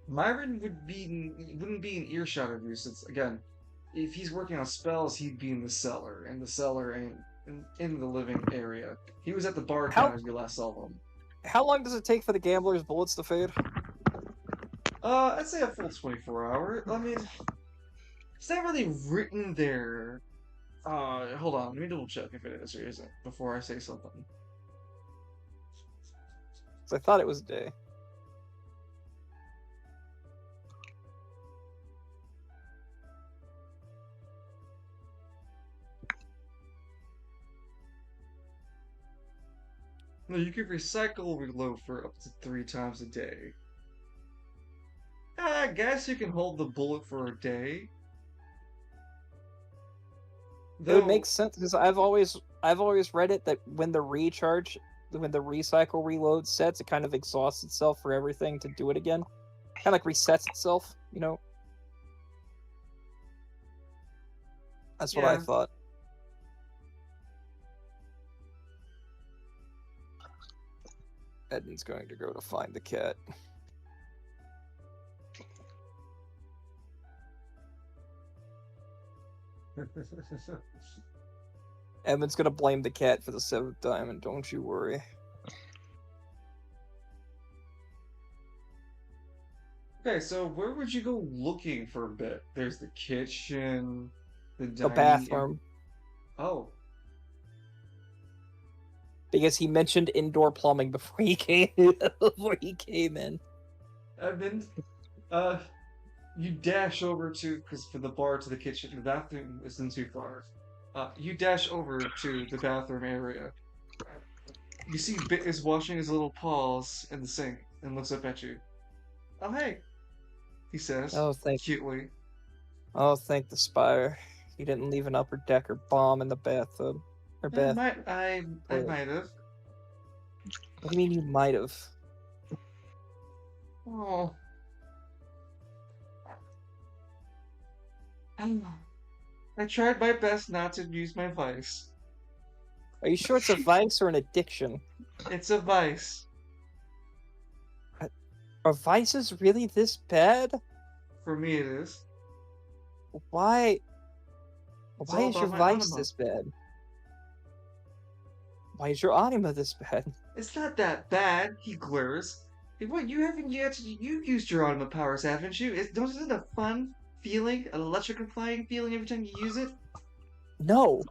Myron wouldn't be in earshot of you. Since again, if he's working on spells, he'd be in the cellar, and the cellar ain't in the living area. He was at the bar counter as you last saw him. How long does it take for the gambler's bullets to fade? I'd say a full 24 hour. I mean, it's not really written there. Hold on, let me double check if it is or isn't before I say something. I thought it was a day. No, you can recycle reload for up to 3 times a day. I guess you can hold the bullet for a day. It would make sense because I've always read it that when the recycle reload sets, it kind of exhausts itself for everything to do it again. Kind of like resets itself, you know? That's what I thought. Edmund's going to go to find the cat. Edmund's gonna blame the cat for the 7th time, and don't you worry. Okay, so where would you go looking for a bit? There's the kitchen, the bathroom. Oh. Because he mentioned indoor plumbing before he came in. Edmund, you dash over to, because for the bar to the kitchen, the bathroom isn't too far. You dash over to the bathroom area. You see Bit is washing his little paws in the sink and looks up at you. Oh, hey, he says, cutely. Oh, thank the Spire. He didn't leave an upper decker bomb in the bathtub. Or bath. I might have. What do you mean you might have? Oh. I tried my best not to use my vice. Are you sure it's a vice or an addiction? It's a vice. Are vices really this bad? For me it is. Why is your vice this bad? Why is your anima this bad? It's not that bad, he glares. What, you used your anima powers, haven't you? Isn't it a fun feeling, an electrifying feeling every time you use it? No.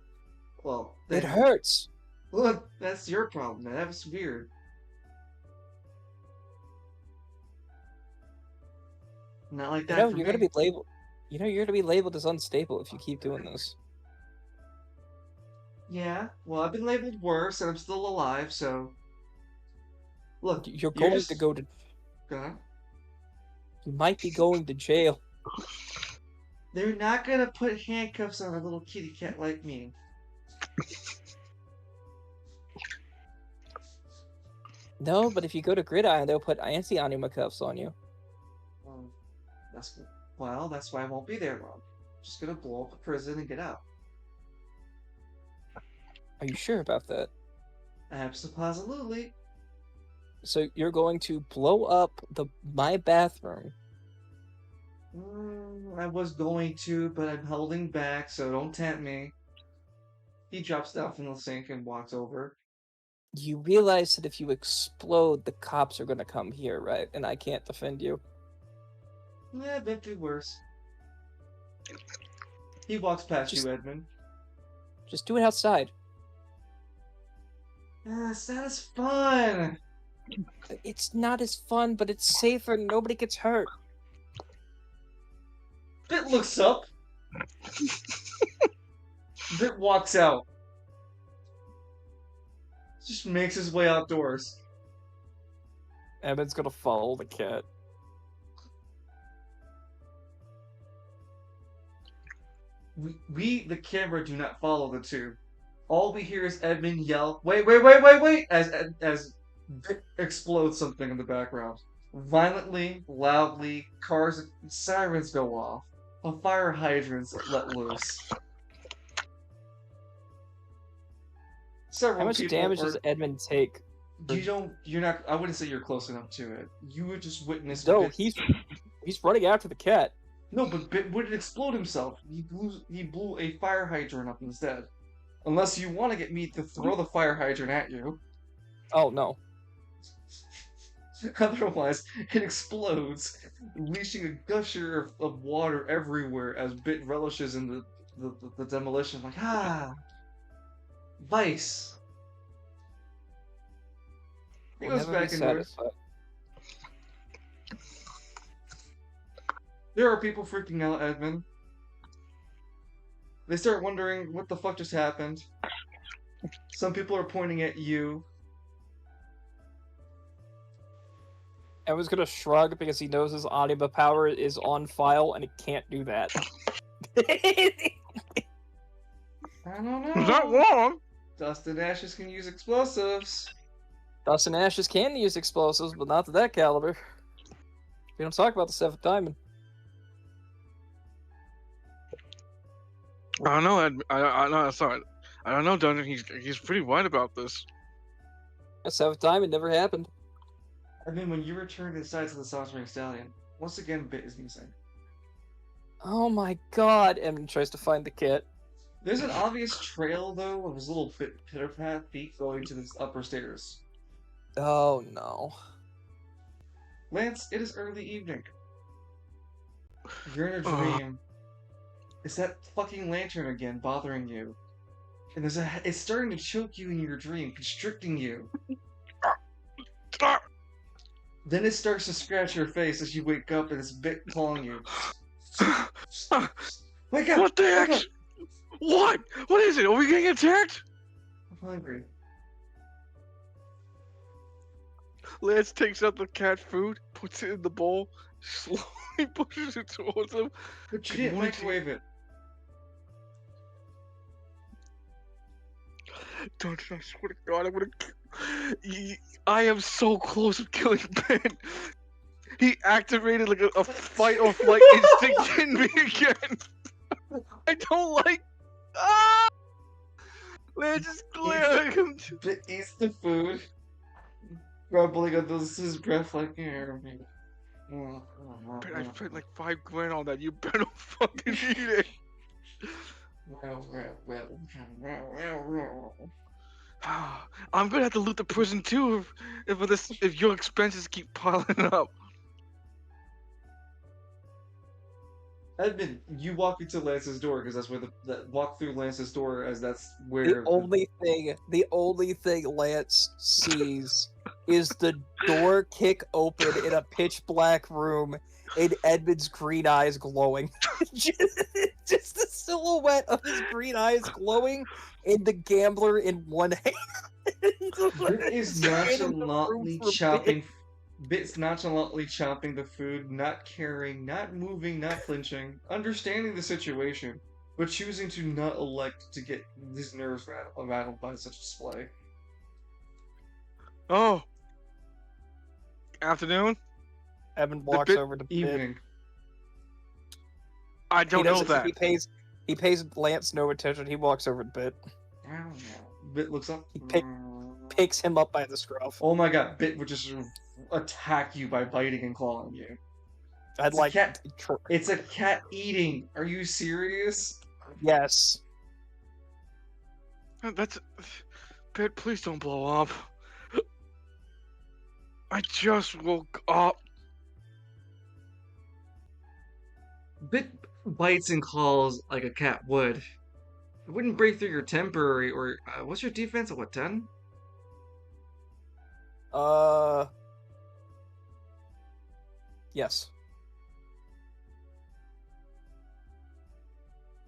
Well, it hurts. Look, that's your problem, man. That was weird. Not like You that know, for you're gonna me. be labeled. You know, you're gonna be labeled as unstable if you keep doing this. Yeah, well, I've been labeled worse, and I'm still alive, so... Look, You're you're going to just... go to. God. You might be going to jail. They're not gonna put handcuffs on a little kitty cat like me. No, but if you go to Gridiron, they'll put anti-anima cuffs on you. Um, that's why I won't be there long. Just gonna blow up the prison and get out. Are you sure about that? Absolutely. So you're going to blow up my bathroom. I was going to, but I'm holding back, so don't tempt me. He drops down from the sink and walks over. You realize that if you explode, the cops are gonna come here, right? And I can't defend you. Yeah, been through worse. He walks past Just- you, Edmund. Just do it outside. It's not as fun. It's not as fun, but it's safer. Nobody gets hurt. Bit looks up. Bit walks out. Just makes his way outdoors. Evan's gonna follow the cat. We, the camera, do not follow the two. All we hear is Edmund yell, "Wait, wait, wait, wait, wait!" as Vic explodes something in the background. Violently, loudly, cars, sirens go off. A fire hydrant's let loose. Several How much people damage are, does Edmund take? you're not, I wouldn't say you're close enough to it. You would just witness No, Bit, he's running after the cat. no, but Bit wouldn't explode himself. He blew a fire hydrant up instead. Unless you want to get me to throw the fire hydrant at you. Oh no. Otherwise, it explodes, unleashing a gusher of water everywhere as Bit relishes in the demolition. Like, Vice. He We'll goes never be back indoors. satisfied. There are people freaking out, Edmund. They start wondering what the fuck just happened. Some people are pointing at you. Evan's gonna shrug because he knows his anima power is on file and it can't do that. I don't know. Is that wrong? Dust and ashes can use explosives. Dust and Ashes can use explosives, but not to that caliber. We don't talk about the Seventh Diamond. I don't know. I know. Sorry. I don't know, Dungeon. He's pretty right about this. The Seventh Diamond never happened. I mean, when you return inside to the Saucering Stallion, once again, Bit is missing. Oh my god, Evan tries to find the cat. There's an obvious trail, though, of his little pitter-pat feet going to the upper stairs. Oh no. Lance, it is early evening. You're in a dream. It's that fucking lantern again bothering you. And it's starting to choke you in your dream, constricting you. Then it starts to scratch your face as you wake up and it's Bit calling you. Wake up! What the wake heck? up! What? What is it? Are we getting attacked? I'm hungry. Lance takes out the cat food, puts it in the bowl, slowly pushes it towards him. But you Good didn't morning, microwave it. Don't I swear to God, I'm gonna. I am so close to killing Ben. He activated like a fight or flight instinct in me again. I don't like. Ah! Lance is glaring him. Bit eats the food, grumbling under his breath like, here. Ben, I spent like $5 grand on that. You better fucking eat it. I'm gonna have to loot the prison too if your expenses keep piling up. Edmund, you walk into Lance's door because that's where walk through Lance's door as that's where The only thing Lance sees is the door kick open in a pitch black room and Edmund's green eyes glowing. Just the silhouette of his green eyes glowing, and the gambler in one hand. Bit is Standing in the room nonchalantly for a bit. chopping. Bit's nonchalantly chopping the food, not caring, not moving, not flinching, understanding the situation, but choosing to not elect to get his nerves rattled by such display. Oh, afternoon. Evan walks bit- over to Bit. Evening. I He don't know doesn't- that. He pays Lance no attention. He walks over to Bit, I don't know. Bit looks up. picks him up by the scruff. Oh my god, Bit would just attack you by biting and clawing you. I'd It's a like. cat. It's a cat eating. Are you serious? Yes. That's Bit. Please don't blow up. I just woke up. Bit bites and claws like a cat would. It wouldn't break through your temporary or what's your defense at what 10? Yes.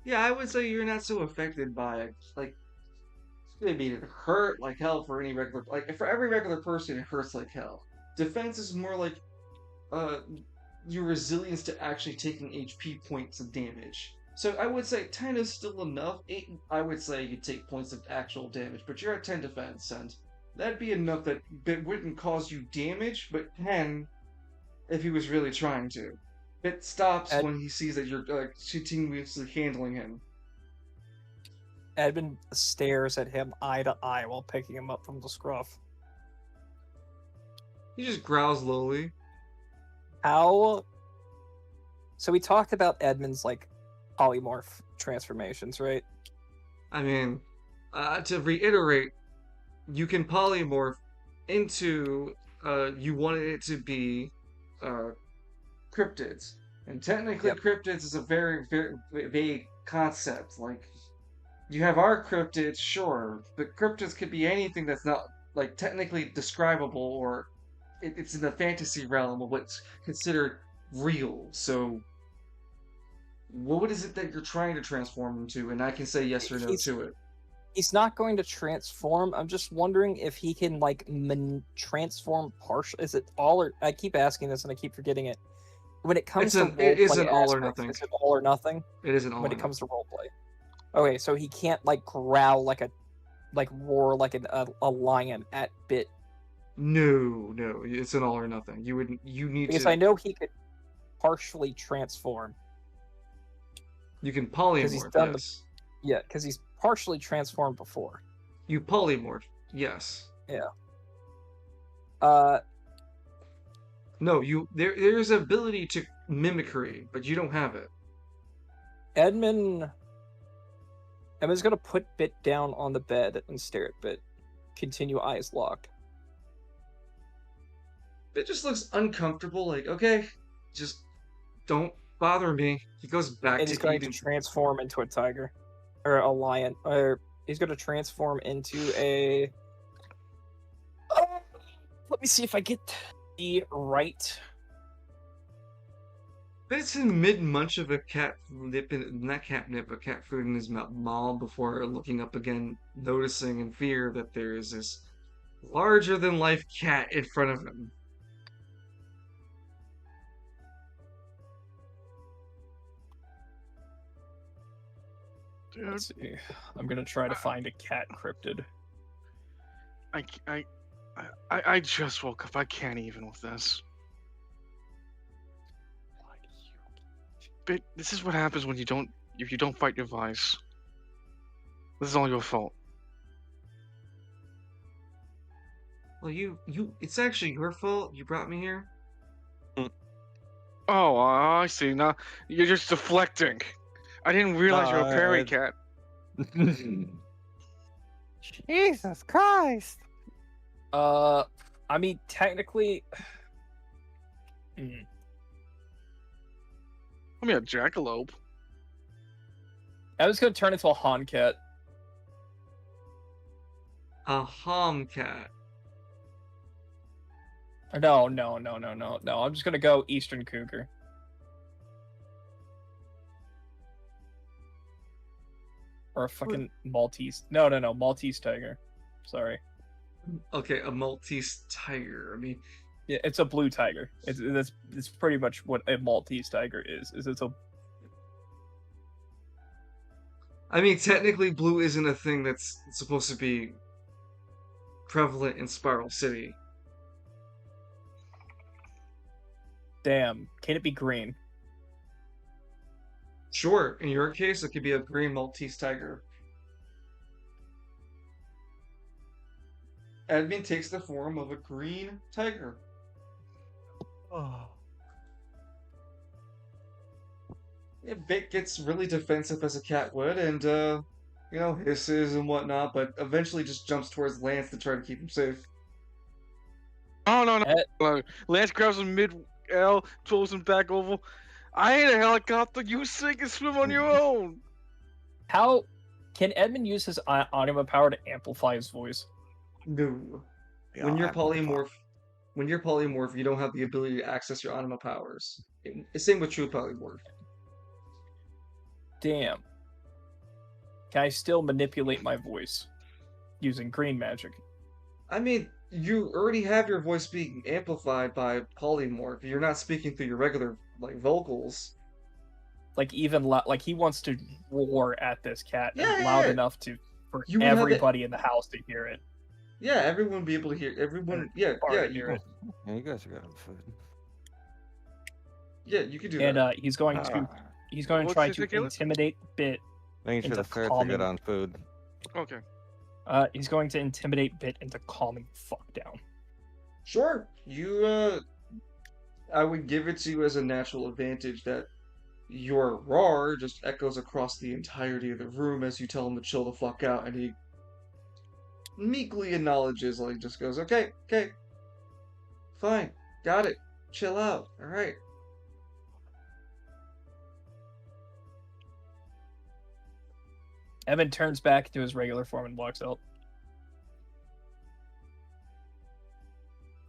Yeah, I would say you're not so affected by it. Like, I mean, it hurt like hell for any regular. Like, for every regular person, it hurts like hell. Defense is more like, uh, your resilience to actually taking HP points of damage. So I would say 10 is still enough. 8, I would say you take points of actual damage, but you're at 10 defense, and that'd be enough that it wouldn't cause you damage, but 10 if he was really trying to. It stops when he sees that you're continuously handling him. Edmund stares at him eye to eye while picking him up from the scruff. He just growls lowly. How? So we talked about Edmund's like polymorph transformations, right? I mean, to reiterate, you can polymorph into you wanted it to be cryptids, and technically cryptids is a very, very vague concept. Like, you have our cryptids, sure, but cryptids could be anything that's not like technically describable, or it's in the fantasy realm of what's considered real. So what is it that you're trying to transform into? And I can say yes or no to it. He's not going to transform. I'm just wondering if he can like transform partial. Is it all or? I keep asking this and I keep forgetting it. When it comes to it isn't roleplay all or aspects, nothing. is it all or nothing? It isn't all When or it comes to roleplay. Okay, so he can't like growl like roar like a lion at Bit. No, it's an all or nothing. You need Because to. I know he could partially transform. You can he's polymorph. done Yes. Yeah, because he's partially transformed before. You polymorph. Yes. Yeah. No, there's ability to mimicry, but you don't have it. Edmund's gonna put Bit down on the bed and stare at Bit. Continue eyes locked. It just looks uncomfortable. Like, okay, just don't bother me. He goes back And to he's going eating. to transform into a tiger. Or a lion. Or he's gonna transform into a... let me see if I get the right... But it's in mid-munch of a cat nip, not catnip, but cat food in his maw before looking up again, noticing in fear that there is this larger-than-life cat in front of him. Let's see. I'm gonna try to find a cat cryptid. I just woke up. I can't even with this. But this is what happens when if you don't fight your vice. This is all your fault. Well, it's actually your fault. You brought me here. Oh, I see. Now you're just deflecting. I didn't realize you're a parry cat. Jesus Christ! I mean, technically... I mean, a jackalope. I was gonna turn into a Han cat. A cat. No. I'm just gonna go Eastern Cougar. Or a fucking Maltese. No, Maltese tiger. Sorry. Okay, a Maltese tiger. I mean, Yeah, it's a blue tiger. It's pretty much what a Maltese tiger is. It's a technically, blue isn't a thing that's supposed to be prevalent in Spiral City. damn. Can it be green? Sure, in your case, it could be a green Maltese tiger. Admin takes the form of a green tiger. Bit gets really defensive as a cat would, and hisses and whatnot, but eventually just jumps towards Lance to try to keep him safe. Oh no, Eh. no! Lance grabs him mid L, throws him back over. I ain't a helicopter. You sink and swim on your own. How can Edmund use his anima power to amplify his voice? No. Yeah, When you're I'm gonna polymorph, you don't have the ability to access your anima powers. Same with true polymorph. Damn. Can I still manipulate my voice using green magic? I mean, you already have your voice being amplified by polymorph. You're not speaking through your regular vocals. Like even like he wants to roar at this cat Yeah, and loud yeah. enough for You would have it- everybody in the house to hear it. Yeah, everyone would be able to hear. Everyone, yeah, Or yeah, to hear it. Yeah, you guys are good on food. yeah. You could do And that. he's going to What's try his to name? intimidate Bit. Making sure into the ferrets are good calming- on food. Okay. He's going to intimidate Bit into calming the fuck down. Sure, I would give it to you as a natural advantage that your roar just echoes across the entirety of the room as you tell him to chill the fuck out, and he meekly acknowledges, like, just goes, okay, fine, got it, chill out, alright. Evan turns back to his regular form and walks out.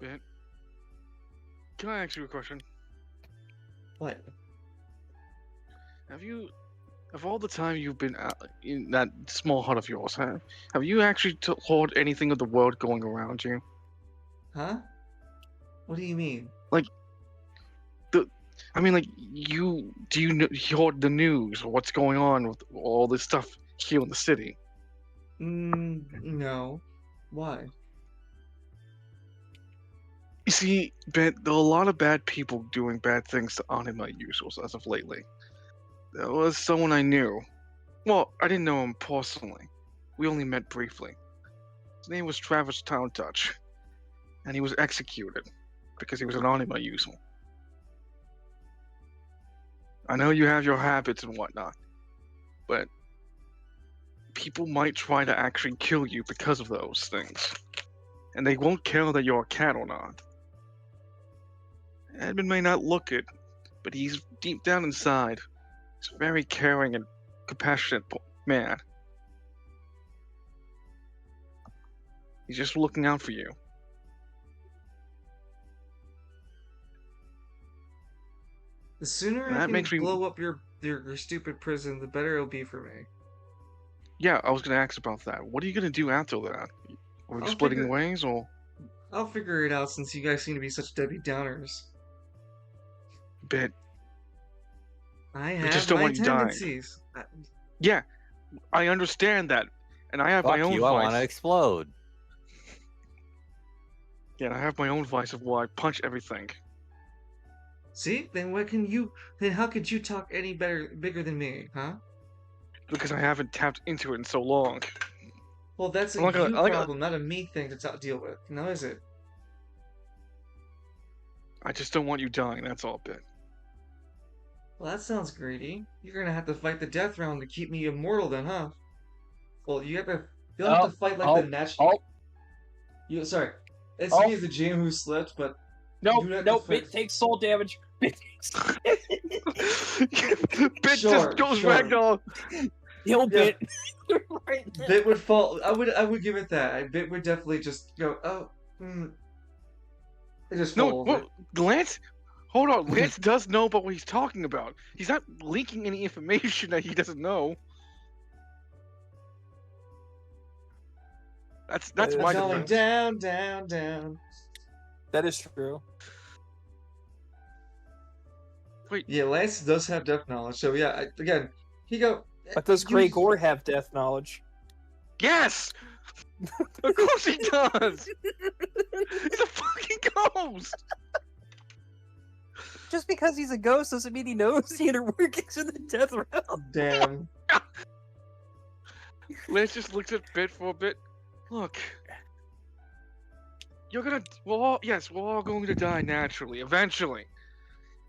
Bit. Can I ask you a question? What? Of all the time you've been out in that small hut of yours, have you actually heard anything of the world going around you? Huh? What do you mean? Do you hear the news or what's going on with all this stuff here in the city? No. Why? You see, Ben, there are a lot of bad people doing bad things to anima users as of lately. There was someone I knew. Well, I didn't know him personally. We only met briefly. His name was Travis Town Touch, and he was executed because he was an anima user. I know you have your habits and whatnot, but people might try to actually kill you because of those things. And they won't care that you're a cat or not. Edmund may not look it, but he's deep down inside. He's a very caring and compassionate man. He's just looking out for you. The sooner I That can makes me- blow up your stupid prison, the better it'll be for me. Yeah, I was gonna ask about that. What are you gonna do after that? Are we I'll splitting figure- ways, or I'll figure it out since you guys seem to be such Debbie Downers. Bit? I just have don't my want you dying. tendencies. Yeah, I understand that, and I have Fuck my own you, I want to vice. explode. Yeah, and I have my own vice of why I punch everything. See? Then how could you talk any bigger than me, huh? Because I haven't tapped into it in so long. Well, that's a I'm not gonna- you I'm not gonna- problem, not a me thing to deal with. Now is it? I just don't want you dying, that's all, Bit. Well, that sounds greedy. You're gonna have to fight the death round to keep me immortal then, huh? Well, you'll have to fight like the natural... Sorry. It's Oh. me as the GM who slipped, but... Nope, You have to nope. fight- Bit takes soul damage. Bit Bit Sure, just goes sure. ragdoll. Heal Yeah. Bit. Right there. Bit would fall... I would give it that. Bit would definitely just go, It just No, fall over. well, Lance. Hold on, Lance does know about what he's talking about. He's not leaking any information that he doesn't know. That's I'm my Going defense. down, down, down. That is true. Yeah, Lance does have death knowledge, so yeah, again, he go. But does you- Grey Gore have death knowledge? Yes, of course he does. He's a fucking ghost. Just because he's a ghost doesn't mean he knows the inner workings of the death realm. Damn. Lance just looks at Bit for a bit. Look, we're all going to die naturally, eventually.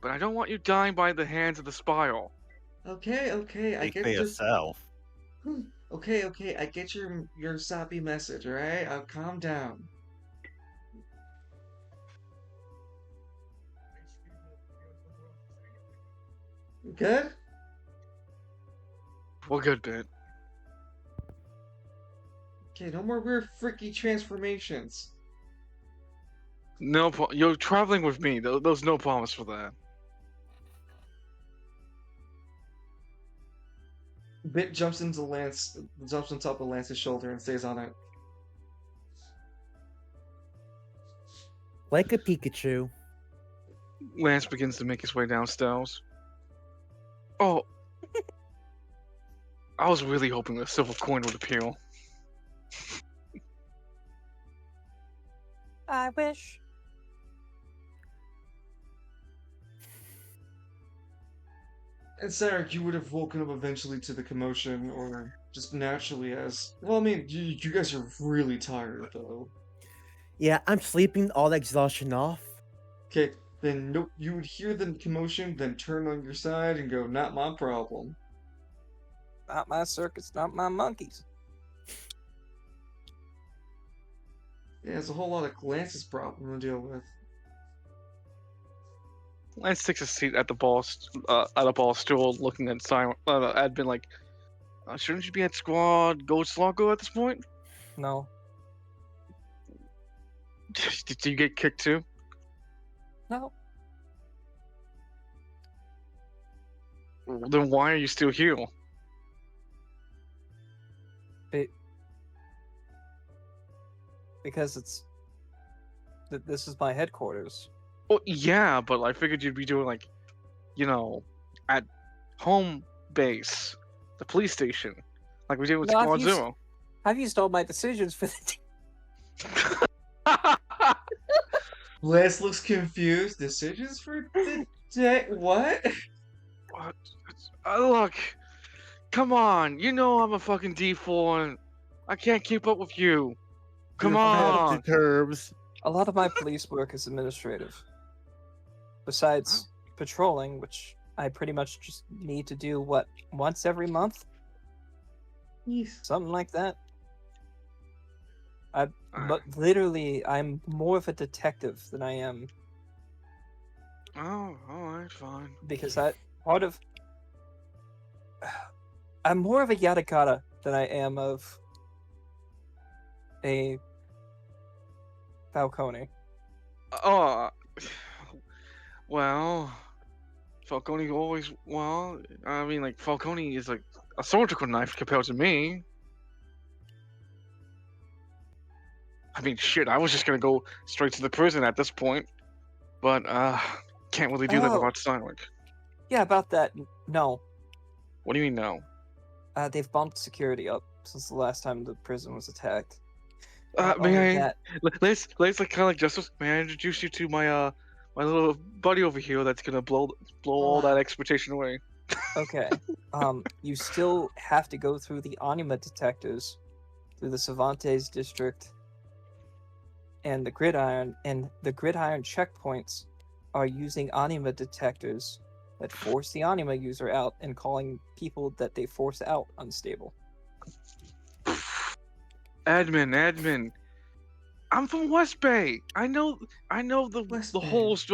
But I don't want you dying by the hands of the spiral. Okay, I Speak get for your. yourself. Okay, I get your soppy message. All right, I'll calm down. Good. We're good, Bit. Okay, no more weird freaky transformations. No, you're traveling with me. There's no promise for that. Bit jumps on top of Lance's shoulder and stays on it. Like a Pikachu. Lance begins to make his way downstairs. Oh, I was really hoping the silver coin would appear. I wish. And Sarek, you would have woken up eventually to the commotion, or just naturally as. Well, I mean, you guys are really tired, though. Yeah, I'm sleeping all the exhaustion off. Okay, then nope, you would hear the commotion, then turn on your side and go, not my problem. Not my circus, not my monkeys. Yeah, there's a whole lot of Lance's problem to deal with. Lance takes a seat at the ball stool, looking at Simon. Admin like, shouldn't you be at Squad Gold Sloggo at this point? No. Did you get kicked too? No. Then why are you still here? Because this is my headquarters. Well, yeah, but I figured you'd be doing like, at home base, the police station, like we did with No, Squad Zero. I've used all my decisions for the Lance looks confused. Decisions for the day? What? What? Look, come on. You know I'm a fucking D4 and I can't keep up with you. Come You're on. to terms. A lot of my police work is administrative. Besides patrolling, which I pretty much just need to do, once every month? Yes. Something like that. But Alright. literally, I'm more of a detective than I am, Oh, alright, fine. because I'm more of a yatakata than I am of a Falcone. Oh, well, Falcone always, I mean, like, Falcone is like a surgical knife compared to me. I mean, shit, I was just gonna go straight to the prison at this point. But, can't really do that Oh. about Steinwick. Yeah, about that, no. What do you mean, no? They've bumped security up since the last time the prison was attacked. May Only I, that- let's like, kind of like Justice, may I introduce you to my, my little buddy over here that's gonna blow all that expectation away. Okay. You still have to go through the Anima detectors, through the Cervantes district, and the Gridiron, and the Gridiron checkpoints are using Anima detectors that force the Anima user out and calling people that they force out unstable. Admin. I'm from West Bay. I know the West the Bay. holes.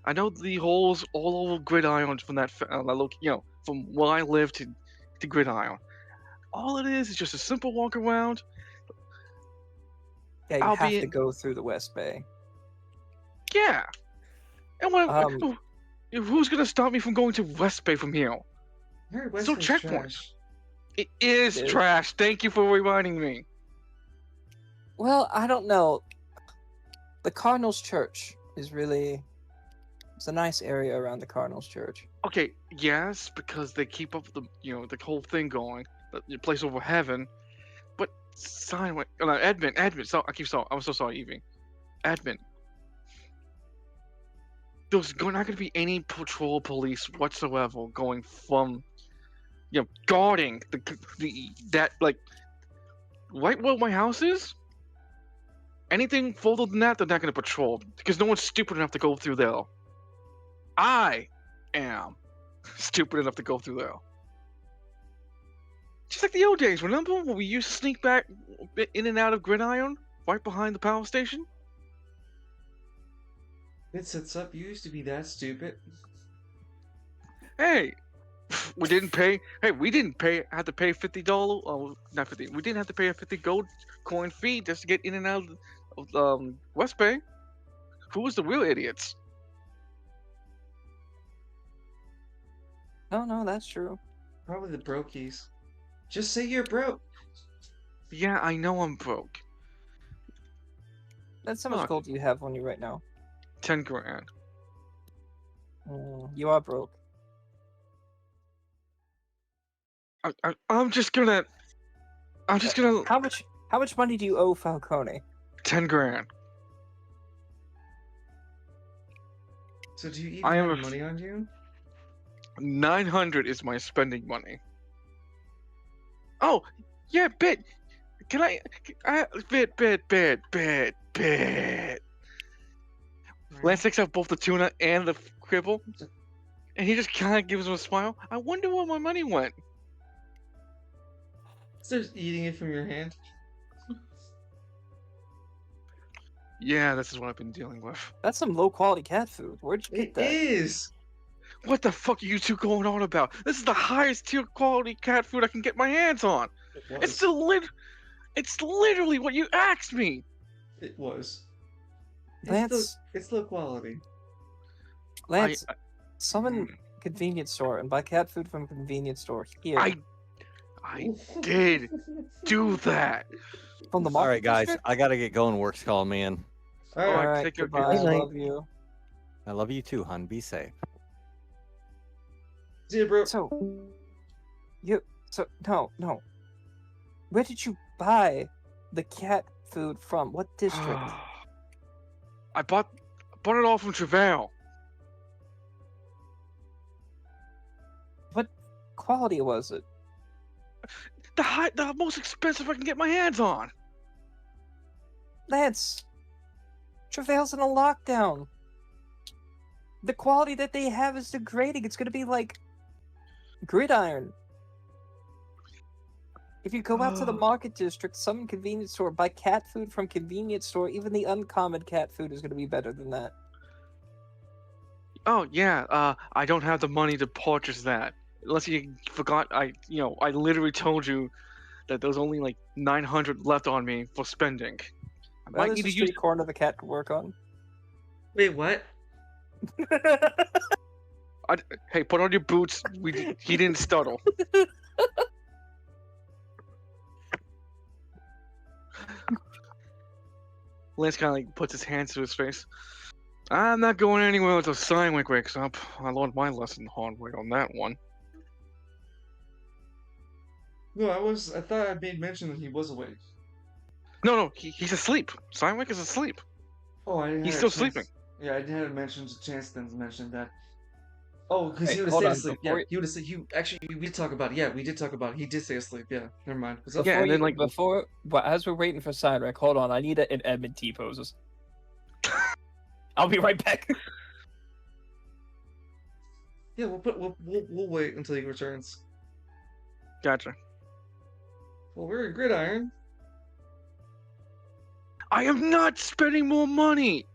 I know the holes all over Gridiron from that from where I live to Gridiron. All it is just a simple walk around. Yeah, you I'll have be to in- go through the West Bay. Yeah. And what? Um, Who's gonna stop me from going to West Bay from here? I heard West So Bay's checkpoints. trash. It is It is. trash. Thank you for reminding me. Well, I don't know. The Cardinals Church is really. It's a nice area around the Cardinals Church. Okay, yes, because they keep up the the whole thing going, the place over heaven. But Steinway, Edmund. So I'm so sorry, Evie. Edmund, there's not going to be any patrol police whatsoever going from, guarding the that like right where my house is. Anything further than that, they're not going to patrol because no one's stupid enough to go through there. I am stupid enough to go through there. Just like the old days, remember when we used to sneak back in and out of Gridiron right behind the power station? It sets up. You used to be that stupid. Hey, we didn't pay. Hey, we didn't pay. Had to pay $50. Oh, not 50. We didn't have to pay a 50 gold coin fee just to get in and out of West Bay. Who was the real idiots? No, that's true. Probably the brokies. Just say you're broke. Yeah, I know I'm broke. That's how much Fuck. gold do you have on you right now? 10 grand. You are broke. I'm just gonna. How much money do you owe Falcone? 10 grand. So do you even I am have a- money on you? 900 is my spending money. Oh, yeah, bit. Can I bit. Lance takes out both the tuna and the cribble, and he just kind of gives him a smile. I wonder where my money went. Starts eating it from your hand. Yeah, this is what I've been dealing with. That's some low quality cat food. Where'd you get It that? is. What the fuck are you two going on about? This is the highest tier quality cat food I can get my hands on. It It's was. It's literally what you asked me. It was. Lance, It's low quality. Lance, I- summon convenience store and buy cat food from convenience store here. I did do that. From the All market right, guys, district? I gotta get going. Work's calling me in. All Alright, right. Alright, take care, goodbye. kids. I love you. I love you too, hun. Be safe. See ya, bro. So no. Where did you buy the cat food from? What district? I bought it all from Travail. What quality was it? The most expensive I can get my hands on. Lance, Travail's in a lockdown. The quality that they have is degrading. It's gonna be like Gridiron. If you go out to the market district, some convenience store, buy cat food from convenience store, even the uncommon cat food is gonna be better than that. Oh yeah, I don't have the money to purchase that. Unless you forgot, I literally told you that there's only like 900 left on me for spending. I Well, might there's need a to use. street corner the cat could work on. Wait, what? Hey, put on your boots. He didn't startle. Lance kind of like puts his hands to his face. I'm not going anywhere until Steinwick wakes up. I learned my lesson the hard way on that one. No, I thought I made mention that he was awake. No, he's asleep. Steinwick is asleep. Oh, I didn't He's have a still chance. sleeping. Yeah, I didn't have a chance then to mention that. Oh, because Hey, he would have hold stayed on, asleep. before Yeah, he would have stayed. We did talk about it. Yeah, we did talk about it. He did stay asleep. Yeah, never mind. What's up? Yeah, and then, like- as we're waiting for Cydric, hold on, I need an Edmund T poses. I'll be right back. Yeah, we'll wait until he returns. Gotcha. Well, we're in Gridiron. I am not spending more money.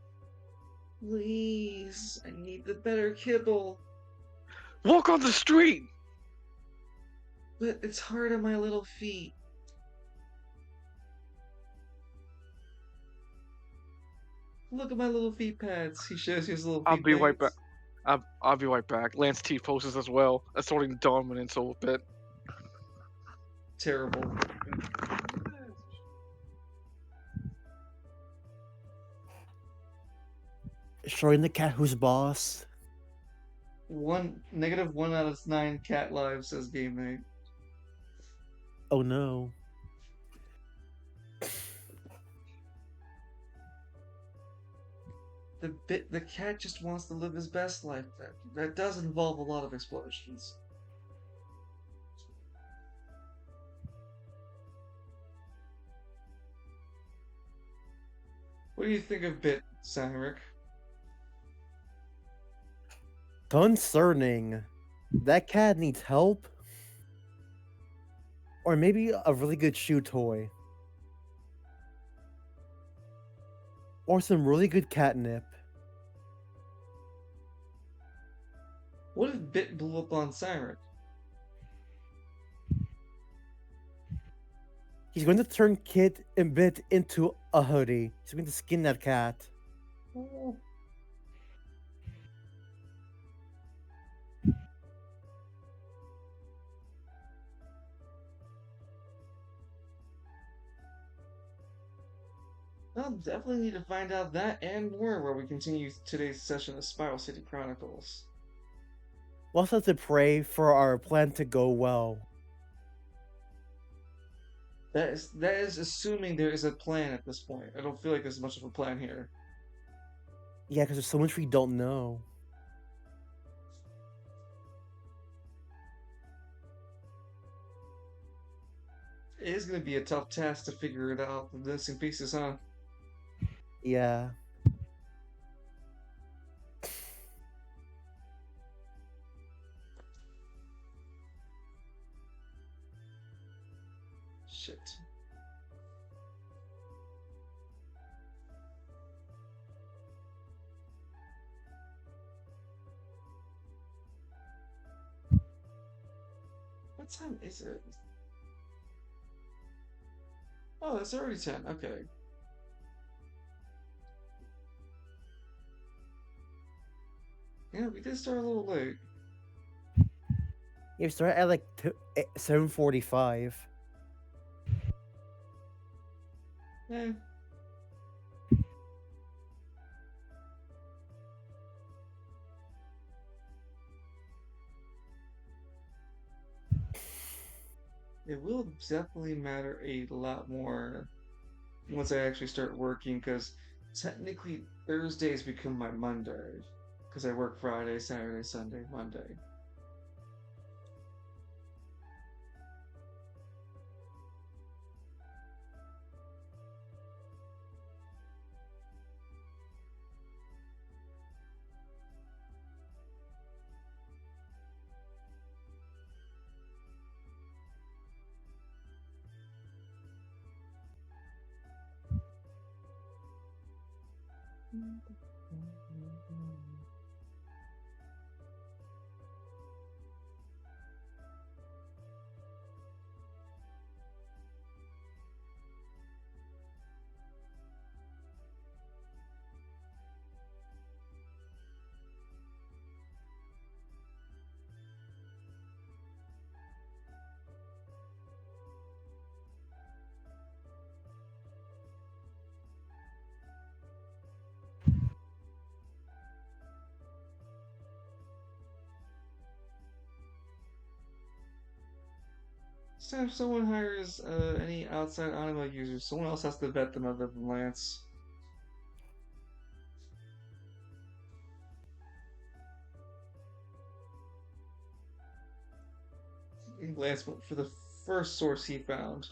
Please, I need the better kibble. Walk on the street. But it's hard on my little feet. Look at my little feet pads. He shows you his little feet I'll be right pads. back. I'll be right back. Lance T poses as well, assorting dominance a little bit. Terrible. showing the cat who's boss. -1 out of 9 cat lives, says Game Mate. Oh no. The cat just wants to live his best life. That does involve a lot of explosions. What do you think of Bit, Sanric? Concerning. That cat needs help. Or maybe a really good shoe toy. Or some really good catnip. What if Bit blew up on Sanric? He's going to turn Kit and Bit into a hoodie. He's going to skin that cat. Oh. I'll definitely need to find out that and more while we continue today's session of Spiral City Chronicles. We'll also have to pray for our plan to go well. That is assuming there is a plan at this point. I don't feel like there's much of a plan here. Yeah, because there's so much we don't know. It is going to be a tough task to figure it out, the missing pieces, huh? Yeah. Shit. What time is it? Oh, it's already 10. Okay. Yeah, we did start a little late. You start at like 7:45. Yeah. It will definitely matter a lot more once I actually start working, because technically Thursdays become my Monday, because I work Friday, Saturday, Sunday, Monday. So if someone hires any outside anima users, someone else has to vet them other than Lance. Lance went for the first source he found.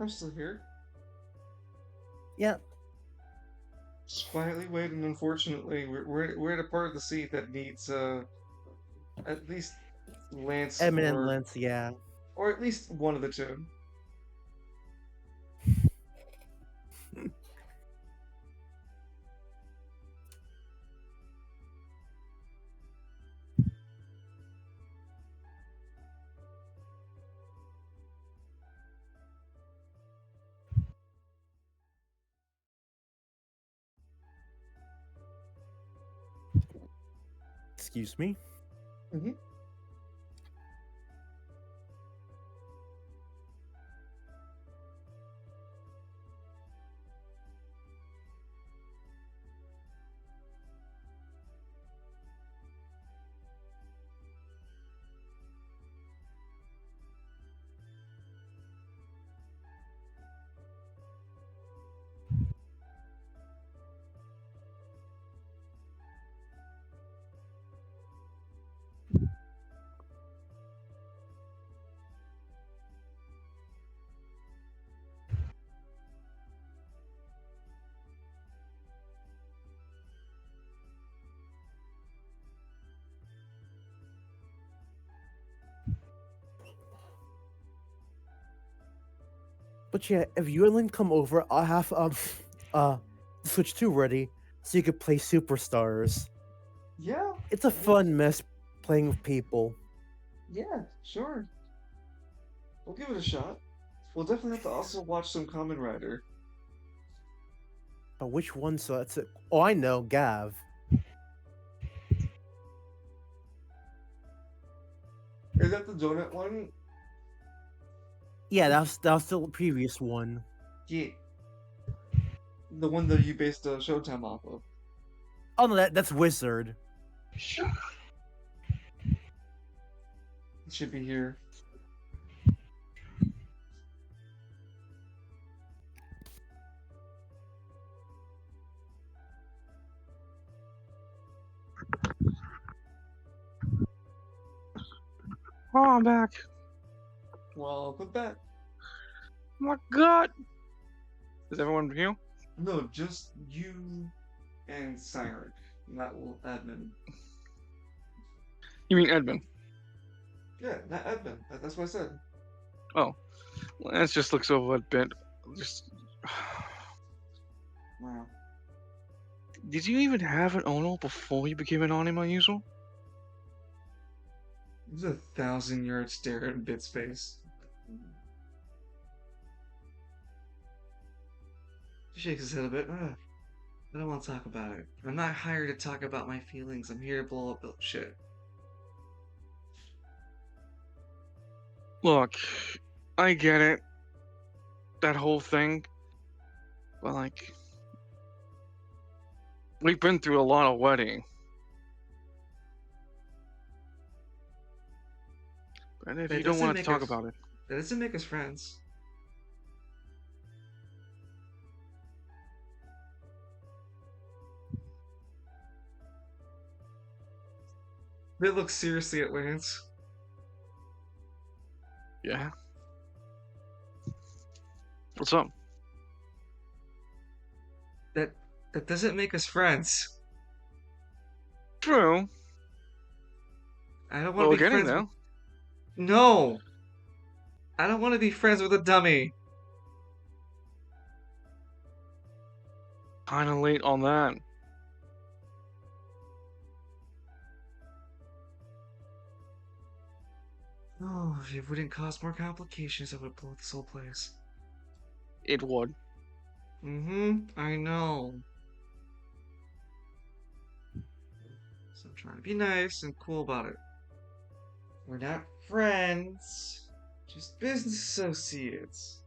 I'm still here. Yeah. Just quietly waiting. Unfortunately, we're at a part of the seat that needs at least Lance Edmund and Lance, yeah. or at least one of the two. Excuse me. Mm-hmm. But yeah, if you and Lynn come over, I'll have Switch 2 ready so you could play Superstars. Yeah. It's a fun mess playing with people. Yeah. Sure. We'll give it a shot. We'll definitely have to also watch some Kamen Rider. But which one? So that's it. Oh, I know, Gav. Is that the donut one? Yeah, that was the previous one. Yeah. The one that you based Showtime off of. Oh no, that's Wizard. It should be here. Oh, I'm back. Welcome back. Oh my god. Is everyone here? No, just you and Cyric, not Edmund. You mean Edmund? Yeah, not Edmund. That's what I said. Oh. Lance just looks over a bit. Just. Wow. Did you even have an Ono before you became an anime user? It was a 1,000-yard stare at Bit's face. He shakes his head a bit. I don't want to talk about it. I'm not hired to talk about my feelings. I'm here to blow up shit. Look, I get it. That whole thing. But, like. We've been through a lot of wedding. And if That you don't doesn't want to make talk us- about it. That doesn't make us friends. Bit looks seriously at Lance. Yeah. What's up? That doesn't make us friends. True. I don't Well, want we're to be getting friends. there. No. I don't want to be friends with a dummy. Kinda late on that. Oh, if it wouldn't cause more complications, I would blow this whole place. It would. I know. So I'm trying to be nice and cool about it. We're not friends, just business associates.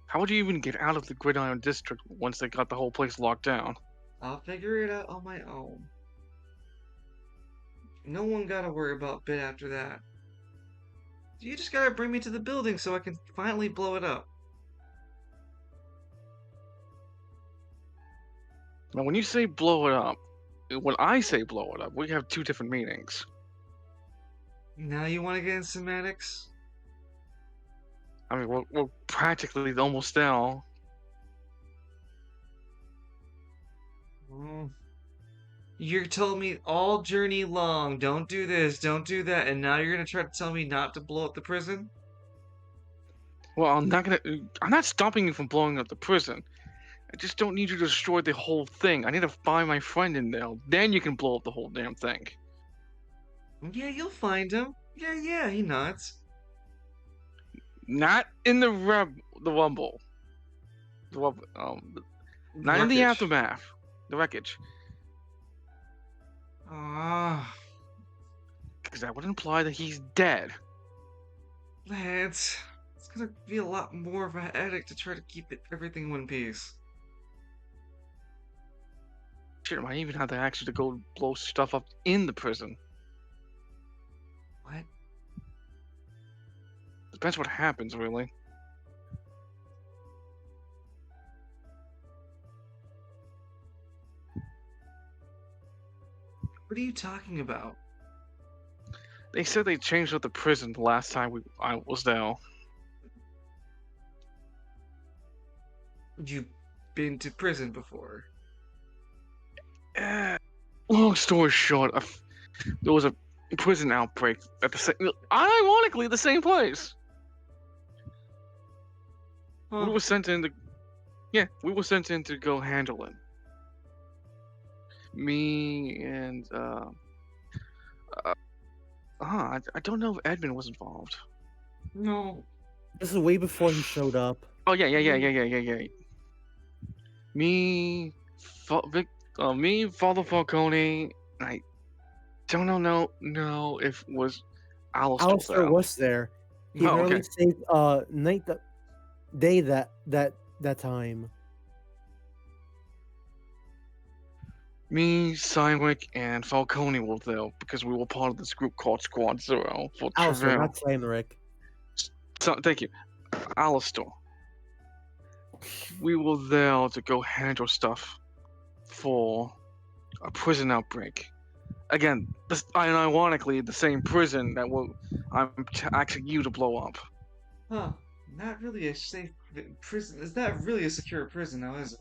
How would you even get out of the Gridiron District once they got the whole place locked down? I'll figure it out on my own. No one gotta worry about Bit after that. You just gotta bring me to the building so I can finally blow it up. Now, when you say blow it up, when I say blow it up, we have two different meanings. Now you want to get in semantics? I mean, we're practically almost there. Well, you're telling me all journey long, don't do this, don't do that, and now you're gonna try to tell me not to blow up the prison? Well, I'm not stopping you from blowing up the prison. I just don't need you to destroy the whole thing. I need to find my friend in there. Then you can blow up the whole damn thing. Yeah, you'll find him. Yeah, he nods. Not in the rumble. Not in the Wreckage. aftermath. The wreckage. Ah, Because that would imply that he's dead. lads. It's gonna be a lot more of a headache to try to keep everything in one piece. Shit, I might even have to actually to go blow stuff up in the prison. What? Depends what happens, really. What are you talking about? They said they changed up the prison the last time I was there. You've been to prison before. Long story short, there was a prison outbreak at ironically, the same place. Huh. We were sent in to, we were sent in to go handle it. Me and I don't know if Edmund was involved. No. This is way before he showed up. Oh yeah. Me, Father Falcone. I don't know if it was Alistair. Alistair was there. He Oh, barely okay. saved night day that time. Me, Cywick, and Falcone were there because we were part of this group called Squad Zero for Alistair, Travail. not Cyanric. So, thank you, Alistair. We were there to go handle stuff for a prison outbreak. Again, and ironically, the same prison that I'm asking you to blow up. Huh. Not really a safe prison. Is that really a secure prison now, is it?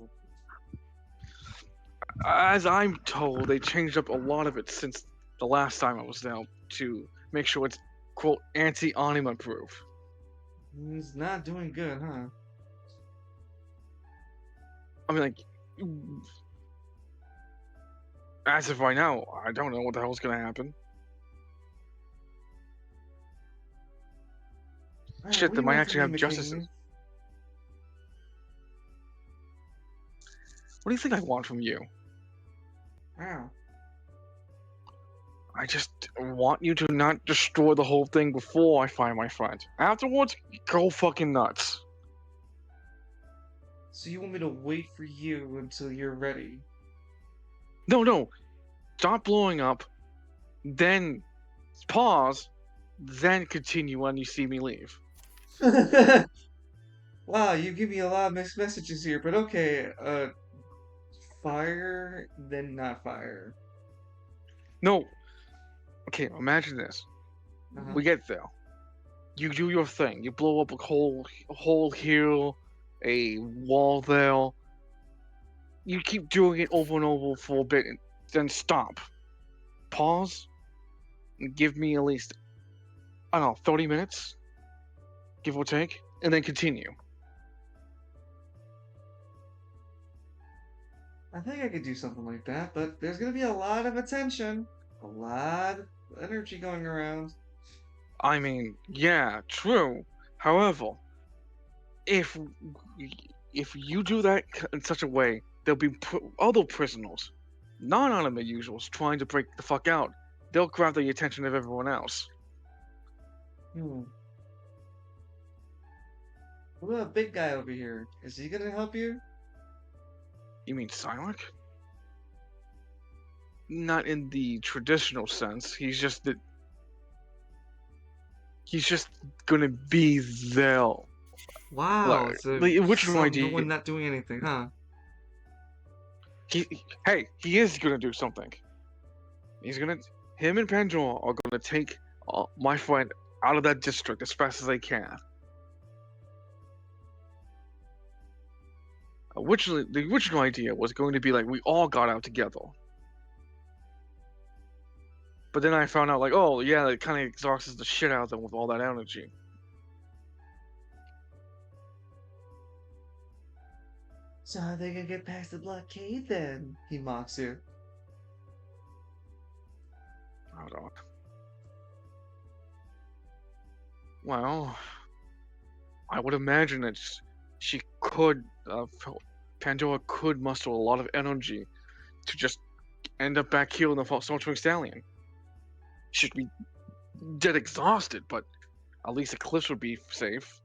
As I'm told, they changed up a lot of it since the last time I was there to make sure it's quote anti-anima proof. He's not doing good, huh? I mean, like, as of right now, I don't know what the hell's gonna happen. Alright, Shit, what they do you might want actually from have me, justices. McKinney? What do you think I want from you? Wow. I just want you to not destroy the whole thing before I find my friend. Afterwards, go fucking nuts. So you want me to wait for you until you're ready? No. Stop blowing up, then pause, then continue when you see me leave. Wow, you give me a lot of mixed messages here, but okay, fire, then not fire. No. Okay, imagine this. Uh-huh. We get there. You do your thing. You blow up a hole here, a wall there. You keep doing it over and over for a bit, and then stop. Pause. And give me at least, I don't know, 30 minutes, give or take, and then continue. I think I could do something like that, but there's gonna be a lot of attention, a lot of energy going around. I mean, yeah, true. However, if you do that in such a way, there'll be other prisoners, non-anime usuals, trying to break the fuck out. They'll grab the attention of everyone else. Hmm. What about big guy over here? Is he gonna help you? You mean Cywick? Not in the traditional sense. He's just gonna be there. Wow, Like, so the original some idea. one not doing anything, huh? He is gonna do something. Him and Pandora are gonna take my friend out of that district as fast as they can. Originally, the original idea was going to be like we all got out together. But then I found out, like, oh yeah, it kind of exhausts the shit out of them with all that energy. So how are they gonna get past the blockade then? He mocks you. Hold on. Well, I would imagine that she could, Pandora could muster a lot of energy to just end up back here in the Sultering Stallion. She'd be dead exhausted, but at least the cliffs would be safe.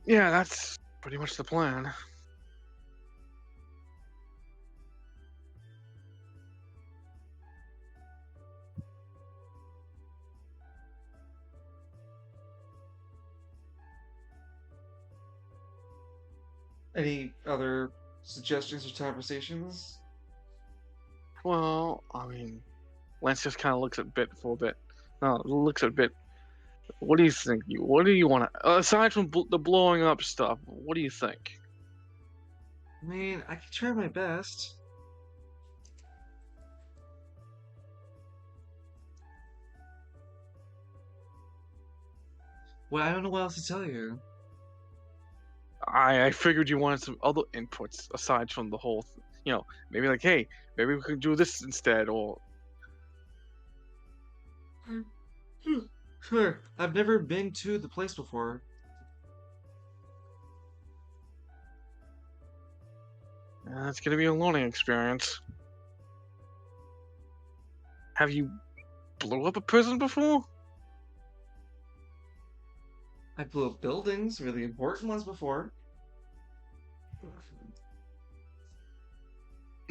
Yeah, that's pretty much the plan. Any other suggestions or conversations? Well, I mean, Lance just kind of looks at Bit for a bit. No, looks at Bit. What do you think? What do you want to? Aside from the blowing up stuff, what do you think? I mean, I can try my best. Well, I don't know what else to tell you. I figured you wanted some other inputs aside from the whole, maybe like, hey, maybe we could do this instead, or Sure, I've never been to the place before. it's gonna be a learning experience. Have you blew up a prison before? I blew up buildings, really important ones before.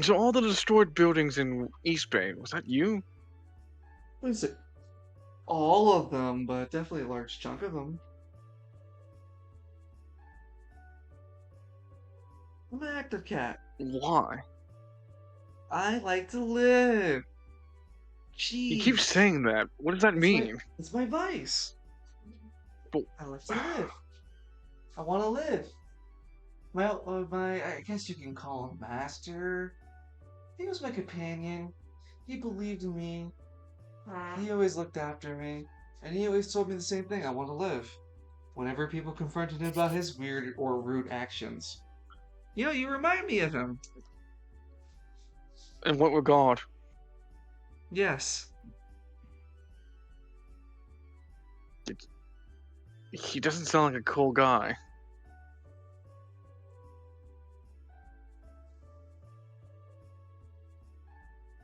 So all the destroyed buildings in East Bay, was that you? What is it? All of them, but definitely a large chunk of them. I'm an active cat. Why? I like to live. You keep Jeez. saying that. What does that mean? It's my vice. But I like to live. I want to live. I guess you can call him master. He was my companion. He believed in me. He always looked after me. And he always told me the same thing, I want to live. Whenever people confronted him about his weird or rude actions. You know, you remind me of him. in what regard? Yes. He doesn't sound like a cool guy.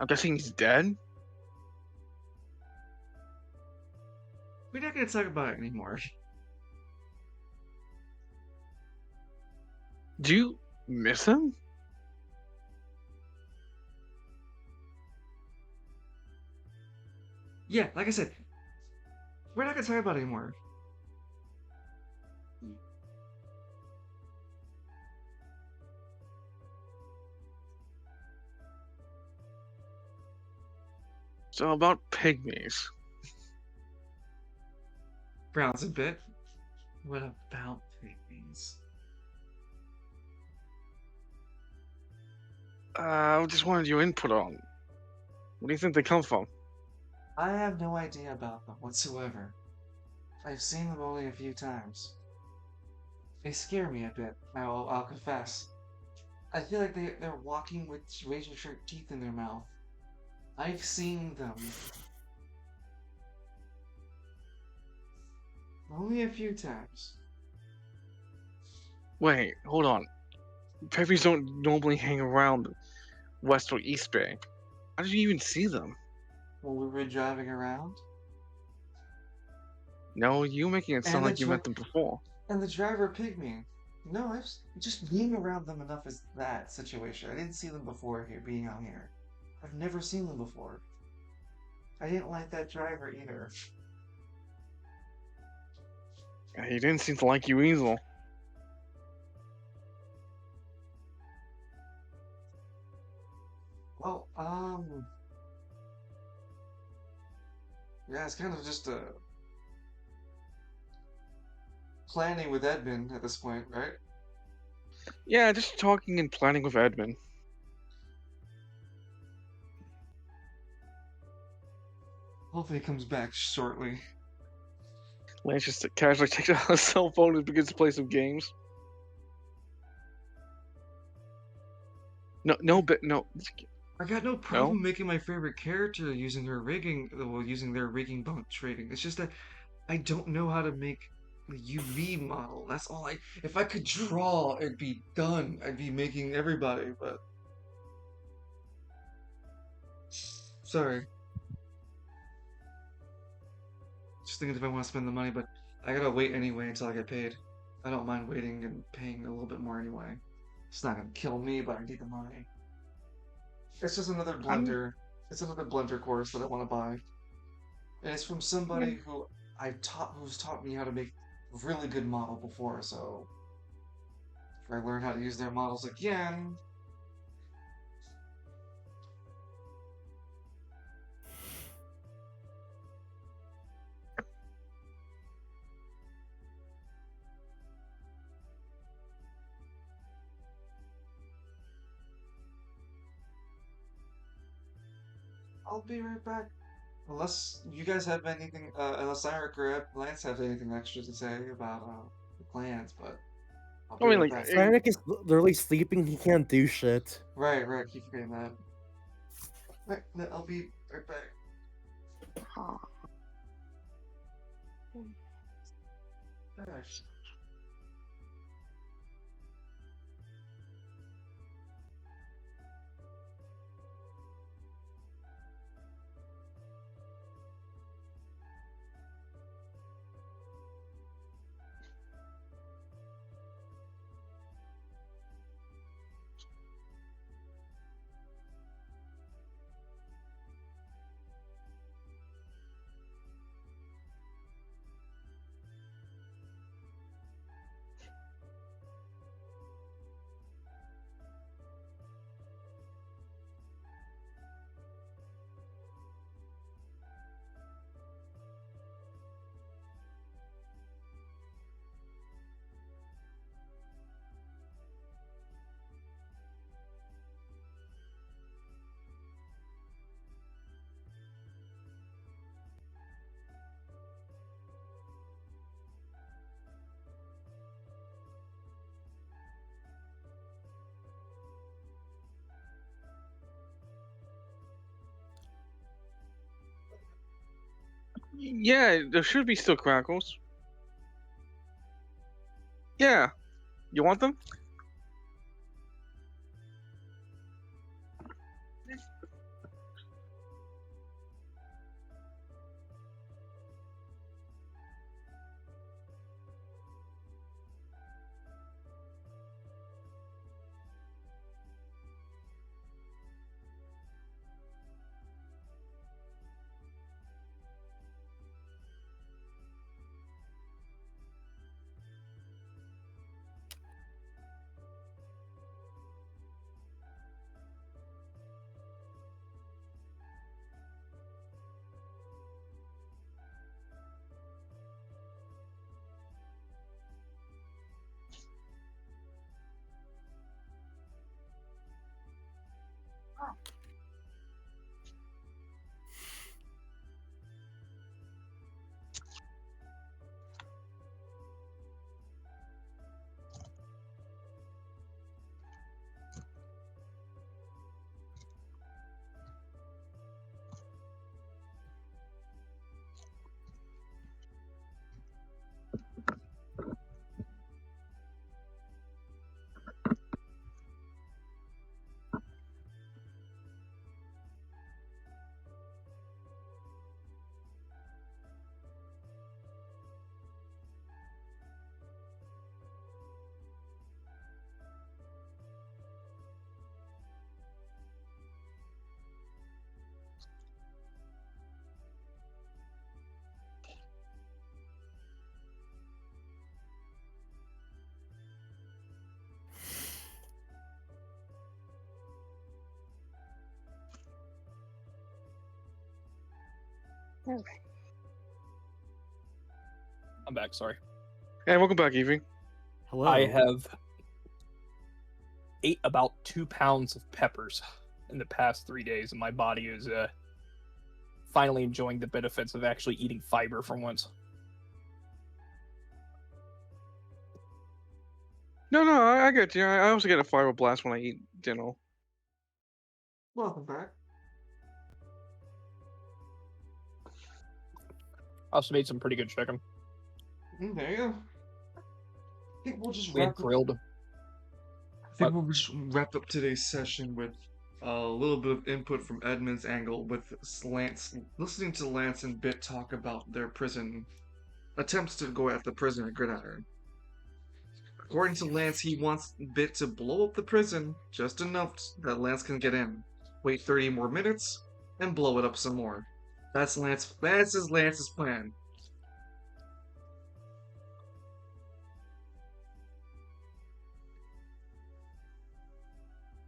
I'm guessing he's dead? We're not going to talk about it anymore. Do you miss him? Yeah, like I said, we're not going to talk about it anymore. So about pygmies. Browns a bit. What about pygmies? I just wanted your input on. What do you think they come from? I have no idea about them whatsoever. I've seen them only a few times. They scare me a bit, I'll confess. I feel like they're walking with razor sharp teeth in their mouth. I've seen them. Only a few times. Wait, hold on. Peppies don't normally hang around West or East Bay. How did you even see them? When we were driving around. No, you making it And sound the like you met them before. and the driver pygmy. No, just being around them enough is that situation. I didn't see them before here, being out here. I've never seen them before. I didn't like that driver either. He didn't seem to like you either. Well, yeah, it's kind of just planning with Edmund at this point, right? Yeah, just talking and planning with Edmund. Hopefully he comes back shortly. Lance just casually takes out his cell phone and begins to play some games. No. I got no No? problem making my favorite character using her rigging, well, using their rigging bunk trading. It's just that I don't know how to make the UV model. That's all if I could draw, it'd be done. I'd be making everybody, but sorry. Just thinking if I want to spend the money, but I gotta wait anyway until I get paid. I don't mind waiting and paying a little bit more anyway. It's not gonna kill me, but I need the money. It's just another blender. It's another blender course that I want to buy. And it's from somebody who's taught me how to make a really good model before, so if I learn how to use their models again. I'll be right back. Unless you guys have anything, unless Cyrus or Lance have anything extra to say about the plans, but I'll I be mean, right like, back. Cyric is literally sleeping. He can't do shit. Right, keep forgetting that. Right, no, I'll be right back. Gosh. yeah, there should be still Chronicles. Yeah. You want them? I'm back. Sorry. Hey, welcome back, Evie. Hello. I have ate about 2 pounds of peppers in the past 3 days, and my body is finally enjoying the benefits of actually eating fiber for once. No, I get you. I also get a fibroblast when I eat dinner. Welcome back. I also made some pretty good chicken. There you go. I think we'll just We had wrap up. grilled. I think we'll just wrap up today's session with a little bit of input from Edmund's angle with Lance, listening to Lance and Bit talk about their prison attempts to go at the prison at Gridiron. According to Lance, he wants Bit to blow up the prison just enough that Lance can get in, wait 30 more minutes, and blow it up some more. That's Lance's plan.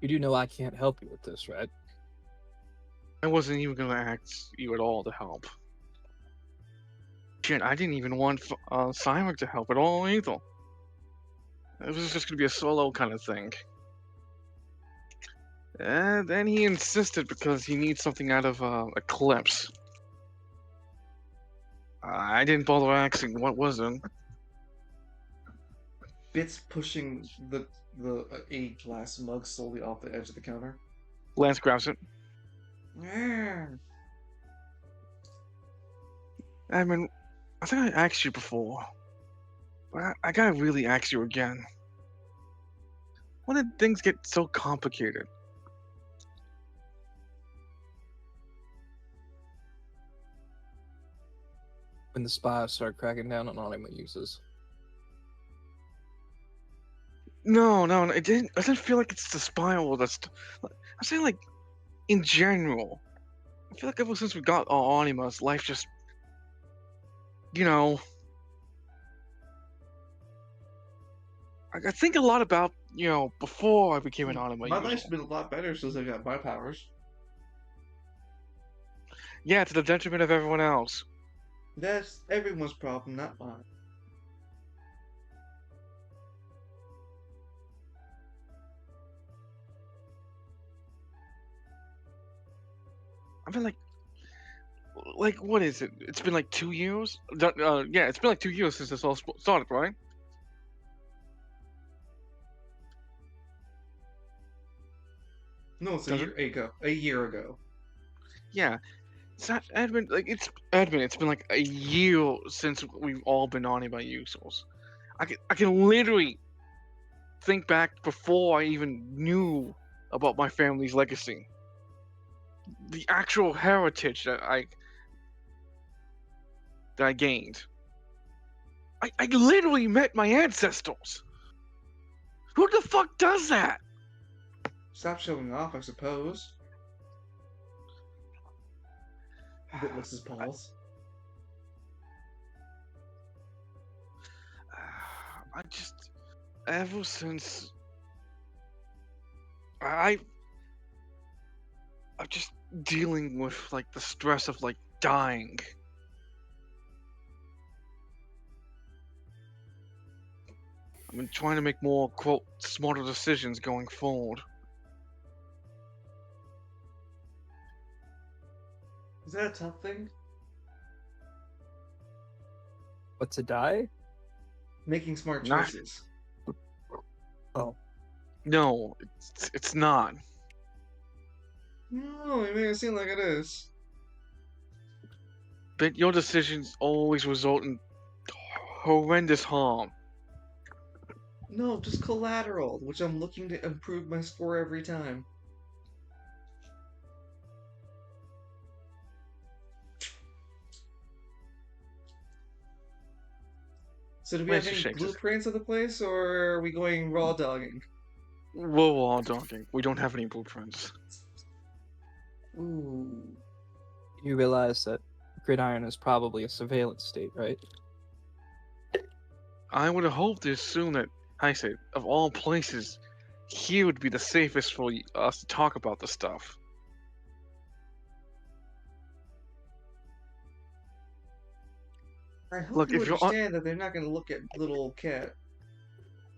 You do know I can't help you with this, right? I wasn't even gonna ask you at all to help. Shit, I didn't even want Simon to help at all either. It was just gonna be a solo kind of thing. And then he insisted because he needs something out of Eclipse. I didn't bother asking what was it. Bit's pushing the a glass mug slowly off the edge of the counter. Lance grabs it. I mean, I think I asked you before, but I gotta really ask you again. When did things get so complicated? When the spies start cracking down on anima users. No, it didn't. I didn't feel like it's the spiral that's. I'm saying like, in general. I feel like ever since we got our animas, life just, you know. I think a lot about before I became an anima My user. life's been a lot better since I got my powers. Yeah, to the detriment of everyone else. That's everyone's problem, not mine. I mean, like what is it? It's been like 2 years. Yeah, it's been like 2 years since this all started, right? No, it's a Does year ago. A year ago. Yeah, it's not Edmund. Like it's Edmund. It's been like a year since we've all been anima users. I can literally think back before I even knew about my family's legacy. The actual heritage that I gained. I literally met my ancestors. Who the fuck does that? Stop showing off, I suppose. Bit licks his paws. I just ever since I'm just dealing with like the stress of like dying. I've been trying to make more quote smarter decisions going forward. Is that a tough thing? What, to die? Making smart Not- choices. No, it's not. No, you make it seem like it is. But your decisions always result in horrendous harm. No, just collateral, which I'm looking to improve my score every time. So do we have Lance just any shakes his- blueprints of the place, or are we going raw dogging? We're all talking. We don't have any blueprints. Ooh. You realize that Gridiron is probably a surveillance state, right? I would have hoped to assume that, I say, of all places, here would be the safest for us to talk about the stuff. I hope Look, you if you're understand that they're not gonna look at little old cat.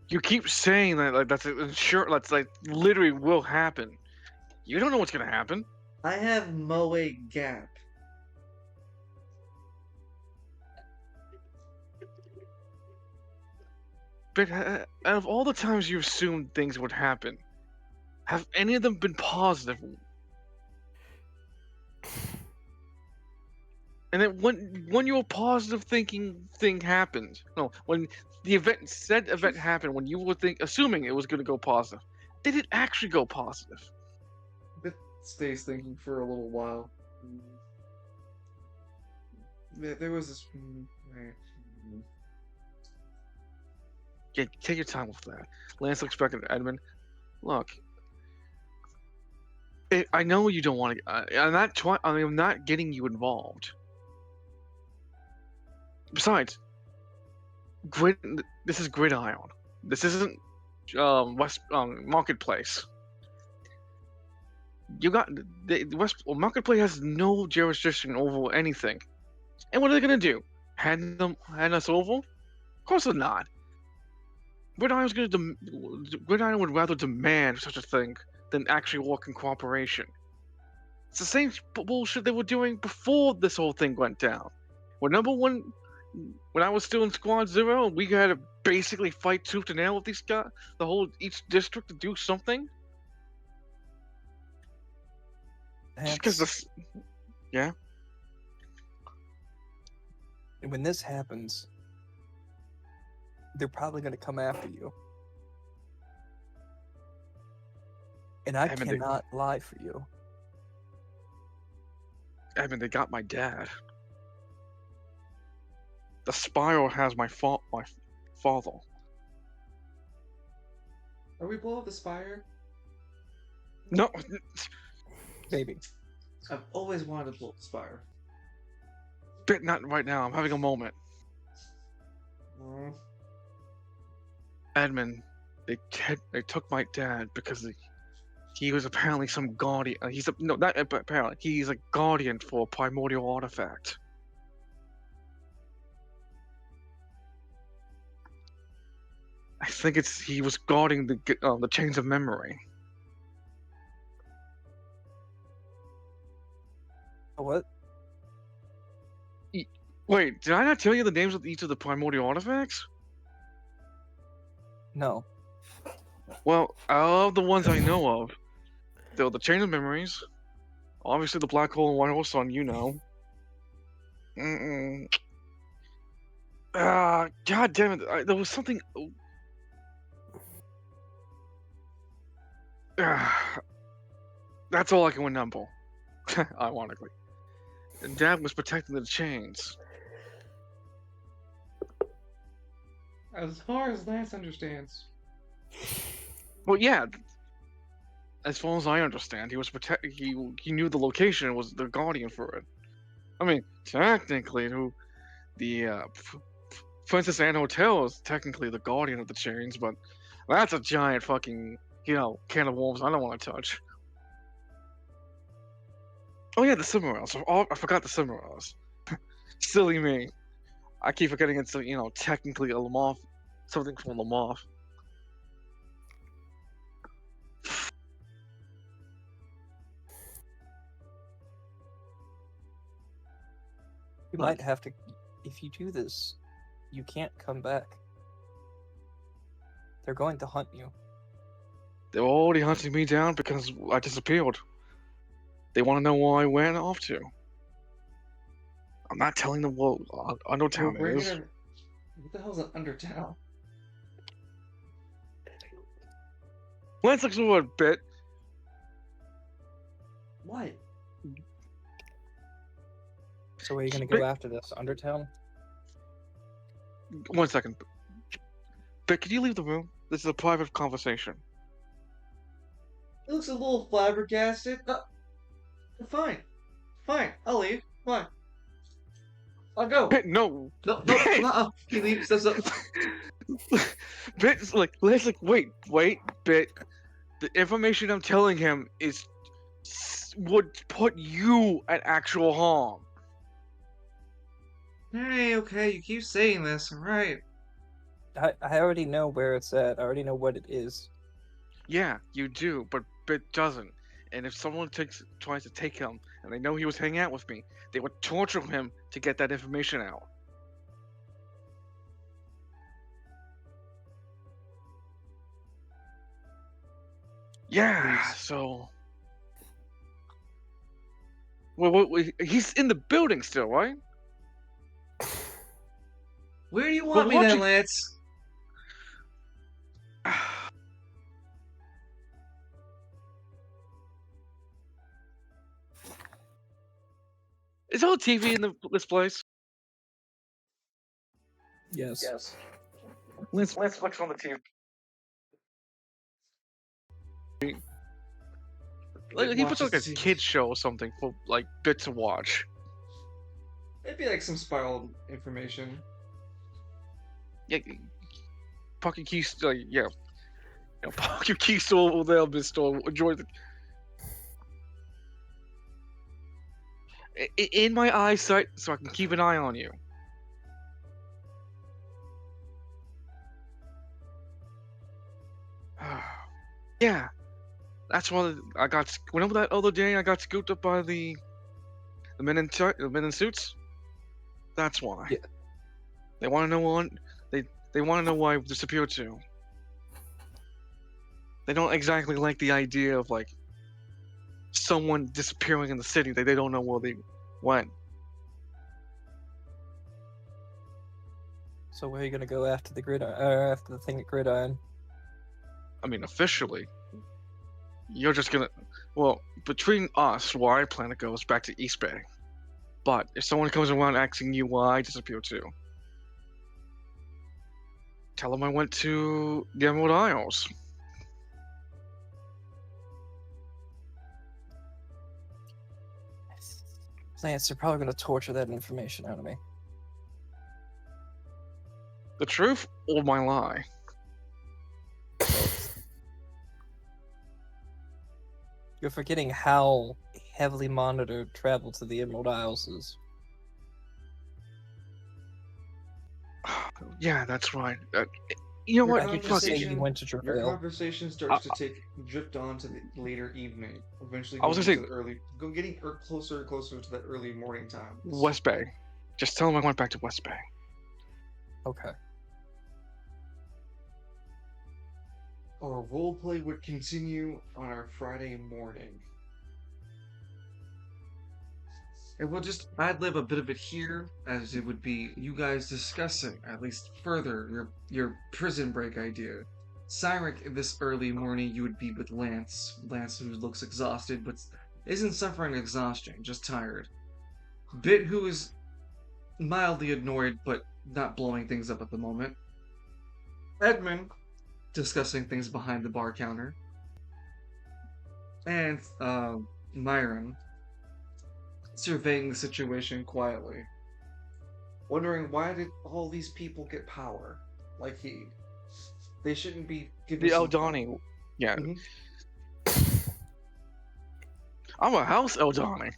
you keep saying that like sure that's like literally will happen. You don't know what's gonna happen. I have Moe Gap. But out of all the times you assumed things would happen, have any of them been positive? And then when your positive thinking thing happened, no, when the said event happened, when you were assuming it was going to go positive, did it actually go positive? Bit stays thinking for a little while. There was this. Right. Yeah, take your time with that. Lance looks back at Edmund. Look, I know you don't want to. I'm not getting you involved. Besides, this is Gridiron. This isn't West Marketplace. You got the Marketplace has no jurisdiction over anything. And what are they gonna do? Hand us over? Of course they're not. Gridiron would rather demand such a thing than actually work in cooperation. It's the same bullshit they were doing before this whole thing went down. When I was still in Squad Zero, we had to basically fight tooth and nail with these guys, each district to do something. Just because That's, yeah. when this happens, they're probably going to come after you. And I Haven't they- cannot lie for you. I mean, they got my dad. The spiral has my father. Are we blow up the spire? No, Maybe. I've always wanted to blow up the spire. bit not right now. I'm having a moment. Mm. Edmund, they took my dad because he was apparently some guardian. Not apparently. He's a guardian for a primordial artifact. I think he was guarding the chains of memory. What? Wait, did I not tell you the names of each of the primordial artifacts? No. Well, out of the ones I know of, there were the chain of memories, obviously the black hole and white hole sun, you know. God damn it! There was something. That's all I can remember. Ironically, and Dad was protecting the chains. As far as Lance understands. Well, yeah. As far as I understand, he was He knew the location and was the guardian for it. I mean, technically, Princess Anne Hotel is technically the guardian of the chains, but that's a giant fucking can of worms I don't want to touch. Oh yeah, the Cimarels. I forgot the Cimarels. Silly me. I keep forgetting it's technically a Lamoth, something from Lamoth. You might have to. If you do this, you can't come back. They're going to hunt you. They're already hunting me down because I disappeared. They want to know where I went off to. I'm not telling them what Undertown is. What the hell's an Undertown? Let's look for a bit. What? So where are you going to go after this? Undertown? 1 second. But can you leave the room? This is a private conversation. It looks a little flabbergasted. Fine. I'll leave. Fine. I'll go. Bit, no. No. He leaves. That's up. Bit's let's wait. Bit. The information I'm telling him would put you at actual harm. Hey, okay, you keep saying this, alright. I already know where it's at. I already know what it is. Yeah, you do, but Bit doesn't. And if someone tries to take him, and they know he was hanging out with me, they would torture him to get that information out. Yeah, Please. so. Well, he's in the building still, right? Where do you But want me watch then, it. Lance? Is all the TV in this place? Yes. Let's fix on the TV. Like, he puts Watches like the a TV. kid show or something for like Bit to watch. Maybe like some spiral information. Yeah, Pocket Keys, yeah. Pocket Keys over there, Bit store. Enjoy the. In my eyesight, so I can keep an eye on you. Yeah, that's why I got. Whenever that other day I got scooped up by the men in suits. That's why. Yeah. They want to know what they want to know why I disappeared to. They don't exactly like the idea of like someone disappearing in the city that they don't know where they went. So where are you gonna go after the after the thing at Gridiron? I mean, officially, you're just gonna. Well, between us, where I plan to go is back to East Bay. But if someone comes around asking you why I disappeared to, tell them I went to the Emerald Isles. Lance, they're probably gonna torture that information out of me. The truth or my lie? You're forgetting how heavily monitored travel to the Emerald Isles is. Yeah, that's right. You know Your what? I could Fuck just say it. you went to Your Travail. conversation starts to drift on to the later evening, eventually I was going gonna into say- the early, getting closer and closer to that early morning time. West Bay. Just tell them I went back to West Bay. Okay. Our roleplay would continue on our Friday morning. And we'll just ad-lib a bit of it here, as it would be you guys discussing, at least further, your prison break idea. Cyric, this early morning, you would be with Lance. Lance, who looks exhausted, but isn't suffering exhaustion, just tired. Bit, who is mildly annoyed, but not blowing things up at the moment. Edmund, discussing things behind the bar counter. And, Myron, surveying the situation quietly. Wondering why did all these people get power? Like he. They shouldn't be given The some- Eldani. Yeah. Mhm. I'm a house Eldani.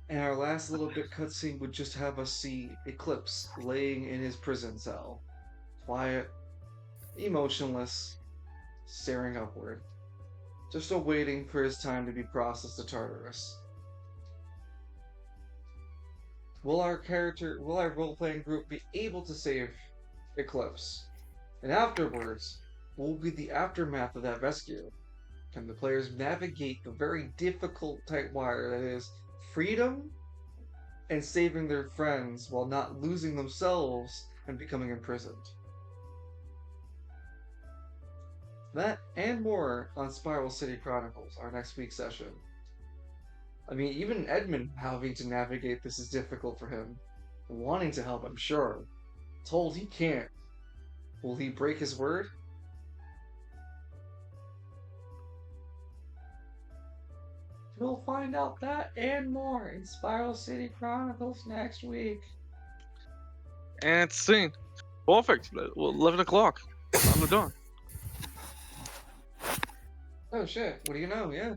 And our last little bit cutscene would just have us see Eclipse laying in his prison cell. Quiet, emotionless, staring upward. Just awaiting for his time to be processed to Tartarus. Will our role-playing group be able to save Eclipse? And afterwards, what will be the aftermath of that rescue? Can the players navigate the very difficult tight wire that is freedom and saving their friends while not losing themselves and becoming imprisoned? That and more on Spiral City Chronicles, our next week's session. I mean, even Edmund having to navigate this is difficult for him. Wanting to help, I'm sure. Told he can't. Will he break his word? We'll find out that and more in Spiral City Chronicles next week. And scene. Perfect. Well, 11 o'clock. I'm done. Oh shit, what do you know? Yeah.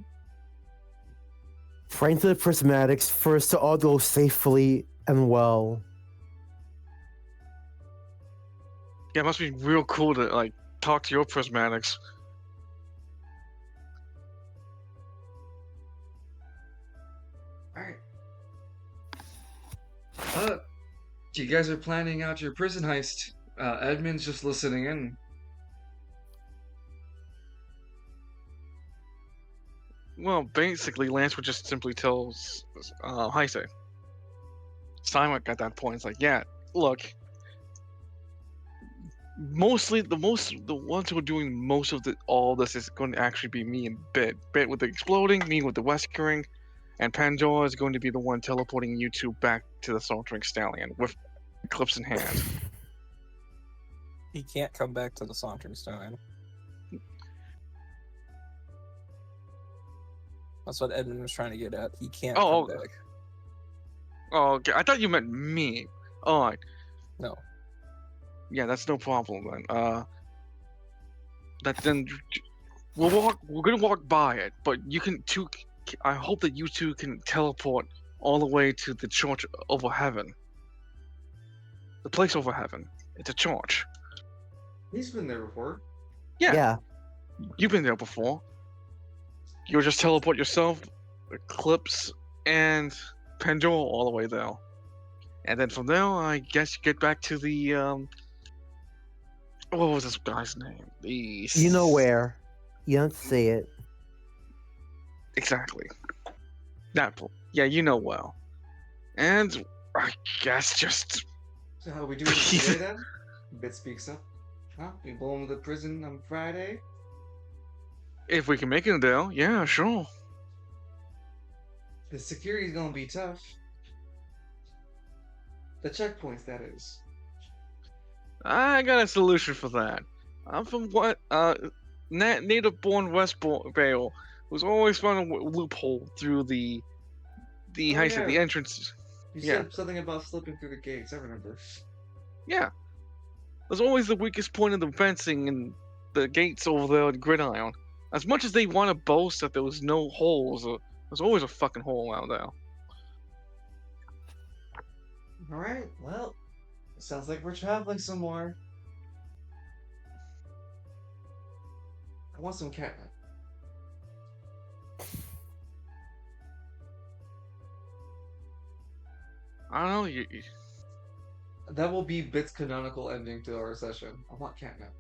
Trying to the prismatics first to all go safely and well. Yeah, it must be real cool to like talk to your prismatics. Alright. You guys are planning out your prison heist. Edmund's just listening in. Well, basically, Lance would just simply tell Heise. Simon at that point is like, yeah, look. Mostly, the ones who are doing most of all this is going to actually be me and Bit. Bit with the exploding, me with the weskering, and Pandora is going to be the one teleporting you two back to the Sauntering Stallion with clips in hand. He can't come back to the Sauntering Stallion. That's what Edmund was trying to get at. He can't come back. Oh, okay. I thought you meant me. Alright. No. Yeah, that's no problem then. We're gonna walk by it, but you can too. I hope that you two can teleport all the way to the church over heaven. The place over heaven. It's a church. He's been there before. Yeah. You've been there before. You'll just teleport yourself, Eclipse, and Pandora all the way there. And then from there, I guess you get back to the, what was this guy's name? You know where. You don't say it. Exactly. Yeah, you know well. And I guess just... So how are we doing today then? Bit speaks up. Huh? We blow him to the prison on Friday? If we can make it there, yeah, sure. The security's gonna be tough. The checkpoints, that is. I got a solution for that. I'm from native-born West Vale, who's always found a loophole through the heist at the entrance. You said something about slipping through the gates, I remember. Yeah. There's always the weakest point of the fencing and the gates over there at Gridiron. As much as they want to boast that there was no holes, there's always a fucking hole out there. Alright, well, it sounds like we're traveling some more. I want some catnip. I don't know, That will be Bit's canonical ending to our session. I want catnip.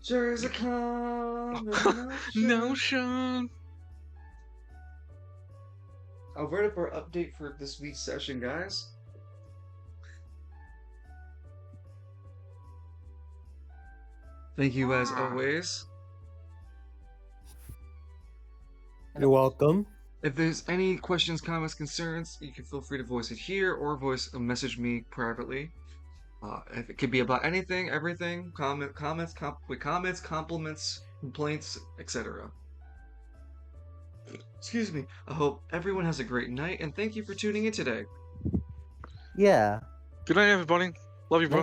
There's a common notion. I'll write up our update for this week's session, guys. Thank you as always. You're welcome. If there's any questions, comments, concerns, you can feel free to voice it here or message me privately. If it could be about anything, everything, comments, compliments, complaints, etc. Excuse me. I hope everyone has a great night, and thank you for tuning in today. Yeah. Good night, everybody. Love you, bro.